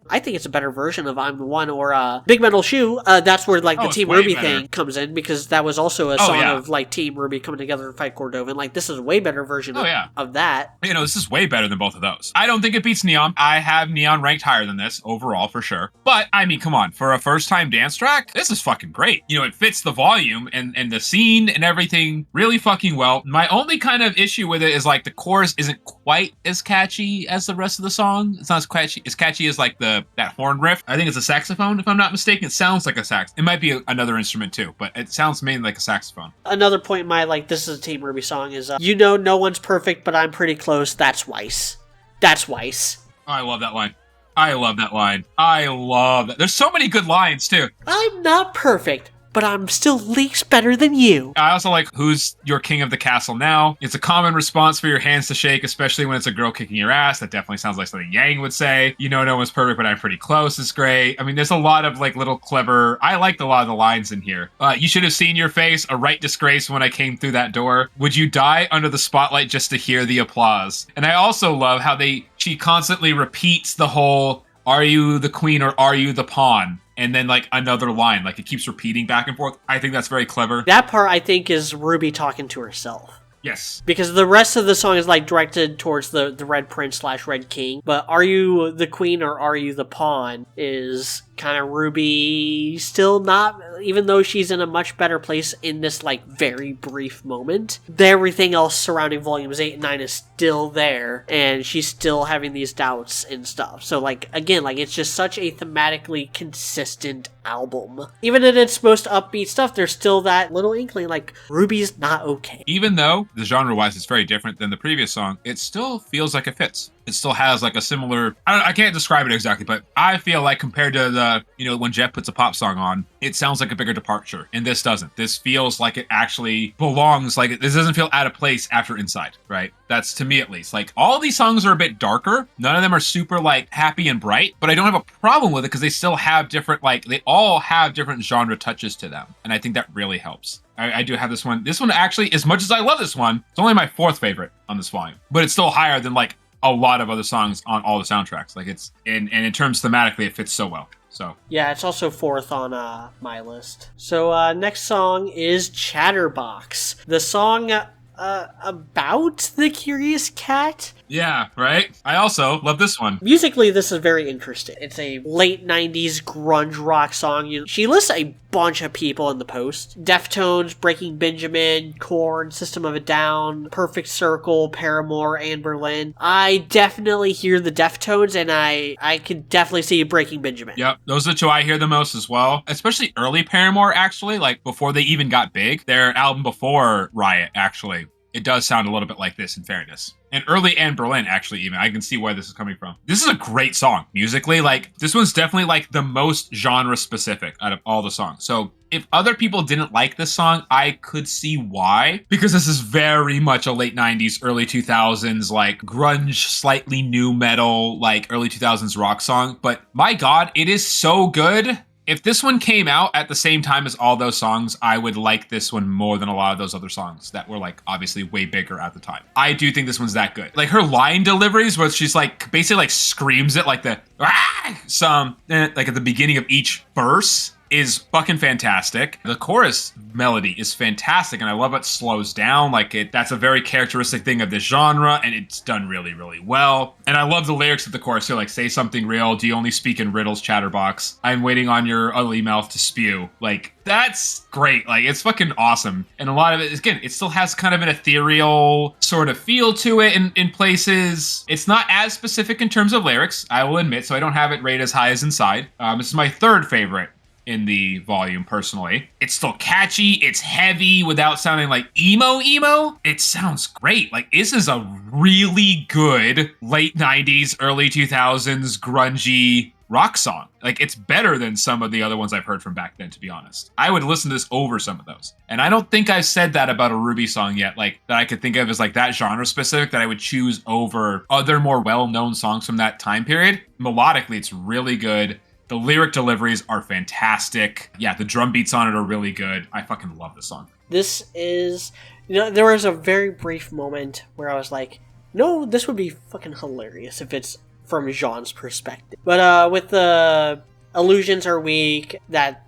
I think it's a better version of I'm the One or Big Metal Shoe. That's where like the Team RWBY thing comes in, because that was also a song of like Team RWBY coming together to fight Cordova. And like this is a way better version of that. You know, this is way better than both of those. I don't think it beats Neon. I have Neon ranked higher than this overall for sure. But I mean, come on, for a first time dance track, this is fucking great. You know, it fits the volume and the scene and everything really fucking well. My only kind of issue with it is like the chorus isn't quite as catchy as the rest of the song. It's not as catchy as like that horn riff. I think it's a saxophone, if I'm not mistaken. It sounds like a sax. It might be another instrument too, but it sounds mainly like a saxophone. Another point in my like this is a Team RWBY song is you know no one's perfect, but I'm pretty close. That's Weiss. That's Weiss. Oh, I love that line. I love that line. I love that. There's so many good lines too. I'm not perfect, but I'm still leagues better than you. I also like who's your king of the castle now. It's a common response for your hands to shake, especially when it's a girl kicking your ass. That definitely sounds like something Yang would say. You know no one's perfect, but I'm pretty close is great. I mean, there's a lot of like little clever... I liked a lot of the lines in here. You should have seen your face, a right disgrace when I came through that door. Would you die under the spotlight just to hear the applause? And I also love how she constantly repeats the whole, are you the queen or are you the pawn? And then like another line, like it keeps repeating back and forth. I think that's very clever. That part I think is RWBY talking to herself. Yes. Because the rest of the song is like directed towards the Red Prince / Red King. But are you the queen or are you the pawn is kind of RWBY still not, even though she's in a much better place in this like very brief moment. Everything else surrounding volumes 8 and 9 is still there, and she's still having these doubts and stuff. So like again, like it's just such a thematically consistent album. Even in its most upbeat stuff, there's still that little inkling like RWBY's not okay. Even though the genre-wise is very different than the previous song, it still feels like it fits. It still has like a similar, I can't describe it exactly, but I feel like compared to the, you know, when Jeff puts a pop song on, it sounds like a bigger departure, and this doesn't. This feels like it actually belongs, like this doesn't feel out of place after Inside, right? That's to me at least. Like all these songs are a bit darker. None of them are super like happy and bright, but I don't have a problem with it because they still have different, like they all have different genre touches to them. And I think that really helps. I do have this one. This one actually, as much as I love this one, it's only my 4th favorite on this volume, but it's still higher than like a lot of other songs on all the soundtracks. Like it's, and in terms thematically, it fits so well. So yeah, it's also 4th on my list. So next song is Chatterbox. The song about the Curious Cat. Yeah, right? I also love this one. Musically, this is very interesting. It's a late 90s grunge rock song. She lists a bunch of people in the post. Deftones, Breaking Benjamin, Korn, System of a Down, Perfect Circle, Paramore, and Berlin. I definitely hear the Deftones, and I could definitely see Breaking Benjamin. Yep, those are the 2 I hear the most as well. Especially early Paramore, actually, like before they even got big. Their album before Riot, actually. It does sound a little bit like this, in fairness. And early and Berlin, actually, even. I can see where this is coming from. This is a great song. Musically, like, this one's definitely, like, the most genre-specific out of all the songs. So, if other people didn't like this song, I could see why. Because this is very much a late 90s, early 2000s, like, grunge, slightly new metal, like, early 2000s rock song. But, my God, it is so good. If this one came out at the same time as all those songs, I would like this one more than a lot of those other songs that were like obviously way bigger at the time. I do think this one's that good. Like her line deliveries where she's like basically like screams it like the like at the beginning of each verse. is fucking fantastic. The chorus melody is fantastic, and I love it slows down. That's a very characteristic thing of this genre, and it's done really, really well. And I love the lyrics of the chorus too, like, say something real, do you only speak in riddles, Chatterbox? I'm waiting on your ugly mouth to spew. Like, that's great. Like, it's fucking awesome. And a lot of it, again, it still has kind of an ethereal sort of feel to it in places. It's not as specific in terms of lyrics, I will admit, so I don't have it rated as high as Inside. This is my third favorite in the volume, personally. It's still catchy, it's heavy without sounding like emo. It sounds great. Like, this is a really good late 90s, early 2000s grungy rock song. Like, it's better than some of the other ones I've heard from back then, to be honest. I would listen to this over some of those. And I don't think I've said that about a RWBY song yet, like, that I could think of as, like, that genre specific that I would choose over other more well-known songs from that time period. Melodically, it's really good. The lyric deliveries are fantastic. Yeah, the drum beats on it are really good. I fucking love this song. This is, there was a very brief moment where I was like, no, this would be fucking hilarious if it's from Jean's perspective. But with the illusions are weak, that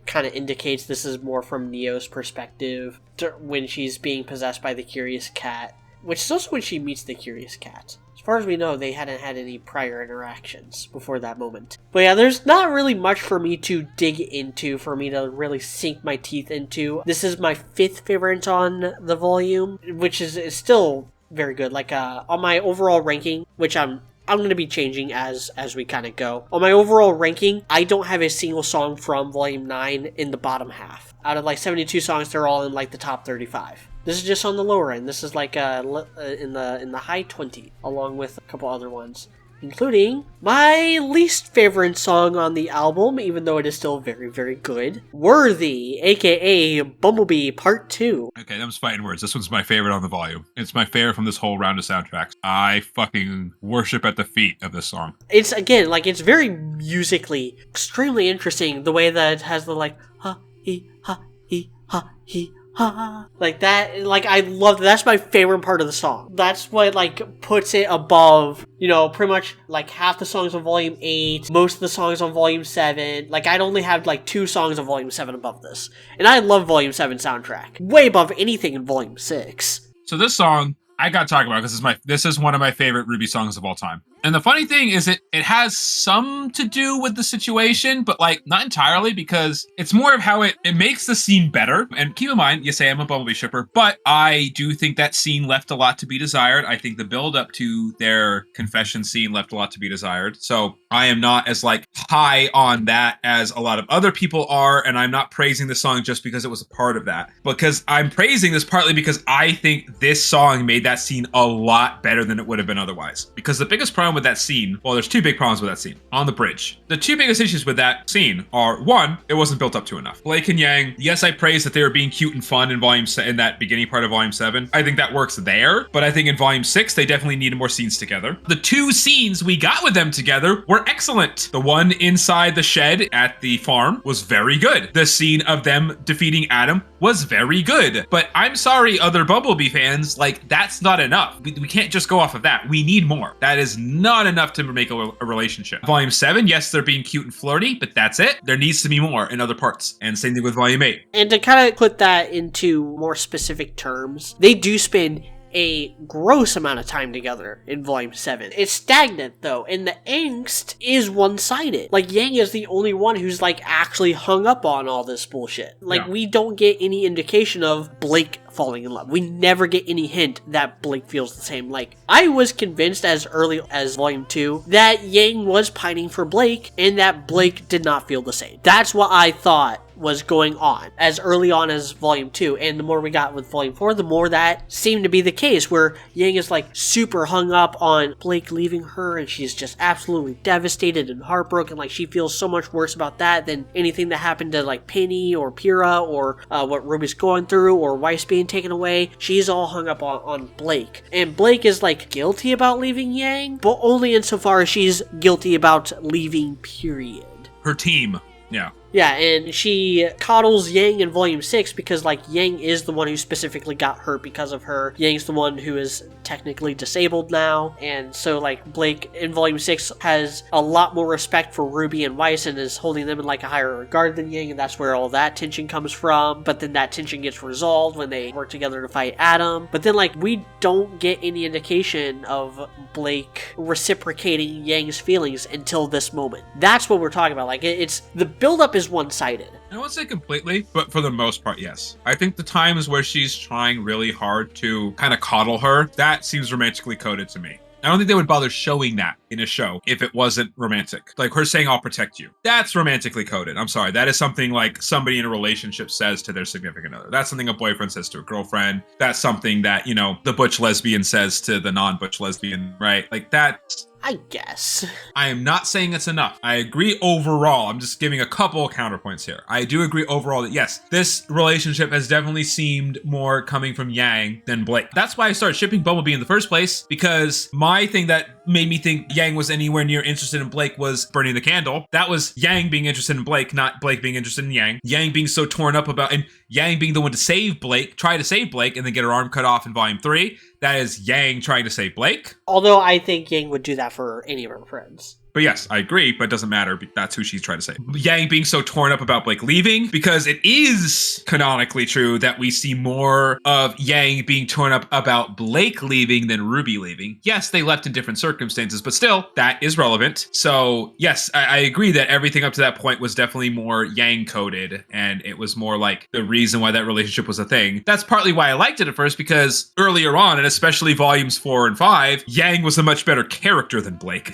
kind of indicates this is more from Neo's perspective when she's being possessed by the Curious Cat, which is also when she meets the Curious Cat. As far as we know, they hadn't had any prior interactions before that moment. But yeah, there's not really much for me to dig into, for me to really sink my teeth into. This is my 5th favorite on the volume, which is still very good. Like, on my overall ranking, which I'm going to be changing as we kind of go. On my overall ranking, I don't have a single song from Volume 9 in the bottom half. Out of, like, 72 songs, they're all in, like, the top 35. This is just on the lower end. This is like in the high 20, along with a couple other ones, including my least favorite song on the album, even though it is still very, very good. Worthy, aka Bumblebee Part 2. Okay, that was fighting words. This one's my favorite on the volume. It's my favorite from this whole round of soundtracks. I fucking worship at the feet of this song. It's, again, like, it's very musically extremely interesting, the way that it has the, like, ha, he, ha, he, ha, he, ha. Like that, like, I love that. That's my favorite part of the song. That's what, like, puts it above, pretty much, like, half the songs on Volume 8, most of the songs on Volume 7. Like, I'd only have, like, 2 songs on Volume 7 above this. And I love Volume 7 soundtrack. Way above anything in Volume 6. So this song, I gotta talk about because this is one of my favorite RWBY songs of all time. And the funny thing is it has some to do with the situation, but, like, not entirely, because it's more of how it makes the scene better. And keep in mind, you say I'm a Bumblebee shipper, but I do think that scene left a lot to be desired. I think the build up to their confession scene left a lot to be desired. So I am not as, like, high on that as a lot of other people are, and I'm not praising the song just because it was a part of that. Because I'm praising this partly because I think this song made that scene a lot better than it would have been otherwise. Because the biggest problem with that scene, well, there's 2 big problems with that scene. On the bridge, the 2 biggest issues with that scene are, 1, it wasn't built up to enough. Blake and Yang, yes, I praise that they were being cute and fun in in that beginning part of Volume 7. I think that works there, but I think in Volume 6, they definitely needed more scenes together. The 2 scenes we got with them together were excellent. The one inside the shed at the farm was very good. The scene of them defeating Adam was very good. But I'm sorry, other Bumblebee fans, like, that's not enough. We can't just go off of that. We need more. That is not enough to make a relationship. Volume 7, yes, they're being cute and flirty, but that's it. There needs to be more in other parts. And same thing with Volume 8. And to kind of put that into more specific terms, they do spend a gross amount of time together in Volume 7. It's stagnant, though, and the angst is one-sided. Like, Yang is the only one who's, like, actually hung up on all this bullshit. Like, yeah. We don't get any indication of Blake falling in love. We never get any hint that Blake feels the same. Like, I was convinced as early as Volume 2 that Yang was pining for Blake, and that Blake did not feel the same. That's what I thought was going on as early on as Volume 2, and the more we got with Volume 4, the more that seemed to be the case, where Yang is, like, super hung up on Blake leaving her, and she's just absolutely devastated and heartbroken. Like, she feels so much worse about that than anything that happened to, like, Penny or Pyrrha, or what Ruby's going through, or Weiss being taken away. She's all hung up on Blake, and Blake is, like, guilty about leaving Yang, but only insofar as she's guilty about leaving, period. Her team, yeah. Yeah, and she coddles Yang in Volume 6 because, like, Yang is the one who specifically got hurt because of her. Yang's the one who is technically disabled now, and so, like, Blake in Volume 6 has a lot more respect for RWBY and Weiss and is holding them in, like, a higher regard than Yang, and that's where all that tension comes from. But then that tension gets resolved when they work together to fight Adam. But then, like, we don't get any indication of Blake reciprocating Yang's feelings until this moment. That's what we're talking about. Like, it's the buildup is one-sided. I won't say completely, but for the most part, yes. I think the times where she's trying really hard to kind of coddle her, that seems romantically coded to me. I don't think they would bother showing that in a show if it wasn't romantic. Like her saying, I'll protect you. That's romantically coded. I'm sorry. That is something like somebody in a relationship says to their significant other. That's something a boyfriend says to a girlfriend. That's something that, you know, the butch lesbian says to the non-butch lesbian, right? Like that. I guess. I am not saying it's enough. I agree overall. I'm just giving a couple of counterpoints here. I do agree overall that yes, this relationship has definitely seemed more coming from Yang than Blake. That's why I started shipping Bumblebee in the first place, because my thing that made me think Yang was anywhere near interested in Blake was burning the candle. That was Yang being interested in Blake, not Blake being interested in Yang. Yang being so torn up about, and Yang being the one to save Blake, try to save Blake, and then get her arm cut off in Volume 3. That is Yang trying to save Blake. Although I think Yang would do that for any of her friends. But yes, I agree, but it doesn't matter. That's who she's trying to say. Yang being so torn up about Blake leaving, because it is canonically true that we see more of Yang being torn up about Blake leaving than RWBY leaving. Yes, they left in different circumstances, but still, that is relevant. So yes, I agree that everything up to that point was definitely more Yang coded, and it was more like the reason why that relationship was a thing. That's partly why I liked it at first, because earlier on, and especially Volumes 4 and 5, Yang was a much better character than Blake,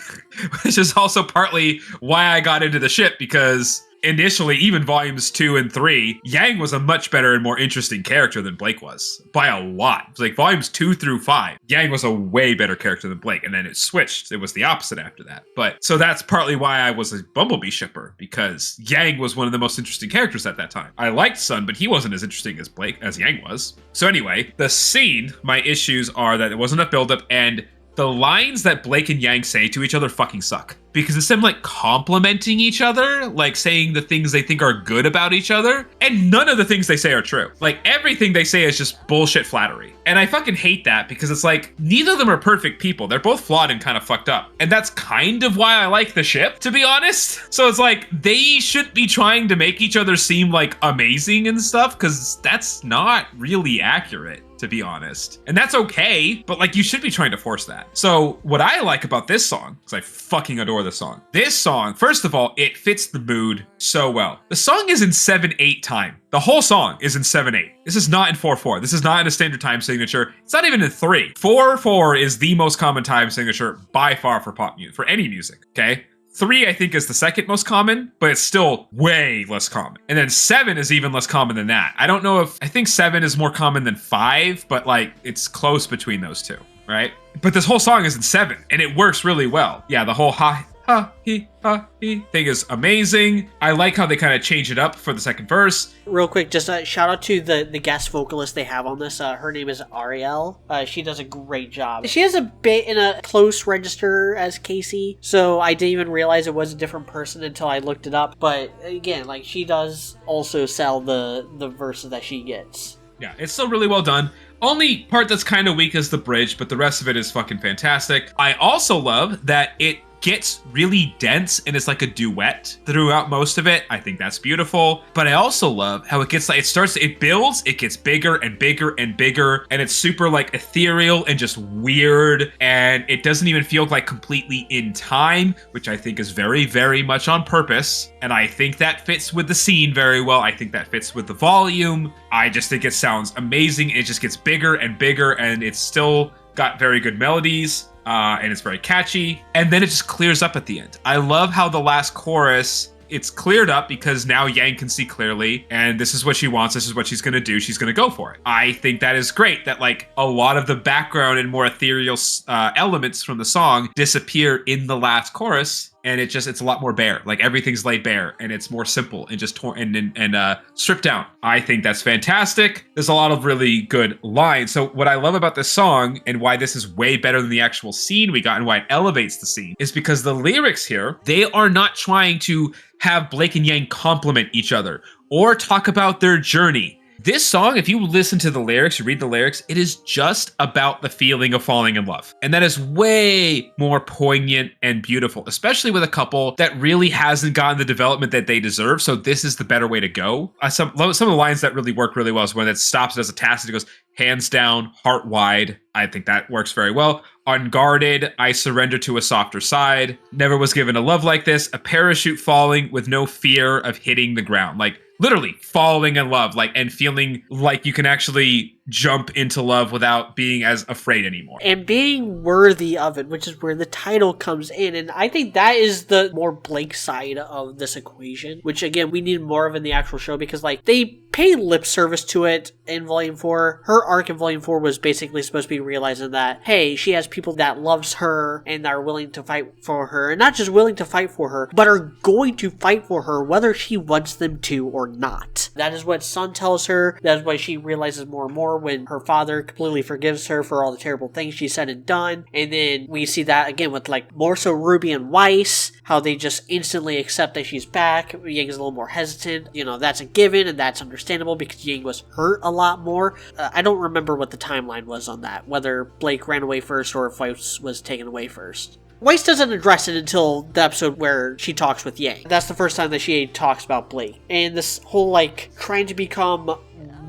which is also partly why I got into the ship, because initially, even Volumes 2 and 3, Yang was a much better and more interesting character than Blake was. By a lot. Like, Volumes 2 through 5, Yang was a way better character than Blake, and then it switched. It was the opposite after that. But, so that's partly why I was a Bumblebee shipper, because Yang was one of the most interesting characters at that time. I liked Sun, but he wasn't as interesting as Yang was. So anyway, the scene, my issues are that it wasn't enough buildup, and the lines that Blake and Yang say to each other fucking suck. Because it's them like complimenting each other, like saying the things they think are good about each other, and none of the things they say are true. Like everything they say is just bullshit flattery. And I fucking hate that, because it's like, neither of them are perfect people. They're both flawed and kind of fucked up. And that's kind of why I like the ship, to be honest. So it's like, they should be trying to make each other seem like amazing and stuff, because that's not really accurate, to be honest. And that's okay, but like, you should be trying to force that. So what I like about this song, because I fucking adore this song. This song, first of all, it fits the mood so well. The song is in 7/8 time. The whole song is in 7/8. This is not in 4/4. This is not in a standard time signature. It's not even in 3. 4/4 is the most common time signature by far for pop music, for any music, okay? 3, I think, is the second most common, but it's still way less common. And then 7 is even less common than that. I don't know if, I think 7 is more common than 5, but like, it's close between those two, right? But this whole song is in 7, and it works really well. Yeah, the whole ha he thing is amazing. I like how they kind of change it up for the second verse. Real quick, just a shout out to the guest vocalist they have on this. Her name is Ariel. She does a great job. She has a bit in a close register as Casey, so I didn't even realize it was a different person until I looked it up. But again, like, she does also sell the verses that she gets. Yeah, it's still really well done. Only part that's kind of weak is the bridge, but the rest of it is fucking fantastic. I also love that it gets really dense and it's like a duet throughout most of it. I think that's beautiful. But I also love how it gets like, it builds, it gets bigger and bigger and bigger, and it's super like ethereal and just weird, and it doesn't even feel like completely in time, which I think is very, very much on purpose. And I think that fits with the scene very well. I think that fits with the volume. I just think it sounds amazing. It just gets bigger and bigger, and it's still got very good melodies. And it's very catchy, and then it just clears up at the end. I love how the last chorus, it's cleared up because now Yang can see clearly, and this is what she wants, this is what she's gonna do, she's gonna go for it. I think that is great, that like a lot of the background and more ethereal elements from the song disappear in the last chorus, and it's a lot more bare. Like everything's laid bare, and it's more simple and just stripped down. I think that's fantastic. There's a lot of really good lines. So what I love about this song and why this is way better than the actual scene we got and why it elevates the scene is because the lyrics here, they are not trying to have Blake and Yang compliment each other or talk about their journey. This song, if you listen to the lyrics, you read the lyrics, it is just about the feeling of falling in love. And that is way more poignant and beautiful, especially with a couple that really hasn't gotten the development that they deserve. So this is the better way to go. Some of the lines that really work really well is when it stops as a tacit, it goes, hands down, heart wide. I think that works very well. Unguarded, I surrender to a softer side. Never was given a love like this. A parachute falling with no fear of hitting the ground. Like, literally falling in love, like, and feeling like you can actually jump into love without being as afraid anymore. And being worthy of it, which is where the title comes in. And I think that is the more Blake side of this equation, which again, we need more of in the actual show because like they pay lip service to it in Volume 4. Her arc in Volume 4 was basically supposed to be realizing that, hey, she has people that loves her and are willing to fight for her. And not just willing to fight for her, but are going to fight for her whether she wants them to or not. That is what Sun tells her. That is why she realizes more and more when her father completely forgives her for all the terrible things she said and done. And then we see that again with like more so RWBY and Weiss, how they just instantly accept that she's back. Yang is a little more hesitant. You know, that's a given and that's understandable because Yang was hurt a lot more. I don't remember what the timeline was on that, whether Blake ran away first or if Weiss was taken away first. Weiss doesn't address it until the episode where she talks with Yang. That's the first time that she talks about Blake. And this whole, like, trying to become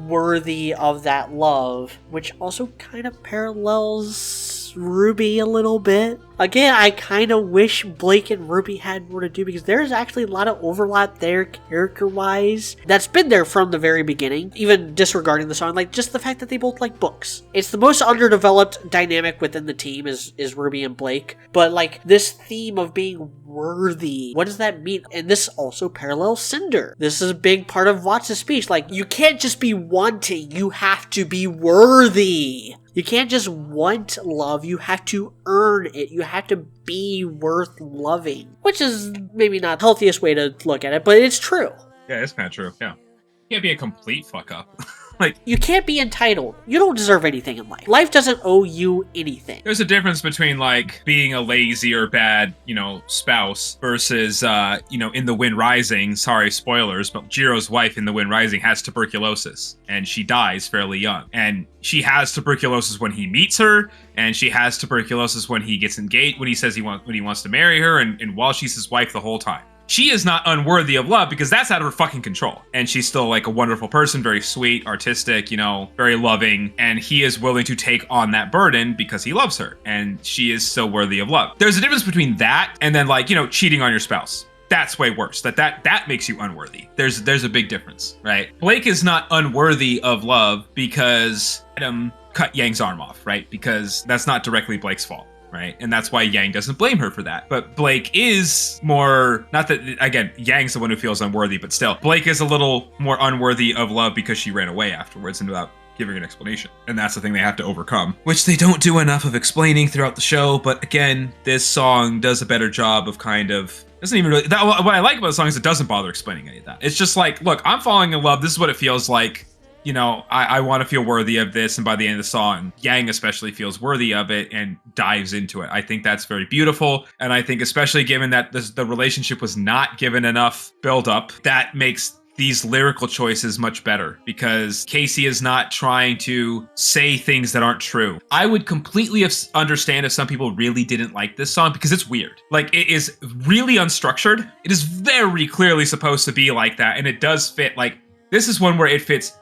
worthy of that love, which also kind of parallels RWBY a little bit. Again, I kind of wish Blake and RWBY had more to do because there's actually a lot of overlap there character-wise that's been there from the very beginning, even disregarding the song, like just the fact that they both like books. It's the most underdeveloped dynamic within the team is RWBY and Blake, but like this theme of being worthy, what does that mean? And this also parallels Cinder. This is a big part of Watts' speech, like you can't just be wanting, you have to be worthy. You can't just want love, you have to earn it. You have to be worth loving. Which is maybe not the healthiest way to look at it, but it's true. Yeah, it's kind of true, yeah. You can't be a complete fuck up. Like, you can't be entitled. You don't deserve anything in life. Life doesn't owe you anything. There's a difference between, like, being a lazy or bad, spouse versus, in The Wind Rising, sorry, spoilers, but Jiro's wife in The Wind Rising has tuberculosis, and she dies fairly young. And she has tuberculosis when he meets her, and she has tuberculosis when he gets engaged, when he says he wants to marry her, and while she's his wife the whole time. She is not unworthy of love because that's out of her fucking control. And she's still like a wonderful person, very sweet, artistic, very loving. And he is willing to take on that burden because he loves her. And she is still worthy of love. There's a difference between that and then cheating on your spouse. That's way worse. That makes you unworthy. There's a big difference, right? Blake is not unworthy of love because Adam cut Yang's arm off, right? Because that's not directly Blake's fault. Right? And that's why Yang doesn't blame her for that. But Blake is more, not that, again, Yang's the one who feels unworthy, but still, Blake is a little more unworthy of love because she ran away afterwards and without giving an explanation. And that's the thing they have to overcome, which they don't do enough of explaining throughout the show. But again, this song does a better job of doesn't even really, what I like about the song is it doesn't bother explaining any of that. It's just like, look, I'm falling in love. This is what it feels like. I want to feel worthy of this, and by the end of the song, Yang especially feels worthy of it and dives into it. I think that's very beautiful, and I think especially given that the relationship was not given enough build-up, that makes these lyrical choices much better, because Casey is not trying to say things that aren't true. I would completely understand if some people really didn't like this song, because it's weird. Like, it is really unstructured. It is very clearly supposed to be like that, and it does fit. Like, this is one where it fits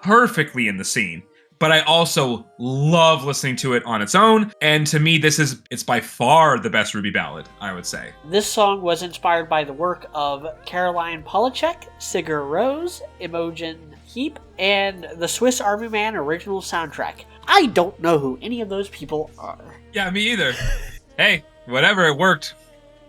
perfectly in the scene, but I also love listening to it on its own, and to me it's by far the best RWBY ballad, I would say. This song was inspired by the work of Caroline Polachek, Sigur Rós, Imogen Heap, and the Swiss Army Man original soundtrack. I don't know who any of those people are. Yeah, me either. Hey, whatever, it worked.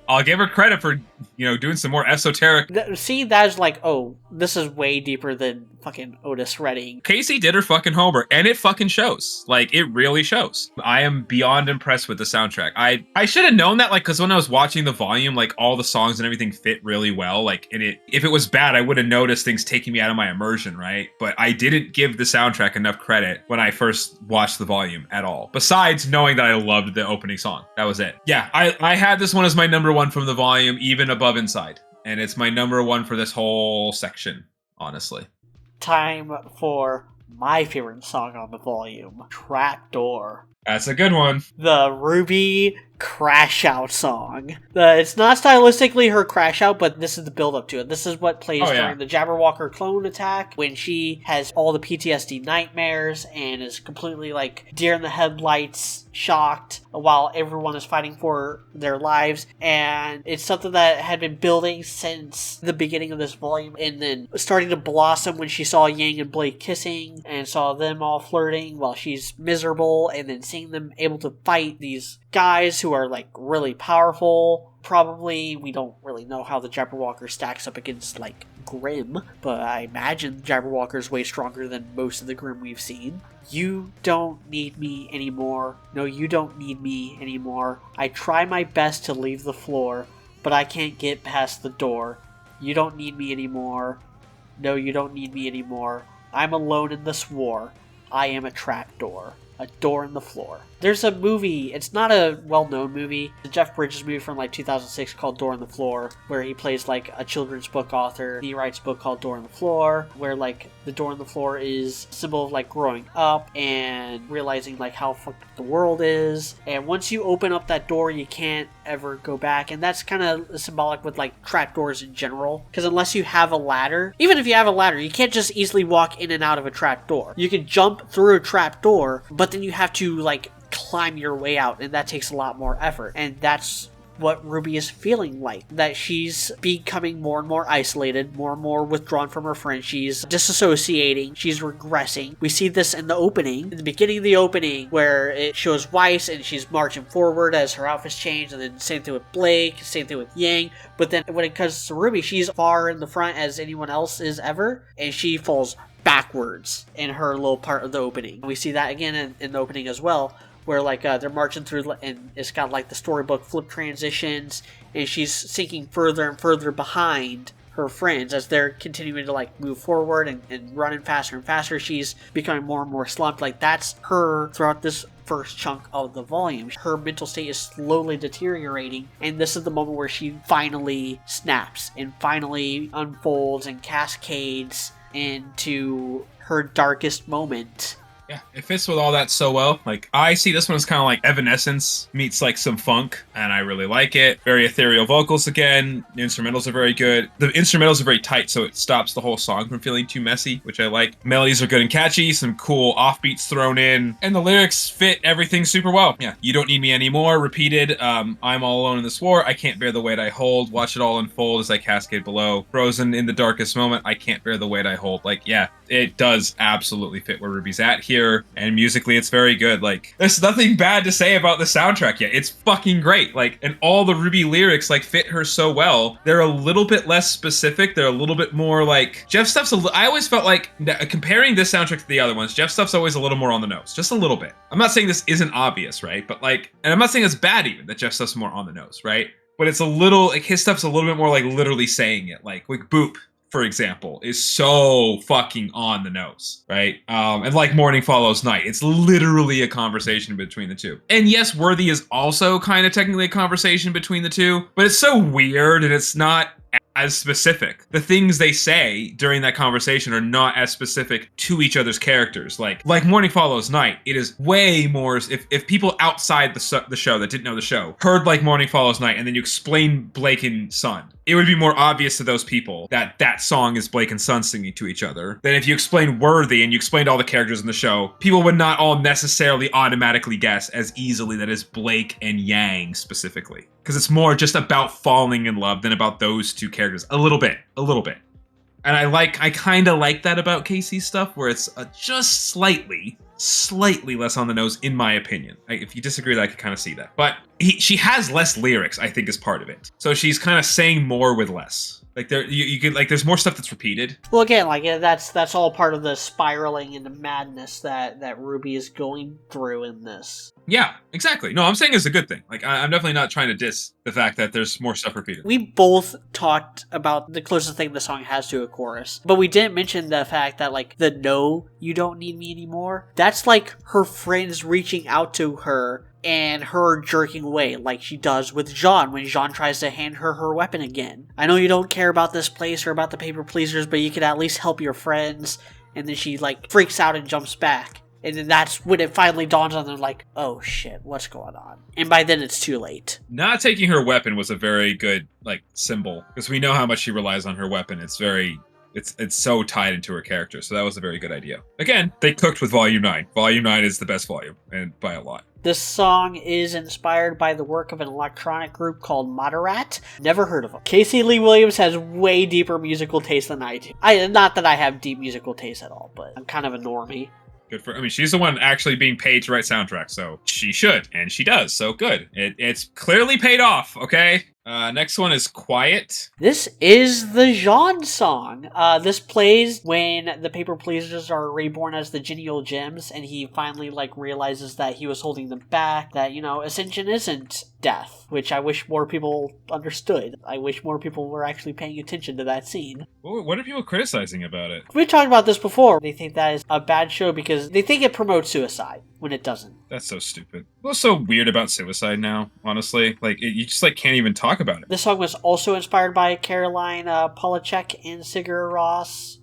I'll give her credit for doing some more esoteric. See, that's like, oh, this is way deeper than fucking Otis Redding. Casey did her fucking homework, and it fucking shows. Like, it really shows. I am beyond impressed with the soundtrack. I should have known that, like, because when I was watching the volume, like, all the songs and everything fit really well. Like, if it was bad, I would have noticed things taking me out of my immersion, right? But I didn't give the soundtrack enough credit when I first watched the volume at all. Besides knowing that I loved the opening song. That was it. Yeah, I had this one as my number one from the volume, even above Inside. And it's my number one for this whole section, honestly. Time for my favorite song on the volume, Trapdoor. That's a good one. The RWBY crash out song. It's not stylistically her crash out, but this is the build up to it. This is what plays during the Jabberwocker clone attack, when she has all the PTSD nightmares and is completely like deer in the headlights, shocked, while everyone is fighting for their lives. And it's something that had been building since the beginning of this volume, and then starting to blossom when she saw Yang and Blake kissing and saw them all flirting while she's miserable, and then seeing them able to fight these guys who are like really powerful. Probably, we don't really know how the Jabberwocker stacks up against like Grimm, but I imagine Jabberwocker's way stronger than most of the Grimm we've seen. You don't need me anymore. No, you don't need me anymore. I try my best to leave the floor, but I can't get past the door. You don't need me anymore. No, you don't need me anymore. I'm alone in this war. I am a trapdoor. A door in the floor. There's a movie, it's not a well-known movie, it's a Jeff Bridges movie from like 2006 called Door in the Floor, where he plays like a children's book author. He writes a book called Door in the Floor, where like the door in the floor is a symbol of like growing up and realizing like how fucked up the world is. And once you open up that door, you can't ever go back. And that's kind of symbolic with like trapdoors in general, because unless you have a ladder, even if you have a ladder, you can't just easily walk in and out of a trapdoor. You can jump through a trapdoor, but then you have to like climb your way out, and that takes a lot more effort. And that's what RWBY is feeling like, that she's becoming more and more isolated, more and more withdrawn from her friends. She's disassociating, she's regressing. We see this in the opening, in the beginning of the opening, where it shows Weiss and she's marching forward as her outfits change, and then same thing with Blake, same thing with Yang. But then when it comes to RWBY, she's far in the front as anyone else is ever, and she falls backwards in her little part of the opening. We see that again in the opening as well, where like they're marching through, and it's got like the storybook flip transitions, and she's sinking further and further behind her friends as they're continuing to like move forward and running faster and faster. She's becoming more and more slumped. Like, that's her throughout this first chunk of the volume. Her mental state is slowly deteriorating, and this is the moment where she finally snaps and finally unfolds and cascades into her darkest moment. Yeah, it fits with all that so well. Like, I see this one as kind of like Evanescence meets like some funk, and I really like it. Very ethereal vocals again. The instrumentals are very good. The instrumentals are very tight, so it stops the whole song from feeling too messy, which I like. Melodies are good and catchy, some cool offbeats thrown in, and the lyrics fit everything super well. Yeah, you don't need me anymore, repeated. I'm all alone in this war. I can't bear the weight I hold. Watch it all unfold as I cascade below. Frozen in the darkest moment. I can't bear the weight I hold. Like, yeah, it does absolutely fit where RWBY's at here. And musically, it's very good. Like, there's nothing bad to say about the soundtrack yet. It's fucking great. Like, and all the RWBY lyrics like fit her so well. They're a little bit less specific. They're a little bit more like Jeff stuff's. I always felt like comparing this soundtrack to the other ones, Jeff stuff's always a little more on the nose, just a little bit. I'm not saying this isn't obvious, right? But like, and I'm not saying it's bad even that Jeff stuff's more on the nose, right? But it's a little like his stuff's a little bit more like literally saying it, like Boop, for example, is so fucking on the nose, right? And like Morning Follows Night, it's literally a conversation between the two. And yes, Worthy is also kind of technically a conversation between the two, but it's so weird and it's not as specific. The things they say during that conversation are not as specific to each other's characters. Like Morning Follows Night, it is way more, if people outside the show that didn't know the show heard like Morning Follows Night and then you explain Blake and Sun, it would be more obvious to those people that that song is Blake and Sun singing to each other than if you explain Worthy and you explained all the characters in the show. People would not all necessarily automatically guess as easily that is Blake and Yang specifically. Because it's more just about falling in love than about those two characters. A little bit. And I kind of like that about Casey's stuff, where it's just slightly slightly less on the nose, in my opinion. If you disagree, I could kind of see that. But she has less lyrics, I think, is part of it. So she's kind of saying more with less. Like you could like there's more stuff that's repeated. Well, again, like that's all part of the spiraling into madness that RWBY is going through in this. Yeah, exactly. No, I'm saying it's a good thing. Like I'm definitely not trying to diss the fact that there's more stuff repeated. We both talked about the closest thing the song has to a chorus, but we didn't mention the fact that like the "No, you don't need me anymore." That's like her friends reaching out to her and her jerking away like she does with Jean when Jean tries to hand her weapon again. I know you don't care about this place or about the people pleasers, but you could at least help your friends. And then she like freaks out and jumps back. And then that's when it finally dawns on them like, oh shit, what's going on? And by then it's too late. Not taking her weapon was a very good like symbol, because we know how much she relies on her weapon. It's so tied into her character, so that was a very good idea. Again, they cooked with Volume 9. Volume 9 is the best volume, and by a lot. This song is inspired by the work of an electronic group called Moderat. Never heard of them. Casey Lee Williams has way deeper musical taste than I do. Not that I have deep musical taste at all, but I'm kind of a normie. Good for. I mean, she's the one actually being paid to write soundtracks, so she should, and she does. So good. It's clearly paid off. Okay. Next one is Quiet. This is the Jean song. This plays when the Paper Pleasers are reborn as the Genial Gems, and he finally like realizes that he was holding them back. That Ascension isn't death, which I wish more people understood. I wish more people were actually paying attention to that scene. What are people criticizing about it? We talked about this before. They think that is a bad show because they think it promotes suicide when it doesn't. That's so stupid. What's so weird about suicide now, honestly? Like, you just, like, can't even talk about it. This song was also inspired by Caroline Polachek and Sigur Rós.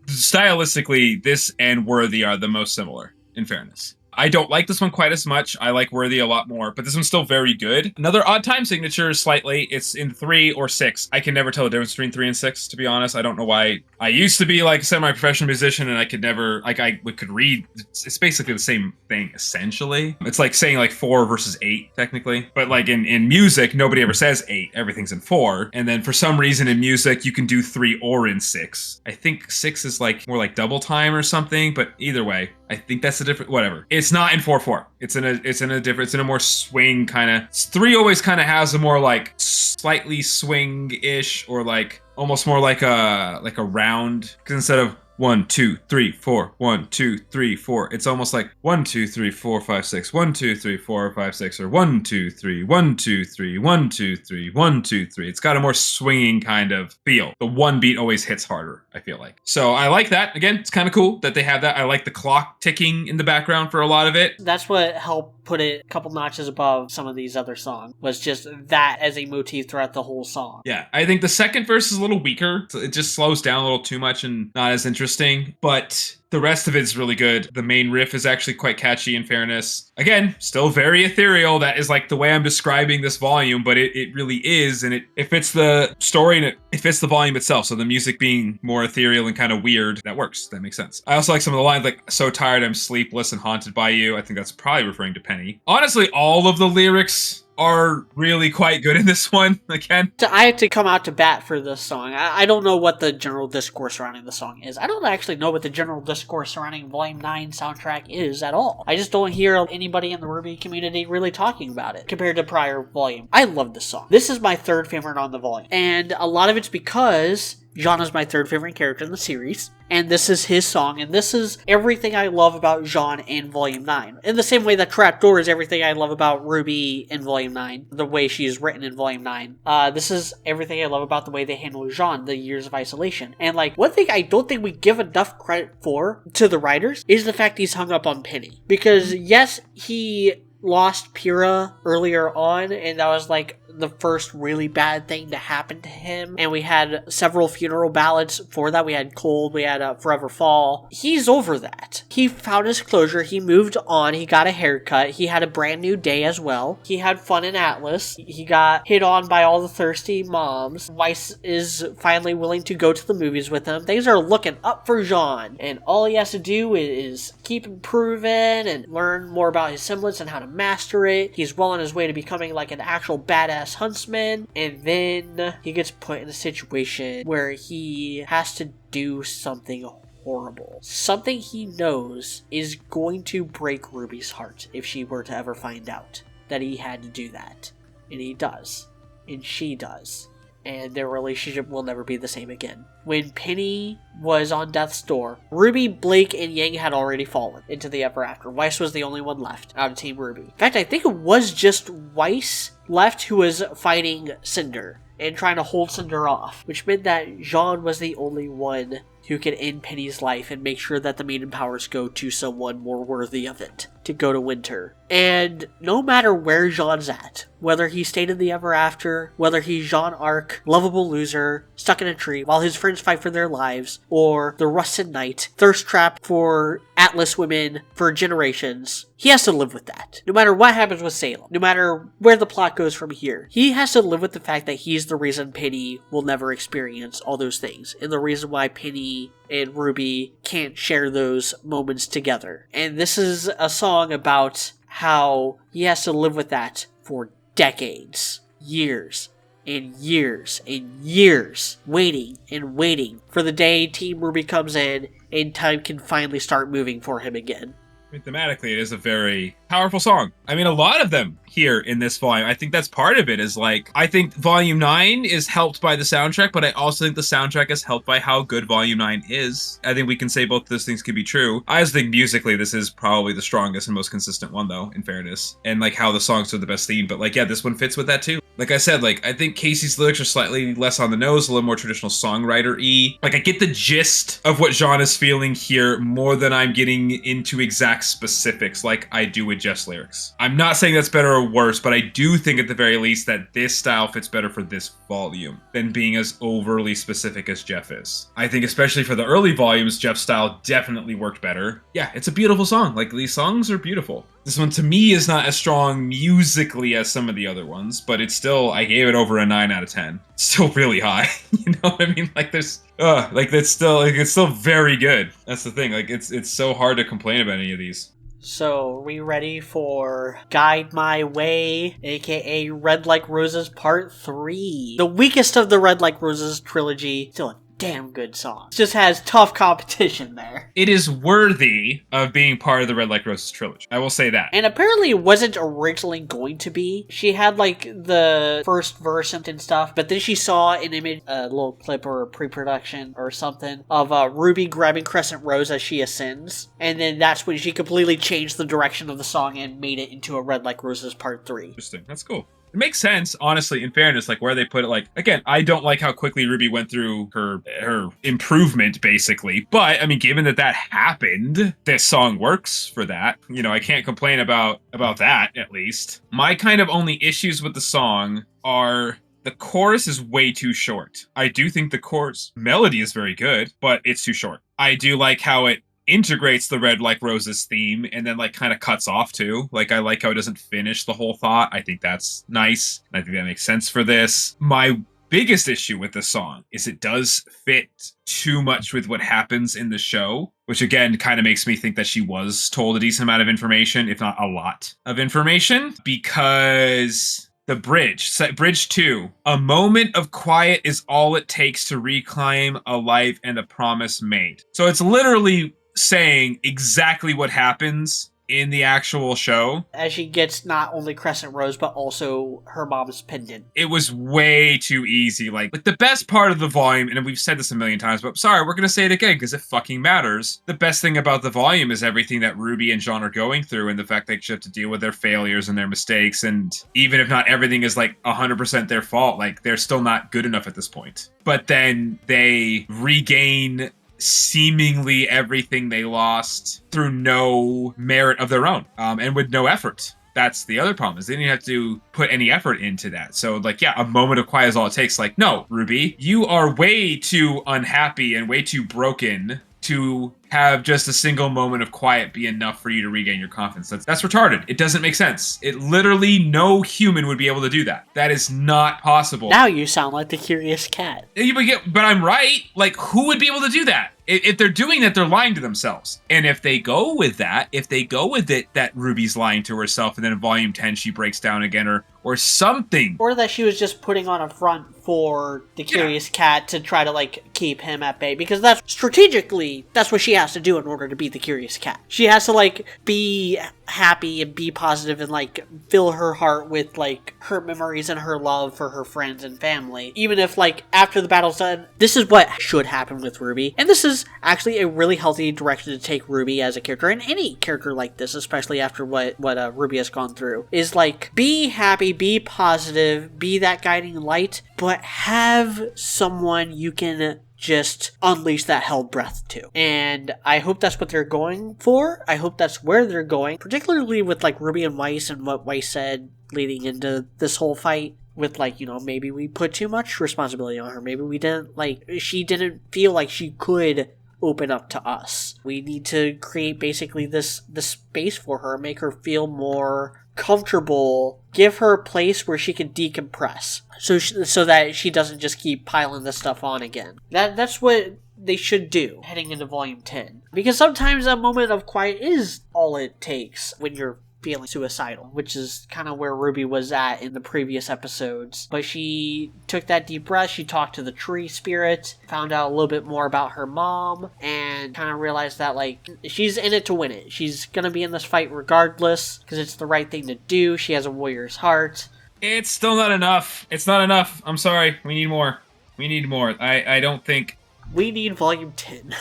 Stylistically, this and Worthy are the most similar, in fairness. I don't like this one quite as much. I like Worthy a lot more, but this one's still very good. Another odd time signature, slightly. It's in 3 or 6. I can never tell the difference between 3 and 6, to be honest. I don't know why. I used to be like a semi-professional musician, and I could never, like, I could read. It's basically the same thing, essentially. It's like saying like 4 versus 8, technically. But like in music, nobody ever says 8. Everything's in 4. And then for some reason in music, you can do 3 or in 6. I think 6 is like more like double time or something, but either way, I think that's the different, whatever. It's not in 4/4. It's in a more swing kind of. 3 always kind of has a more like slightly swing-ish, or like almost more like a round, because instead of 1, 2, 3, 4, 1, 2, 3, 4. It's almost like 1, 2, 3, 4, 5, 6, 1, 2, 3, 4, 5, 6, or 1, 2, 3, 1, 2, 3, 1, 2, 3, 1, 2, 3. It's got a more swinging kind of feel. The one beat always hits harder, I feel like. So I like that. Again, it's kind of cool that they have that. I like the clock ticking in the background for a lot of it. That's what helped put it a couple notches above some of these other songs, was just that as a motif throughout the whole song. Yeah, I think the second verse is a little weaker. It just slows down a little too much and not as interesting, but the rest of it is really good. The main riff is actually quite catchy, in fairness. Again, still very ethereal. That is like the way I'm describing this volume, but it really is, and it fits the story, and it fits the volume itself. So the music being more ethereal and kind of weird, that works. That makes sense. I also like some of the lines like, so tired I'm sleepless and haunted by you. I think that's probably referring to Penny. Honestly, all of the lyrics are really quite good in this one, again. I had to come out to bat for this song. I don't know what the general discourse surrounding the song is. I don't actually know what the general discourse surrounding Volume 9 soundtrack is at all. I just don't hear anybody in the RWBY community really talking about it compared to prior volume. I love this song. This is my third favorite on the volume. And a lot of it's because Jean is my third favorite character in the series, and this is his song, and this is everything I love about Jean in Volume 9. In the same way that Trapdoor is everything I love about RWBY in Volume 9, the way she is written in Volume 9. This is everything I love about the way they handle Jean, the years of isolation. And like, one thing I don't think we give enough credit for to the writers is the fact he's hung up on Penny. Because yes, he lost Pyrrha earlier on, and that was like the first really bad thing to happen to him, and we had several funeral ballads for that. We had Cold, we had Forever Fall. He's over that. He found his closure, he moved on, he got a haircut, he had a brand new day as well. He had fun in Atlas, he got hit on by all the thirsty moms. Weiss is finally willing to go to the movies with him. Things are looking up for Jean, and all he has to do is keep improving and learn more about his semblance and how to master it. He's well on his way to becoming like an actual badass huntsman, and then he gets put in a situation where he has to do something horrible. Something he knows is going to break RWBY's heart if she were to ever find out that he had to do that. And he does. And she does. And their relationship will never be the same again. When Penny was on death's door, RWBY, Blake, and Yang had already fallen into the ever after. Weiss was the only one left out of Team RWBY. In fact, I think it was just Weiss left who was fighting Cinder and trying to hold Cinder off, which meant that Jean was the only one who could end Penny's life and make sure that the Maiden Powers go to someone more worthy of it, to go to Winter. And no matter where Jean's at, whether he stayed in the Ever After, whether he's Jean Arc, lovable loser, stuck in a tree while his friends fight for their lives, or the Rusted Knight, thirst trap for Atlas women for generations, he has to live with that. No matter what happens with Salem, no matter where the plot goes from here, he has to live with the fact that he's the reason Penny will never experience all those things, and the reason why Penny and RWBY can't share those moments together. And this is a song about how he has to live with that for decades, years, and years, and years, waiting and waiting for the day Team RWBY comes in and time can finally start moving for him again. I mean, thematically, it is a very powerful song. I mean, a lot of them here in this volume. I think that's part of it is like, I think Volume 9 is helped by the soundtrack, but I also think the soundtrack is helped by how good Volume 9 is. I think we can say both those things can be true. I just think musically, this is probably the strongest and most consistent one, though, in fairness. And like how the songs are the best theme. But like, yeah, this one fits with that too. Like I said, like, I think Casey's lyrics are slightly less on the nose, a little more traditional songwriter-y. Like, I get the gist of what Jean is feeling here more than I'm getting into exact specifics like I do with Jeff's lyrics. I'm not saying that's better or worse, but I do think at the very least that this style fits better for this volume than being as overly specific as Jeff is. I think especially for the early volumes, Jeff's style definitely worked better. Yeah, it's a beautiful song. Like, these songs are beautiful. This one, to me, is not as strong musically as some of the other ones, but it's still, I gave it over a 9 out of 10. It's still really high. You know what I mean? Like, there's, like, it's still very good. That's the thing. Like, it's so hard to complain about any of these. So, are we ready for Guide My Way, aka Red Like Roses Part 3? The weakest of the Red Like Roses trilogy, still a damn good song. It just has tough competition there. It is worthy of being part of the Red Like Roses trilogy. I will say that. And apparently it wasn't originally going to be. She had like the first verse and stuff, but then she saw an image, a little clip or a pre-production or something of RWBY grabbing Crescent Rose as she ascends. And then that's when she completely changed the direction of the song and made it into a Red Like Roses Part 3. Interesting. That's cool. It makes sense, honestly, in fairness, like where they put it. Like, again, I don't like how quickly RWBY went through her improvement, basically. But, I mean, given that happened, this song works for that. You know, I can't complain about that, at least. My kind of only issues with the song are the chorus is way too short. I do think the chorus melody is very good, but it's too short. I do like how it integrates the Red Like Roses theme and then like kind of cuts off too. Like, I like how it doesn't finish the whole thought. I think that's nice. I think that makes sense for this. My biggest issue with the song is it does fit too much with what happens in the show, which again kind of makes me think that she was told a decent amount of information, if not a lot of information, because the bridge 2, a moment of quiet is all it takes to reclaim a life and a promise made. So it's literally saying exactly what happens in the actual show. As she gets not only Crescent Rose, but also her mom's pendant. It was way too easy. Like the best part of the volume, and we've said this a million times, but sorry, we're going to say it again because it fucking matters. The best thing about the volume is everything that RWBY and Jean are going through and the fact they have to deal with their failures and their mistakes. And even if not everything is like 100% their fault, like they're still not good enough at this point. But then they regain seemingly everything they lost through no merit of their own, and with no effort. That's the other problem, is they didn't have to put any effort into that. So like, yeah, a moment of quiet is all it takes. Like, no, RWBY, you are way too unhappy and way too broken to have just a single moment of quiet be enough for you to regain your confidence. That's retarded. It doesn't make sense. It literally, no human would be able to do that. That is not possible. Now you sound like the Curious Cat. But I'm right. Like, who would be able to do that? If they're doing that, they're lying to themselves. And if they go with that, that RWBY's lying to herself, and then in Volume 10 she breaks down again, or something. Or that she was just putting on a front for the Curious Cat to try to, like, keep him at bay. Because that's, strategically, that's what she has to do in order to beat the Curious Cat. She has to, like, be happy and be positive and, like, fill her heart with, like, her memories and her love for her friends and family. Even if, like, after the battle's done, this is what should happen with RWBY. And this is actually a really healthy direction to take RWBY as a character, and any character like this, especially after what RWBY has gone through, is, like, be happy, be positive, be that guiding light, but have someone you can just unleash that held breath to. And I hope that's what they're going for. I hope that's where they're going, particularly with, like, RWBY and Weiss and what Weiss said leading into this whole fight. With, like, you know, maybe we put too much responsibility on her. Maybe we didn't, like, she didn't feel like she could open up to us. We need to create basically this space for her, make her feel more comfortable, give her a place where she can decompress, so that she doesn't just keep piling this stuff on again. That's what they should do heading into Volume 10. Because sometimes a moment of quiet is all it takes when you're feeling suicidal, which is kind of where RWBY was at in the previous episodes. But she took that deep breath, she talked to the tree spirit, found out a little bit more about her mom, and kind of realized that, like, she's in it to win it. She's gonna be in this fight regardless, because it's the right thing to do. She has a warrior's heart. It's still not enough. It's not enough. I'm sorry. We need more. We need more. I don't think... We need Volume 10.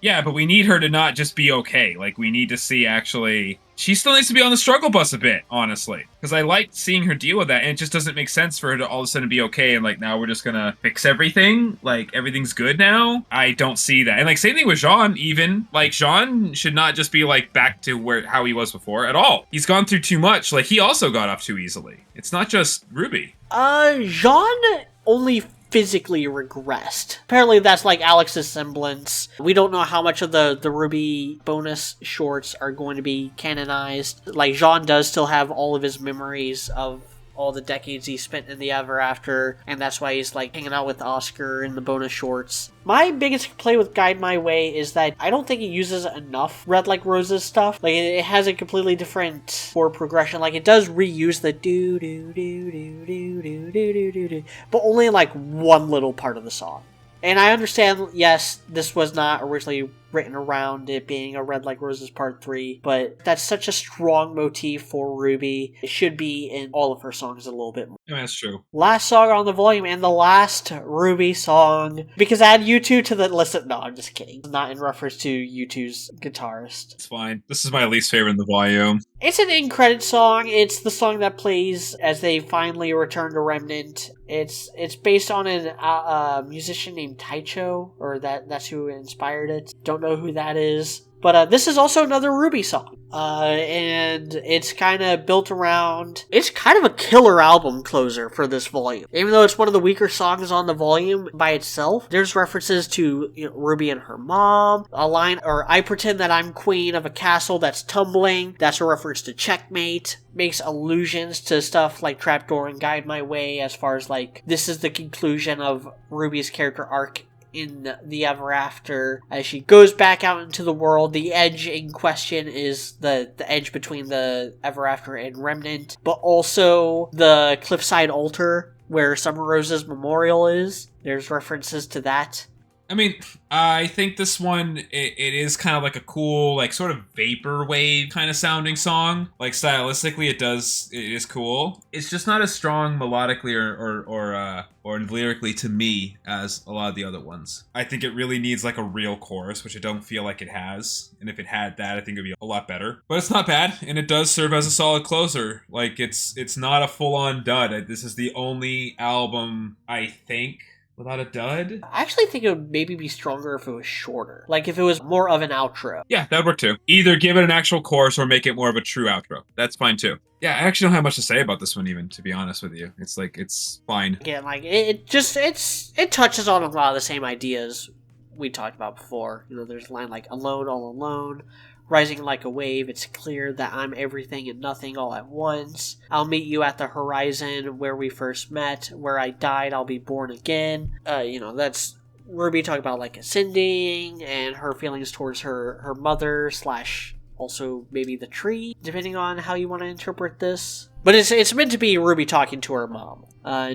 Yeah, but we need her to not just be okay. Like, we need to see actually... She still needs to be on the struggle bus a bit, honestly. Because I like seeing her deal with that, and it just doesn't make sense for her to all of a sudden be okay, and, like, now we're just gonna fix everything? Like, everything's good now? I don't see that. And, like, same thing with Jean, even. Like, Jean should not just be, like, back to how he was before at all. He's gone through too much. Like, he also got off too easily. It's not just RWBY. Jean only physically regressed. Apparently that's like Alex's semblance. We don't know how much of the RWBY bonus shorts are going to be canonized. Like, Jean does still have all of his memories of all the decades he spent in the Ever After, and that's why he's, like, hanging out with Oscar in the bonus shorts. My biggest complaint with Guide My Way is that I don't think it uses enough Red Like Roses stuff. Like, it has a completely different chord progression. Like, it does reuse the do do do do do do do do do, but only in, like, one little part of the song. And I understand, yes, this was not originally written around it being a Red Like Roses Part 3, but that's such a strong motif for RWBY. It should be in all of her songs a little bit more. Yeah, that's true. Last song on the volume, and the last RWBY song, because add U2 to the list of... No, I'm just kidding. Not in reference to U2's guitarist. It's fine. This is my least favorite in the volume. It's an in-credit song. It's the song that plays as they finally return to Remnant. It's based on a musician named Taicho, or that's who inspired it. Don't know who that is. But this is also another RWBY song. And it's kind of built around... It's kind of a killer album closer for this volume. Even though it's one of the weaker songs on the volume by itself, there's references to, you know, RWBY and her mom. A line, or I pretend that I'm queen of a castle that's tumbling. That's a reference to Checkmate. Makes allusions to stuff like Trapdoor and Guide My Way, as far as, like, this is the conclusion of RWBY's character arc in the Ever After. As she goes back out into the world, the edge in question is the edge between the Ever After and Remnant, but also the cliffside altar where Summer Rose's memorial is. There's references to that. I mean, I think this one, it is kind of like a cool, like, sort of vaporwave kind of sounding song. Like, stylistically, it is cool. It's just not as strong melodically or lyrically to me as a lot of the other ones. I think it really needs, like, a real chorus, which I don't feel like it has. And if it had that, I think it would be a lot better. But it's not bad, and it does serve as a solid closer. Like, it's not a full-on dud. This is the only album, I think, without a dud. I actually think it would maybe be stronger if it was shorter. Like, if it was more of an outro. Yeah, that'd work too. Either give it an actual chorus or make it more of a true outro. That's fine too. Yeah, I actually don't have much to say about this one even, to be honest with you. It's like, it's fine. Again, like, it touches on a lot of the same ideas we talked about before. You know, there's a line like, alone, all alone. Rising like a wave, it's clear that I'm everything and nothing all at once. I'll meet you at the horizon where we first met. Where I died, I'll be born again. You know, that's RWBY talking about, like, ascending and her feelings towards her mother / also maybe the tree, depending on how you want to interpret this. But it's meant to be RWBY talking to her mom,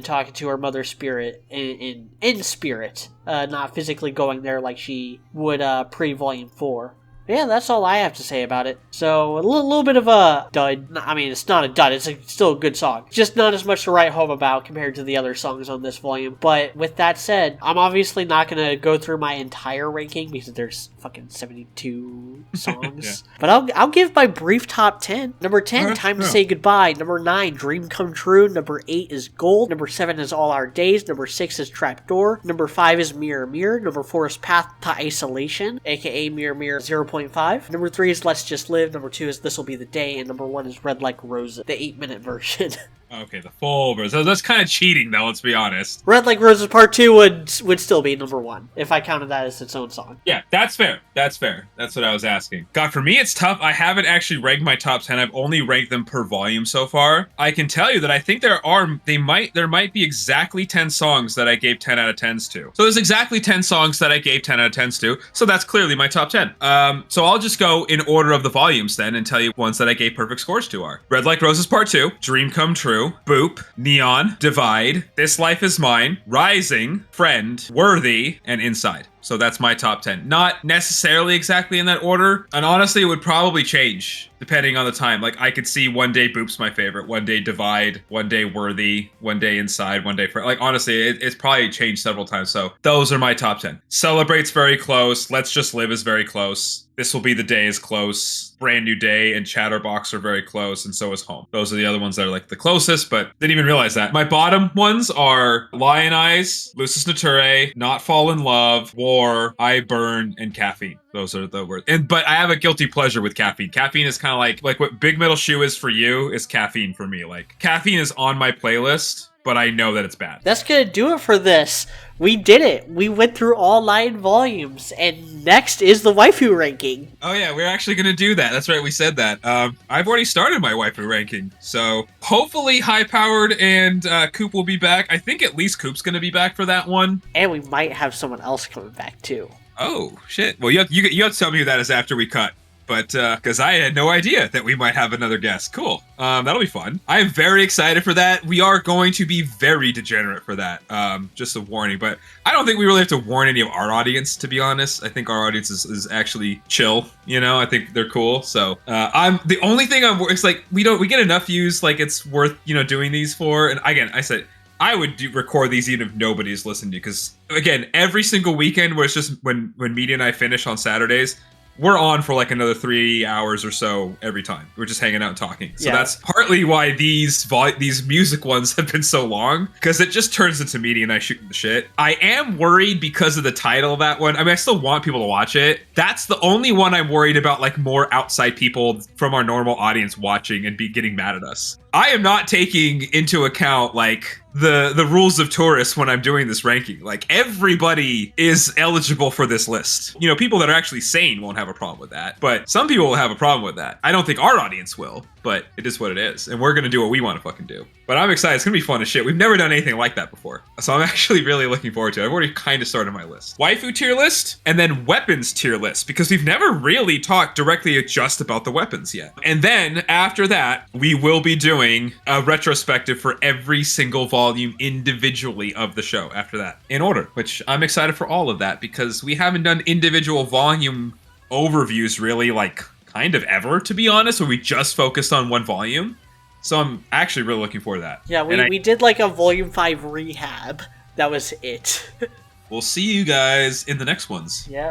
talking to her mother spirit in spirit, not physically going there like she would pre-Volume 4. Yeah, that's all I have to say about it. So, a little bit of a dud. I mean, it's not a dud, it's still a good song. Just not as much to write home about compared to the other songs on this volume. But with that said, I'm obviously not going to go through my entire ranking because there's fucking 72 songs. Yeah. But I'll give my brief top 10. Number 10, Time to Say Goodbye. Number 9, Dream Come True. Number 8 is Gold. Number 7 is All Our Days. Number 6 is Trapdoor. Number 5 is Mirror Mirror. Number 4 is Path to Isolation, aka Mirror Mirror 0.5. Number 3 is Let's Just Live. Number 2 is This'll Be the Day. And number 1 is Red Like Roses, the 8-minute version. Okay, the full version. That's kind of cheating, though, let's be honest. Red Like Roses Part 2 would still be number 1, if I counted that as its own song. Yeah, that's fair. That's fair. That's what I was asking. God, for me, it's tough. I haven't actually ranked my top 10. I've only ranked them per volume so far. I can tell you that I think there might be exactly 10 songs that I gave 10 out of 10s to. So there's exactly 10 songs that I gave 10 out of 10s to. So that's clearly my top 10. So I'll just go in order of the volumes then and tell you ones that I gave perfect scores to are Red Like Roses Part 2, Dream Come True, Boop, Neon, Divide, This Life Is Mine, Rising, Friend, Worthy, and Inside. So that's my top 10. Not necessarily exactly in that order. And honestly, it would probably change depending on the time. Like, I could see one day Boop's my favorite, one day Divide, one day Worthy, one day Inside, one day Friend. Like, honestly, it's probably changed several times. So those are my top 10. Celebrate's very close. Let's Just Live is very close. This Will Be the Day is close. Brand New Day and Chatterbox are very close, and so is Home. Those are the other ones that are like the closest, but didn't even realize that. My bottom ones are Lion Eyes, Lucis Naturae, Not Fall in Love, War, I Burn, and Caffeine. Those are the words. But I have a guilty pleasure with Caffeine. Caffeine is kind of like what Big Metal Shoe is for you is Caffeine for me. Like, Caffeine is on my playlist, but I know that it's bad. That's gonna do it for this. We did it. We went through all 9 volumes, and next is the waifu ranking. Oh yeah, we're actually gonna do that. That's right, we said that. I've already started my waifu ranking, so hopefully High Powered and Coop will be back. I think at least Coop's gonna be back for that one. And we might have someone else coming back too. Oh shit! Well, you have to tell me who that is after we cut. But, because I had no idea that we might have another guest. Cool. That'll be fun. I am very excited for that. We are going to be very degenerate for that. Just a warning. But I don't think we really have to warn any of our audience, to be honest. I think our audience is actually chill. You know, I think they're cool. So, the only thing it's like, we get enough views, like it's worth, doing these for. And again, I said, I would record these even if nobody's listening to, because again, every single weekend where it's just when Media and I finish on Saturdays, we're on for like another 3 hours or so every time. We're just hanging out and talking. So that's partly why these music ones have been so long, because it just turns into Media and I shooting the shit. I am worried because of the title of that one. I mean, I still want people to watch it. That's the only one I'm worried about, like more outside people from our normal audience watching and getting mad at us. I am not taking into account like the rules of tourists when I'm doing this ranking. Like, everybody is eligible for this list. People that are actually sane won't have a problem with that, but some people will have a problem with that. I don't think our audience will, but it is what it is, and we're gonna do what we want to fucking do. But I'm excited. It's gonna be fun as shit. We've never done anything like that before, so I'm actually really looking forward to it. I've already kind of started my list. Waifu tier list, and then weapons tier list, because we've never really talked directly just about the weapons yet. And then after that, we will be doing a retrospective for every single volume individually of the show after that, in order, which I'm excited for all of that, because we haven't done individual volume overviews really, like, kind of ever, to be honest, where we just focused on one volume. So I'm actually really looking forward to that. Yeah, we did like a Volume 5 rehab. That was it. We'll see you guys in the next ones. Yeah.